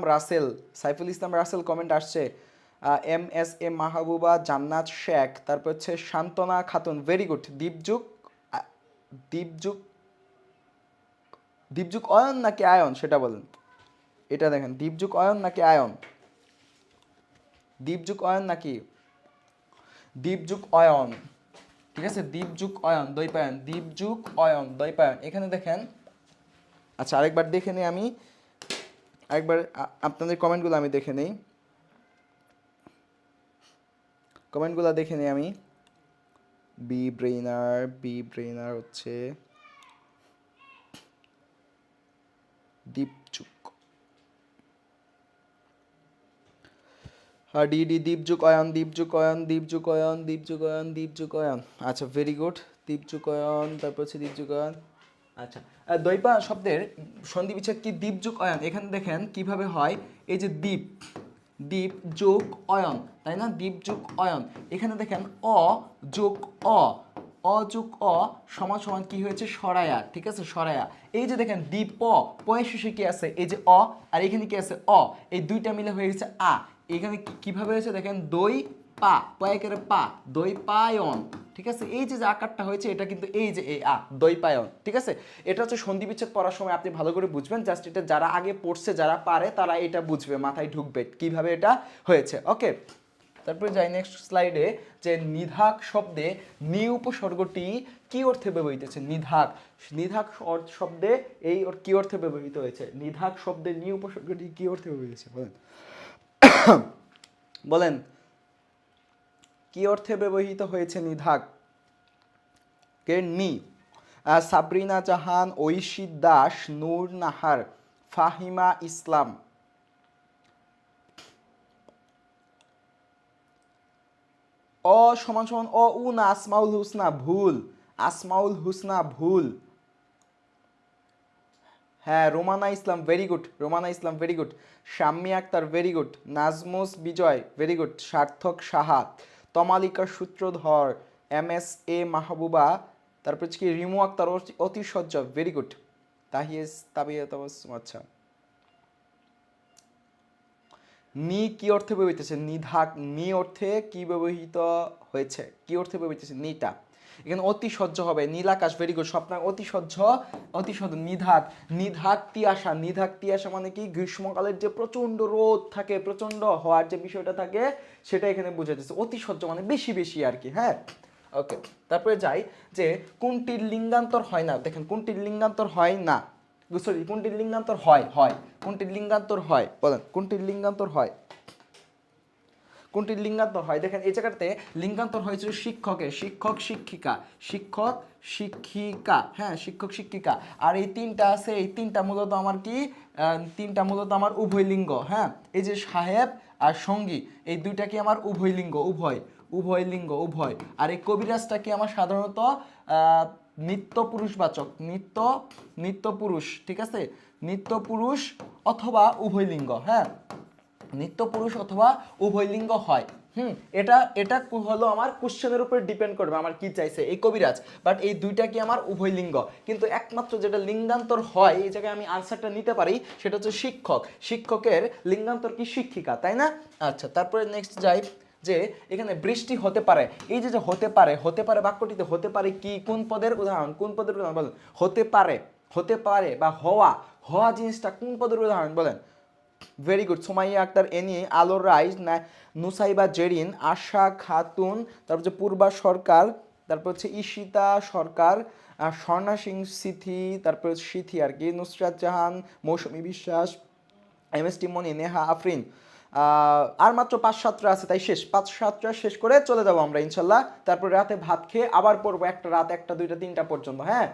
রাসেল কমেন্ট আসছে। এম মাহবুবা, জান্নাত শেখ, তারপর হচ্ছে শান্তনা খাতুন, ভেরি গুড। দীপযুগ দীপযুগ অয়ন নাকি আয়ন সেটা বলেন। এটা দেখেন, দীপযুগ অয়ন নাকি আয়ন? দীপযুগ অয়ন নাকি? দীপযুগ অয়ন, ঠিক আছে। দীপযুগ অয়ন দ্বৈপায়ন, দীপযুগ অয়ন দ্বৈপায়ন। এখানে দেখেন, আচ্ছা আরেকবার দেখে নিই আমি, আরেকবার আপনাদের কমেন্টগুলো আমি দেখে নিই, কমেন্টগুলো দেখে নিই আমি। বি ব্রেইনার হচ্ছে দীপযুগ, দীপযুগ অয়ন। আচ্ছা ভেরি গুড, দীপযুগ অয়ন, তারপর হচ্ছে দীপযুগ অয়ন। আচ্ছা, দ্বৈপায়ন শব্দের সন্ধি বিচ্ছেদ কি? দীপযুগ অয়ন। এখানে দেখেন কিভাবে হয়, এই যে দীপ যোগ অয়ন, তাই না? দীপযুগ অয়ন। এখানে দেখেন অ যোগ যোগ সমান সমান কি হয়েছে? সরায়া, ঠিক আছে, সরায়া। এই যে দেখেন দীপ পয়ের শেষে কি আছে? এই যে আর এখানে কি আছে? এই দুইটা মিলে হয়ে গেছে এখানে কিভাবে হয়েছে দেখেন, দই পা পয়াকের পা, দই পায়ন, ঠিক আছে। এই যে আকারটা হয়েছে এটা কিন্তু এই যে এই দই পায়ন, ঠিক আছে। এটা হচ্ছে সন্ধি বিচ্ছেদ পড়ার সময় আপনি ভালো করে বুঝবেন, জাস্ট এটা যারা আগে পড়ছে, যারা পারে তারা এটা বুঝবে, মাথায় ঢুকবে কিভাবে এটা হয়েছে। ওকে, তারপরে যাই নেক্সট স্লাইডে, যে নিধাক শব্দে নি উপসর্গটি কি অর্থে ব্যবহৃত হয়েছে? নিধাক শব্দে এই কি অর্থে ব্যবহৃত হয়েছে? নিধাক শব্দে নি উপসর্গটি কি অর্থে ব্যবহৃত হয়েছে বলেন? বলেন, কি অর্থে ব্যবহৃত হয়েছে নিধাক কে? নি। সাবরিনা জাহান, ঐশী দাস, নূর নাহার, ফাহিমা ইসলাম। সমান সমান উ না, আসমাউল হুসনা, ভুল। আসমাউল হুসনা ভুল। হ্যাঁ, Romana Islam, very good. Shammi Akter, very good. Najmus Bijoy, very good. Sarthak Saha, Tamalika Sutradhar, M Mahbuba, তারপর হচ্ছে কি রিমু আক্তার, অতি সজ্জা, ভেরি গুড। আচ্ছা, নি কি অর্থে ব্যবহৃত হয়েছে? নিধাক নি অর্থে কি ব্যবহৃত হয়েছে? কি অর্থে ব্যবহৃত হয়েছে নিটা? এখানে অতি সহ্য হবে, নীলাকাশ, ভেরি গুড। স্বপ্ন অতি সহ্য, নিধাক তিয়াসা মানে কি? গ্রীষ্মকালের যে প্রচন্ড রোদ থাকে, প্রচন্ড হওয়ার যে বিষয়টা থাকে সেটা এখানে বোঝাচ্ছে। অতি সহ্য মানে বেশি বেশি আর কি। হ্যাঁ, ওকে। তারপরে যাই, যে কোনটির লিঙ্গান্তর হয় না? দেখেন, কোনটির লিঙ্গান্তর হয় না, সরি কোনটির লিঙ্গান্তর হয়? কোনটির লিঙ্গান্তর হয় বলেন? কোনটির লিঙ্গান্তর হয়? কোনটির লিঙ্গান্তর হয়? দেখেন এই জায়গাতে লিঙ্গান্তর হয়েছে শিক্ষকের, শিক্ষক শিক্ষিকা, হ্যাঁ, শিক্ষক শিক্ষিকা। আর এই তিনটা আছে, এই তিনটা মূলত আমার কি? তিনটা মূলত আমার উভয় লিঙ্গ। হ্যাঁ, এই যে সাহেব আর সঙ্গী, এই দুইটা কি আমার উভয় লিঙ্গ, উভয়। আর এই কবিরাজটা কি আমার সাধারণত নিত্য পুরুষবাচক, নিত্য পুরুষ, ঠিক আছে, নিত্য পুরুষ অথবা উভয় লিঙ্গ। হ্যাঁ, নিত্য পুরুষ অথবা উভয় লিঙ্গ হয়। এটা হলো আমার কোশ্চেনের উপর ডিপেন্ড করবে আমার কি চাইছে এই কবিরাজ, বাট এই দুইটা কি আমার উভয় লিঙ্গ। কিন্তু একমাত্র যেটা লিঙ্গান্তর হয়, এই জায়গায় আমি আনসারটা নিতে পারি, সেটা হচ্ছে শিক্ষকের লিঙ্গান্তর কি? শিক্ষিকা, তাই না? আচ্ছা, তারপরে নেক্সট যাই, যে এখানে বৃষ্টি হতে পারে। এই যে হতে পারে বাক্যটিতে হতে পারে কি? কোন পদের উদাহরণ? বলেন। হতে পারে বা হওয়া জিনিসটা কোন পদের উদাহরণ বলেন? Very good. সুমাইয়া আক্তার, এনি, আলোর রাইজ, নুসাইবা জেরিন, আশা খাতুন, তারপর হচ্ছে পূর্বা সরকার, তারপর হচ্ছে ঈশিতা সরকার, স্বর্ণা সিং সিথি, তারপর হচ্ছে সিথি আর কি, নুসরাত জাহান, মৌসুমী বিশ্বাস, এমএসটি মনি, নেহা আফরিন। আর মাত্র 5-7টা আছে, তাই 5-7টা শেষ করে চলে যাবো আমরা ইনশাল্লাহ। তারপর রাতে ভাত খেয়ে আবার পড়বো রাত 1টা 2টা 3টা পর্যন্ত। হ্যাঁ,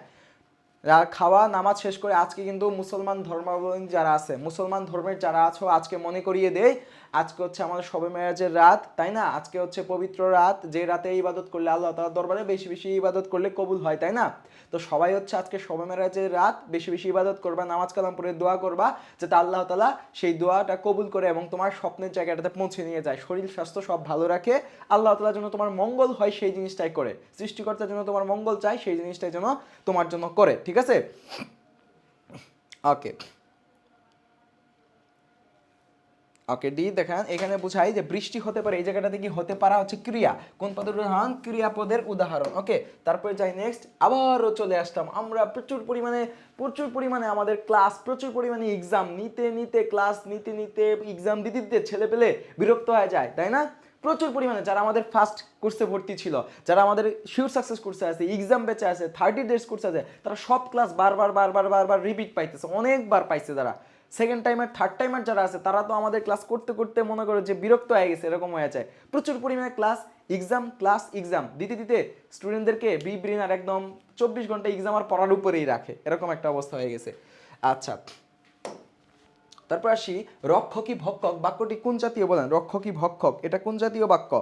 খাওয়া নামাজ শেষ করে আজকে কিন্তু মুসলমান ধর্মাবলম্বী যারা আছে, মুসলমান ধর্মের যারা আছো, আজকে মনে করিয়ে দেই আজকে হচ্ছে আমাদের শবে মেরাজের রাত, তাই না? আজকে হচ্ছে পবিত্র রাত, যে রাতে ইবাদত করলে আল্লাহ তাআলার দরবারে বেশি বেশি ইবাদত করলে কবুল হয়, তাই না? তো সবাই হচ্ছে আজকে শবে মেরাজের রাত বেশি বেশি ইবাদত করবা, নামাজ কালাম পড়ে দোয়া করবা, যাতে আল্লাহ তাআলা সেই দোয়াটা কবুল করে এবং তোমার স্বপ্নের জায়গাটাতে পৌঁছে নিয়ে যায়, শরীর স্বাস্থ্য সব ভালো রাখে। আল্লাহ তাআলা যেন তোমার মঙ্গল হয় সেই জিনিসটাই করে, সৃষ্টিকর্তা যেন তোমার মঙ্গল চায় সেই জিনিসটাই যেন তোমার জন্য করে, ঠিক আছে? ওকে ওকে ডি দেখেন এখানে বুঝাই যে বৃষ্টি হতে পারে, এই জায়গাটাতে কি হতে পারা হচ্ছে ক্রিয়া, কোন পদের উদাহরণ? ক্রিয়াপদের উদাহরণ। ওকে, তারপরে যাই নেক্সট, আবারও চলে আসলাম আমরা প্রচুর পরিমাণে আমাদের ক্লাস, প্রচুর পরিমাণে এক্সাম নিতে নিতে, ক্লাস নিতে নিতে, এক্সাম দিতে দিতে ছেলে পেলে বিরক্ত হয়ে যায়, তাই না? প্রচুর পরিমাণে যারা আমাদের ফার্স্ট কোর্সে ভর্তি ছিল, যারা আমাদের শিওর সাকসেস কোর্সে আছে, এক্সাম বেঁচে আছে, 30 ডেজ কোর্সে আছে, তারা সব ক্লাস বারবার বারবার বারবার রিপিট পাইতেছে, অনেকবার পাইছে। যারা সেকেন্ড টাইমার, থার্ড টাইমার যারা আছে, তারা তো আমাদের ক্লাস করতে করতে মনে করো যে বিরক্ত হয়ে গেছে, এরকম হয়ে যায়। প্রচুর পরিমাণে ক্লাস, এক্সাম, ক্লাস, এক্সাম দিতে দিতে স্টুডেন্টদেরকে বি ব্রেনার একদম 24 ঘন্টা এক্সাম আর পড়ার উপরেই রাখে, এরকম একটা অবস্থা হয়ে গেছে। আচ্ছা, তারপর আসি রক্ষকী ভক্ষক বাক্যটি কোন জাতীয় বলেন? রক্ষকী ভক্ষক এটা কোন জাতীয় বাক্য?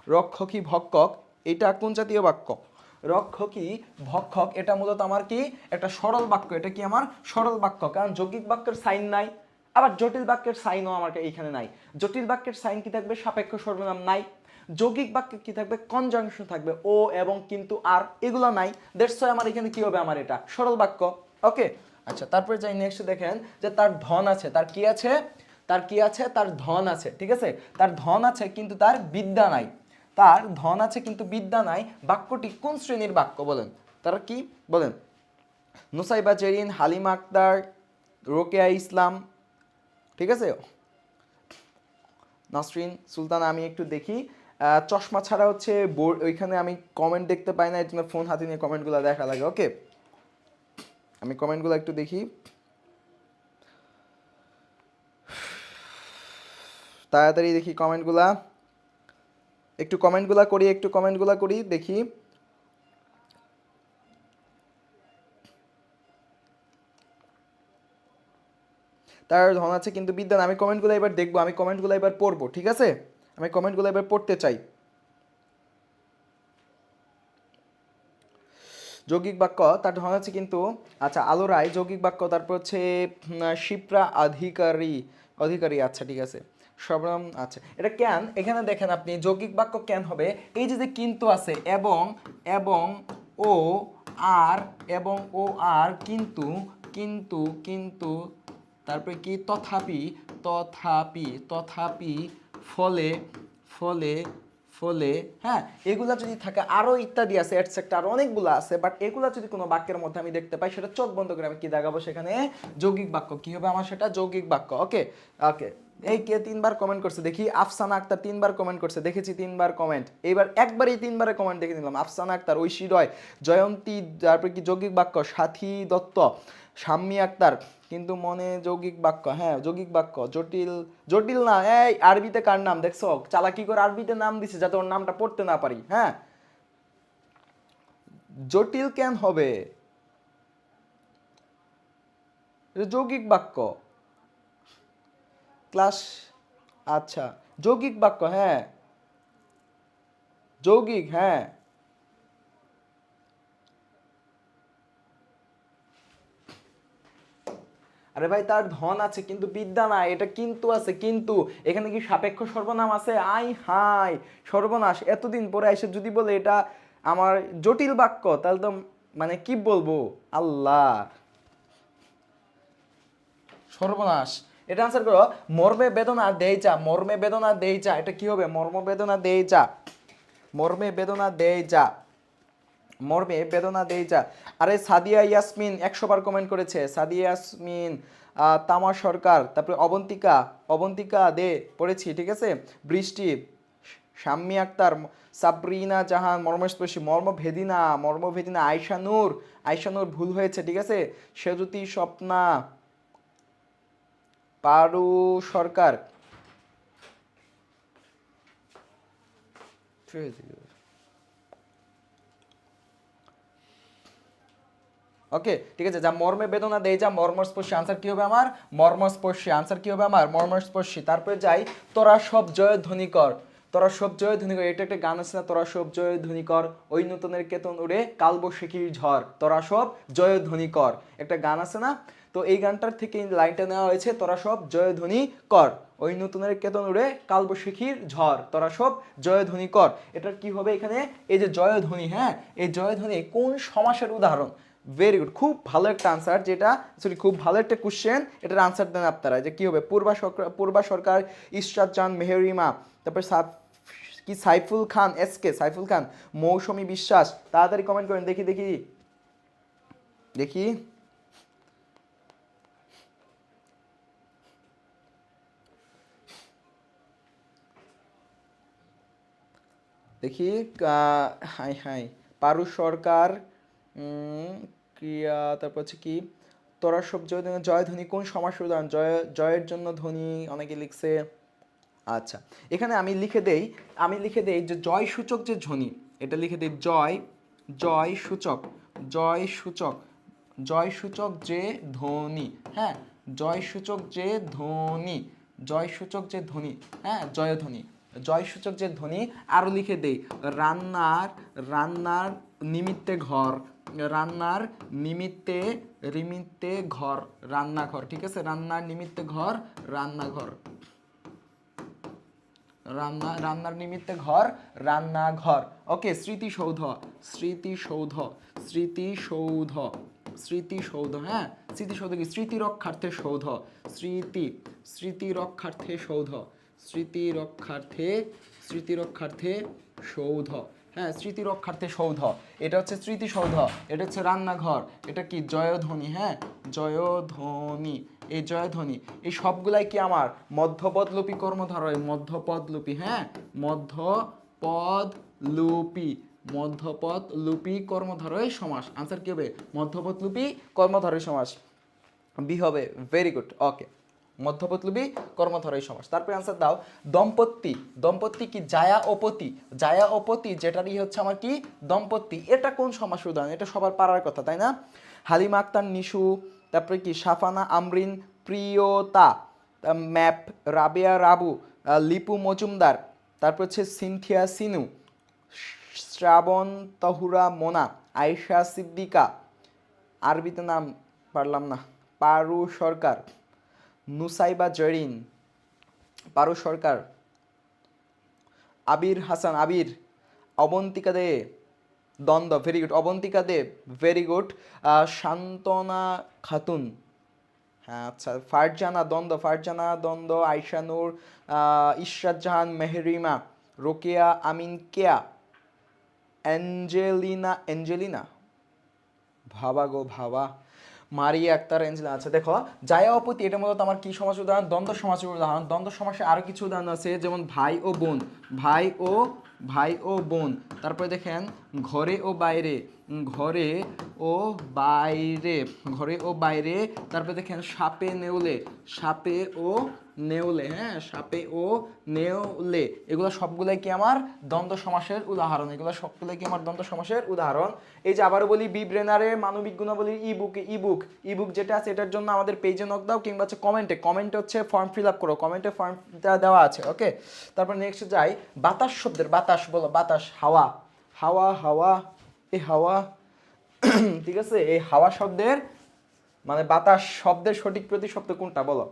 রক্ষকী ভক্ষক এটা কোন জাতীয় বাক্য? রক্ষকী ভক্ষক এটা মূলত আমার কি একটা সরল বাক্য, এটা কি আমার সরল বাক্য, কারণ যৌগিক বাক্যের সাইন নাই, আবার জটিল বাক্যের সাইনও আমার এইখানে নাই। জটিল বাক্যের সাইন কি থাকবে? সাপেক্ষ সর্বনাম নাই। যৌগিক বাক্যে কি থাকবে? কনজাংশন থাকবে, ও এবং কিন্তু আর, এগুলো নাই। দ্যাটস ওয়াই আমার এখানে কি হবে? আমার এটা সরল বাক্য। ওকে, আচ্ছা, তারপরে যাই নেক্সট দেখেন যে তার ধন আছে, তার কি আছে? তার কি আছে? তার ধন আছে, ঠিক আছে? তার ধন আছে কিন্তু তার বিদ্যা নাই। তার ধন আছে কিন্তু বিদ্যা নাই, বাক্যটি কোন শ্রেণীর বাক্য বলেন? তারা কি বলেন? নুসাইবা জেরিন, হালিমা আক্তার, রোকেয়া ইসলাম, ঠিক আছে, নাসরিন সুলতান। আমি একটু দেখি, চশমা ছাড়া হচ্ছে বোর্ড, ওইখানে আমি কমেন্ট দেখতে পাই না, এই জন্য ফোন হাতে নিয়ে কমেন্টগুলো দেখা লাগে। ওকে, আমি কমেন্টগুলো একটু দেখি, তাড়াতাড়ি দেখি কমেন্টগুলা, একটু কমেন্টগুলা করি দেখি। তার ধন আছে কিন্তু বিদ্যা না। আমি কমেন্টগুলো এবার দেখবো, আমি কমেন্টগুলো এবার পড়বো, ঠিক আছে? আমি কমেন্টগুলো এবার পড়তে চাই। যৌগিক বাক্য তার ধন আছে কিন্তু, আচ্ছা, আলো রায় যৌগিক বাক্য, তারপর হচ্ছে শিপ্রা অধিকারী, অধিকারী, আচ্ছা ঠিক আছে, শবনম, আচ্ছা, এটা ক্যান। এখানে দেখেন আপনি যৌগিক বাক্য ক্যান হবে এই যে যে কিন্তু আছে, এবং এবং ও আর, এবং ও আর, কিন্তু কিন্তু কিন্তু, তারপরে কি তথাপি, তথাপি তথাপি, ফলে ফলে ফলে, হ্যাঁ, এগুলা যদি থাকে, আরো ইত্যাদি আছে, এটসেট্রা, আরো অনেকগুলো আছে, বাট এগুলা যদি কোনো বাক্যের মধ্যে আমি দেখতে পাই, সেটা চোখ বন্ধ করে আমি কি দেখাবো? সেখানে যৌগিক বাক্য। কি হবে আমার? সেটা যৌগিক বাক্য। ওকে ওকে, এই কে 3বার কমেন্ট করছে দেখি? আফসানা আক্তার 3বার কমেন্ট করছে, দেখেছি 3বার কমেন্ট। এইবার একবারই 3বারে কমেন্ট দেখে নিলাম। আফসানা আক্তার, ঐশী রয়, জয়ন্তী, তারপরে কি যৌগিক বাক্য, সাথী দত্ত, শাম্মী আক্তার, কিন্তু মনে যৌগিক বাক্য, হ্যাঁ যৌগিক বাক্য। জটিল, জটিল না, এই আরবিতে কার নাম দেখছো? চালাকি করে আরবিতে নাম দিছে যাতে ওর নামটা পড়তে না পারি, হ্যাঁ। জটিল কেন হবে? এটা যৌগিক বাক্য, ক্লাস, আচ্ছা, যৌগিক বাক্য, হ্যাঁ যৌগিক, হ্যাঁ। আরে ভাই, তার ধন আছে কিন্তু বিদ্যা নাই, এটা কিন্তু আছে কিন্তু, এখানে কি সাপেক্ষ সর্বনাম আছে? আই হাই সর্বনাশ, এতদিন পরে এসে যদি বলে এটা আমার জটিল বাক্য, তাহলে তো মানে কি বলবো, আল্লাহ সর্বনাশ। এটা আনসার করো, মর্মে বেদনা দেই যা, মর্মে বেদনা দেই যা, এটা কি হবে? মর্ম বেদনা দেই যা, মর্মে বেদনা দেই যা, মর্মে বেদনা দেই যা। আরে সাদিয়া ইয়াসমিন 100বার কমেন্ট করেছে, সাদিয়া ইয়াসমিন, তামা সরকার, তারপরে অবন্তিকা, অবন্তিকা দে পড়েছি, ঠিক আছে, বৃষ্টি, শাম্মী আক্তার, সাবরিনা জাহান, মর্মস্পর্শী, মর্মভেদিনা, মর্মভেদিনা, আয়শা নূর, আয়শা নূর ভুল হয়েছে, ঠিক আছে, সেজুতি স্বপ্না, পারু সরকার, ওকে, ঠিক আছে, যা মর্মে বেদনা দেয় যা মর্মস্পর্শী, আনসার কি হবে আমার মর্মস্পর্শী, আনসার কি হবে আমার মর্মস্পর্শী। তারপরে যাই, তোরা সব জয়ধ্বনি কর, তোরা সব জয়ধ্বনি কর, এটা একটা গান আছে না, তোরা সব জয়ধ্বনি কর, ওই নূতনের কেতন উড়ে কালবৈশাখীর ঝড়, তোরা সব জয়ধ্বনি কর, একটা গান আছে না, তো এই গানটার থেকে লাইনটা নেওয়া হয়েছে, তোরা সব জয়ধ্বনি কর, ওই নতুনের কেতন উড়ে কালবৈশাখীর ঝড়, তোরা সব জয়ধ্বনি কর। এটা কি হবে এখানে, এই যে জয়ধ্বনি, হ্যাঁ এই জয়ধ্বনি কোন সমাসের উদাহরণ? ভেরি গুড, খুব ভালো একটা আনসার, যেটা সরি খুব ভালো একটা কোশ্চেন, এটার আনসার দেন আপনারা, যে কি হবে পূর্বা সরকার, ইশরাত জাহান মেহেরিমা, তারপর কি সাইফুল খান, এসকে সাইফুল খান, মৌসুমী বিশ্বাস, তাড়াতাড়ি কমেন্ট করেন, দেখি দেখি দেখি। দেখি, হাই হাই, পারু সরকার, ক্রিয়া, তারপর হচ্ছে কি, তোরা সব জয়ধ্বনি কোন সমাসের উদাহরণ? জয়ের জন্য ধ্বনি অনেকে লিখছে। আচ্ছা, এখানে আমি লিখে দেই যে জয় সূচক যে ধ্বনি, এটা লিখে দেই জয় সূচক, জয় সূচক, জয় সূচক যে ধ্বনি, হ্যাঁ জয় সূচক যে ধ্বনি, জয় সূচক যে ধ্বনি, হ্যাঁ জয়ধ্বনি, জয় সূচক যে ধ্বনি। আরো লিখে দেই রান্নার নিমিত্তে ঘর, রান্নার নিমিত্তে ঘর, রান্নাঘর, ঠিক আছে, রান্নার নিমিত্তে ঘর, রান্নাঘর, রান্নার নিমিত্তে ঘর, রান্নাঘর। ওকে, স্মৃতিসৌধ, স্মৃতিসৌধ, স্মৃতিসৌধ, স্মৃতিসৌধ, হ্যাঁ স্মৃতিসৌধ কি, স্মৃতি রক্ষার্থে সৌধ, স্মৃতি রক্ষার্থে সৌধ, স্মৃতি রক্ষার্থে সৌধ, হ্যাঁ স্মৃতি রক্ষার্থে সৌধ, এটা হচ্ছে স্মৃতিসৌধ, এটা হচ্ছে রান্নাঘর, এটা কি জয়ধ্বনি, হ্যাঁ জয়ধ্বনি, এই জয়ধ্বনি, এই সবগুলাই কি আমার মধ্যপদলোপী কর্মধারয়, মধ্যপদলোপী, হ্যাঁ মধ্যপদলোপী কর্মধারয় সমাস, আনসার কি হবে মধ্যপদলোপী কর্মধারয় সমাস, বি হবে। ভেরি গুড, ওকে, মধ্যপদলোপী কর্মধারয় সমাস। তারপরে আনসার দাও, দম্পতি কি জায়া ও পতি, যেটারই হচ্ছে আমার কি দম্পতি, এটা কোন সমাস উদাহরণ? এটা সবার পারার কথা, তাই না? হালিমা আক্তার নিশু, তারপরে কি সাফানা আমরিন প্রিয়তা, ম্যাপ রাবেয়া রাবু, লিপু মজুমদার, তারপর হচ্ছে সিনথিয়া সিনু, শ্রাবণ তহুরা মোনা, আয়েশা সিদ্দিকা, আরবিতে নাম পারলাম না, পারু সরকার, নুসাইবা জরিন, পারু সরকার, আবির হাসান আবির, অবন্তিকা দে, দ্বন্দ্ব, ভেরি গুড, অবন্তিকা দে, ভেরি গুড, শান্তনা খাতুন, হ্যাঁ আচ্ছা, ফারজানা দ্বন্দ্ব, আয়শা নূর, ইশরাত জাহান মেহরিমা, রোকেয়া আমিন কেয়া, অ্যাঞ্জেলিনা ভাবা গো ভাবা, মারিয়া আক্তার এঞ্জেলা। আচ্ছা দেখো, জায়া অপতি, এটা মূলত আমার কি সমাস উদাহরণ? দ্বন্দ্ব সমাসের উদাহরণ। দ্বন্দ্ব সমাসে আরো কিছু উদাহরণ আছে, যেমন ভাই ও বোন, ভাই ও বোন, তারপরে দেখেন ঘরে ও বাইরে, ঘরে ও বাইরে, ঘরে ও বাইরে, তারপরে দেখেন সাপে ও নেউলে, হ্যাঁ সাপে ও নেউলে, এগুলো সবগুলাই কি আমার দ্বন্দ্ব সমাসের উদাহরণ, এগুলো সবগুলাই কি আমার দ্বন্দ্ব সমাসের উদাহরণ। এই যে আবারও বলি, বি ব্রেনারের মানবিক গুণাবলীর ইবুক যেটা আছে, এটার জন্য আমাদের পেজে নক দাও, কিংবা হচ্ছে কমেন্টে হচ্ছে ফর্ম ফিল আপ করো, কমেন্টে ফর্মটা দেওয়া আছে, ওকে। তারপর নেক্সট যাই, বাতাস শব্দের, বাতাস বলো, বাতাস, হাওয়া, এই হাওয়া ঠিক আছে, এই হাওয়া শব্দের মানে বাতাস শব্দের সঠিক প্রতিশব্দ কোনটা বলো?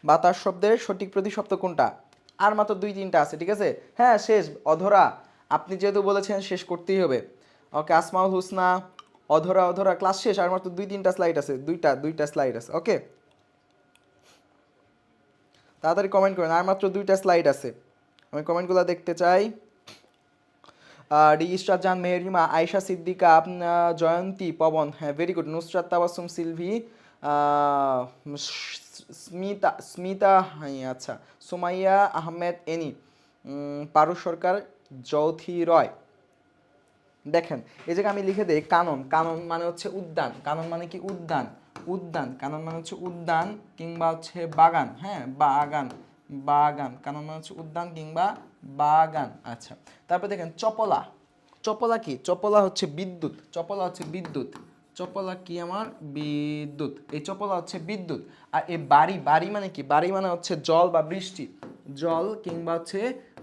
বাতাস শব্দের সঠিক প্রতিশব্দ কোনটা? আর মাত্র 2-3টা আছে, ঠিক আছে, হ্যাঁ শেষ, অধরা, আপনি যেহেতু বলেছেন শেষ করতেই হবে, ওকে। আসমাউল হুসনা, অধরা, ক্লাস শেষ, আর মাত্র 2-3টা স্লাইড আছে, দুইটা স্লাইড আছে, ওকে, তাড়াতাড়ি কমেন্ট করেন, আর মাত্র 2টা স্লাইড আছে, আমি কমেন্টগুলো দেখতে চাই। ইশরাত জাহান মেহরিমা, আয়েশা সিদ্দিকা, জয়ন্তী পবন, হ্যাঁ very good, Nusrat Tabassum Sylvie, Smita, হ্যাঁ আচ্ছা, সুমাইয়া আহমেদ এনি, পারু সরকার, জ্যোথি রয়। দেখেন এই জায়গায় আমি লিখে দিই কানন মানে হচ্ছে উদ্যান, কানন মানে কি উদ্যান, কানন মানে হচ্ছে উদ্যান কিংবা হচ্ছে বাগান, হ্যাঁ বাগান, কানন মানে হচ্ছে উদ্যান কিংবা বাগান। আচ্ছা, তারপর দেখেন চপলা, চপলা কি? চপলা হচ্ছে বিদ্যুৎ। চপলা হচ্ছে বিদ্যুৎ। চপলা কি আমার? বিদ্যুৎ। এই চপলা হচ্ছে বিদ্যুৎ। আর এই বাড়ি, বাড়ি মানে কি? বাড়ি মানে হচ্ছে জল বা বৃষ্টি। জল কিংবা হচ্ছে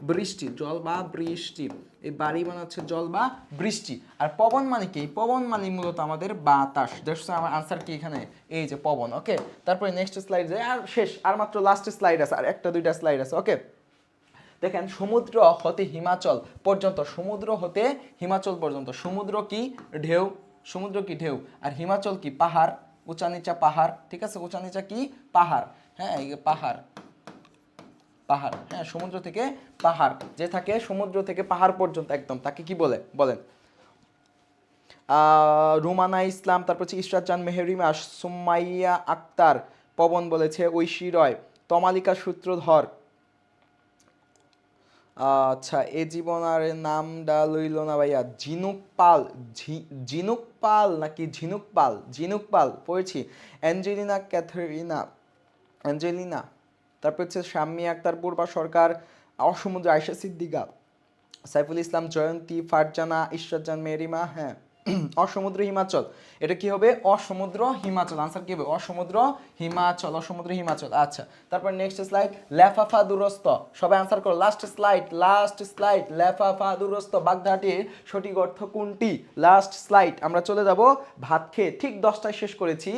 বৃষ্টি, জল বা বৃষ্টি। এই বাড়ি মানে হচ্ছে জল বা বৃষ্টি। আর পবন মানে কি? পবন মানে মূলত আমাদের বাতাস। দেখছো আমার আনসার কি এখানে? এই যে পবন। ওকে, তারপরে নেক্সট স্লাইড যায়। আর শেষ, আর মাত্র লাস্ট স্লাইড আছে, আর একটা দুইটা স্লাইড আছে। ওকে, দেখেন সমুদ্র হতে হিমাচল পর্যন্ত, সমুদ্র হতে হিমাচল পর্যন্ত। সমুদ্র কি? ঢেউ। সমুদ্র কি? ঢেউ। আর হিমাচল কি? পাহাড়, উঁচা নিচা পাহাড়। ঠিক আছে, উঁচা নিচা কি? পাহাড়। হ্যাঁ, এই পাহাড়, পাহাড়। হ্যাঁ, সমুদ্র থেকে পাহাড় যে থাকে, সমুদ্র থেকে পাহাড় পর্যন্ত একদম, তাকে কি বলে? বলেন। রুমানা ইসলাম, তারপর হচ্ছে ইশরাত জান মেহরিমা, সুমাইয়া আক্তার, পবন বলেছে ঐশী রয়, তমালিকা সূত্রধর। আচ্ছা, এ জীবন আর নামটা লইল না ভাইয়া। ঝিনুক পাল, ঝিনুক পাল নাকি ঝিনুক পাল? ঝিনুক পাল পড়েছি। Angelina Katharina, Angelina. তারপর হচ্ছে শাম্মী আক্তার, পূর্বা সরকার, অসমুদ্র আয়েশা সিদ্দিকা, সাইফুল ইসলাম জয়ন্তী, ফারজানা, ইশরাত জান মেরিমা। হ্যাঁ, অসমুদ্র হিমাচল। এটা কি হবে? অসমুদ্র হিমাচল। আনসার কি হবে? অসমুদ্র হিমাচল, অসমুদ্র হিমাচল। আচ্ছা, তারপর নেক্সট স্লাইড। লেফাফা দুরস্ত, সবাই আনসার করো। Last slide, last slide. লেফাফা দুরস্ত বাগধাটির সঠিক অর্থ কোনটি? Last slide. আমরা চলে যাব ভাত খেয়ে। ঠিক 10টায় শেষ করেছি।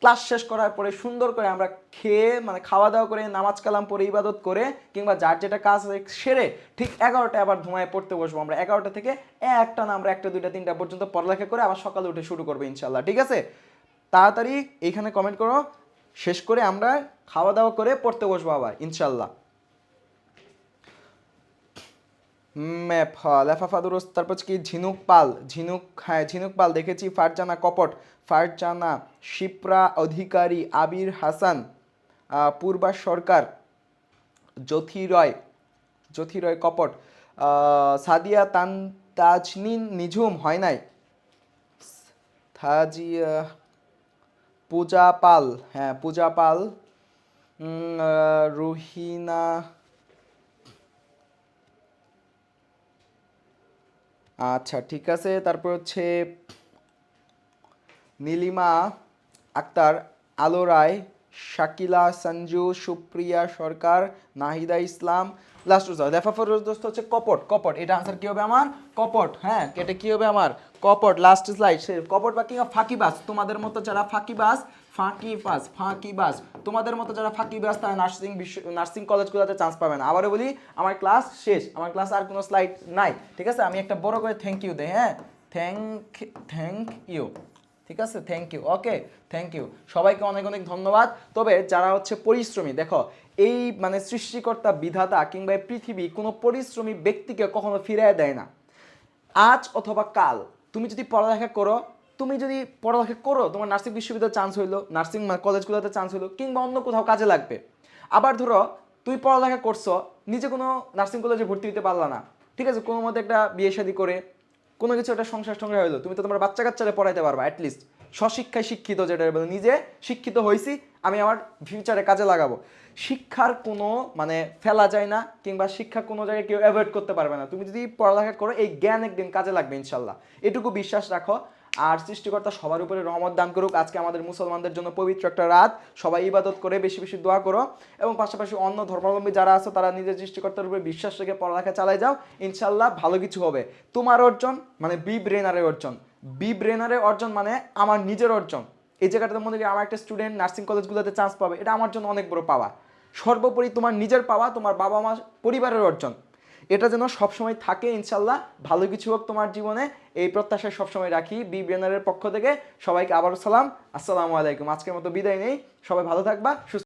ক্লাস শেষ করার পরে সুন্দর করে আমরা খেয়ে, মানে খাওয়া দাওয়া করে, নামাজ কালাম পরে, ইবাদত করে, কিংবা যার যেটা কাজ সেরে ঠিক 11টায় আবার ধুমায় পড়তে বসবো আমরা। 11টা থেকে একটা না, আমরা 1টা 2টা 3টা পর্যন্ত পড়ালেখা করে আবার সকালে উঠে শুরু করবো ইনশাল্লাহ। ঠিক আছে, তাড়াতাড়ি এইখানে কমেন্ট করো। শেষ করে আমরা খাওয়া দাওয়া করে পড়তে বসবো আবার ইনশাল্লাহ। ম্যাপ, লেফাফা দুরস্ত। তারপর কি? ঝিনুক পাল, ঝিনুক, হ্যাঁ ঝিনুক পাল দেখেছি। ফারজানা কপট, ফারজানা, শিপ্রা অধিকারী, আবির হাসান, পূর্বা সরকার, জ্যোথি রয়, জ্যোথি রয় কপট, সাদিয়া তাজনিন নিঝুম হয় নাই, থাজিয়া, পূজা পাল, হ্যাঁ পূজা পাল, রুহিনা। আচ্ছা ঠিক আছে, তারপর হচ্ছে নীলিমা আক্তার, আলো রায়, শাকিলা সঞ্জু, সুপ্রিয়া সরকার, নাহিদা ইসলাম। লাস্ট লেফাফার দোস্ত হচ্ছে কপট, কপট। এটা আনসার কি হবে আমার? কপট। হ্যাঁ, এটা কি হবে আমার? কপট। Last slide. কপট বা কিংবা ফাঁকিবাজ, তোমাদের মতো যারা ফাঁকিবাজ, ফাঁকিবাজ, ফাঁকিবাজ, তোমাদের মতো যারা ফাঁকিবাজ, তারা নার্সিং কলেজগুলোতে চান্স পাবে না। আবারও বলি, আমার ক্লাস শেষ, আমার ক্লাস আর কোনো স্লাইড নাই। ঠিক আছে, আমি একটা বড় করে থ্যাংক ইউ দেই। হ্যাঁ, থ্যাংক ইউ। ঠিক আছে, thank you. Okay, thank you সবাইকে, অনেক অনেক ধন্যবাদ। তবে যারা হচ্ছে পরিশ্রমী, দেখো এই মানে সৃষ্টিকর্তা বিধাতা কিংবা এই পৃথিবী কোনো পরিশ্রমী ব্যক্তিকে কখনো ফিরিয়ে দেয় না। আজ অথবা কাল তুমি যদি পড়ালেখা করো, তোমার নার্সিং বিশ্ববিদ্যালয়ে চান্স হইলো, নার্সিং কলেজগুলোতে চান্স হইলো, কিংবা অন্য কোথাও কাজে লাগবে। আবার ধরো তুই পড়ালেখা করছো, নিজে কোনো নার্সিং কলেজে ভর্তি হতে পারলা না, ঠিক আছে, কোনো মতে একটা বিয়ে শাদী করে কোনো কিছু একটা সংসার টংসার হইলো, তুমি তো তোমার বাচ্চা কাচ্চারে পড়াইতে পারবা অ্যাটলিস্ট। স্বশিক্ষায় শিক্ষিত, যেটা বলে নিজে শিক্ষিত হয়েছি, আমি আমার ফিউচারে কাজে লাগাবো। শিক্ষার কোনো মানে ফেলা যায় না, কিংবা শিক্ষা কোনো জায়গায় কেউ অ্যাভয়েড করতে পারবে না। তুমি যদি পড়ালেখা করো, এই জ্ঞান একদিন কাজে লাগবে ইনশাল্লাহ, এটুকু বিশ্বাস রাখো। আর সৃষ্টিকর্তা সবার উপরে রহমত দান করুক। আজকে আমাদের মুসলমানদের জন্য পবিত্র একটা রাত, সবাই ইবাদত করে বেশি বেশি দোয়া করো, এবং পাশাপাশি অন্য ধর্মাবলম্বী যারা আছে তারা নিজের সৃষ্টিকর্তার উপরে বিশ্বাস রেখে পড়ালেখা চালাই যাও, ইনশাল্লাহ ভালো কিছু হবে। তোমার অর্জন মানে বি ব্রেনারের অর্জন, বি ব্রেনারের অর্জন মানে আমার নিজের অর্জন। এই জায়গাটাতে মনে করি আমার একটা স্টুডেন্ট নার্সিং কলেজগুলোতে চান্স পাবে, এটা আমার জন্য অনেক বড় পাওয়া। সর্বোপরি তোমার নিজের পাওয়া, তোমার বাবা মা পরিবারের অর্জন, এটা যেন সবসময় থাকে ইনশাল্লাহ। ভালো কিছু হোক তোমার জীবনে, এই প্রত্যাশায় সবসময় রাখি। বি ব্রেনারের পক্ষ থেকে সবাইকে আবারও সালাম, আসসালামু আলাইকুম। আজকের মতো বিদায় নেই, সবাই ভালো থাকবা, সুস্থ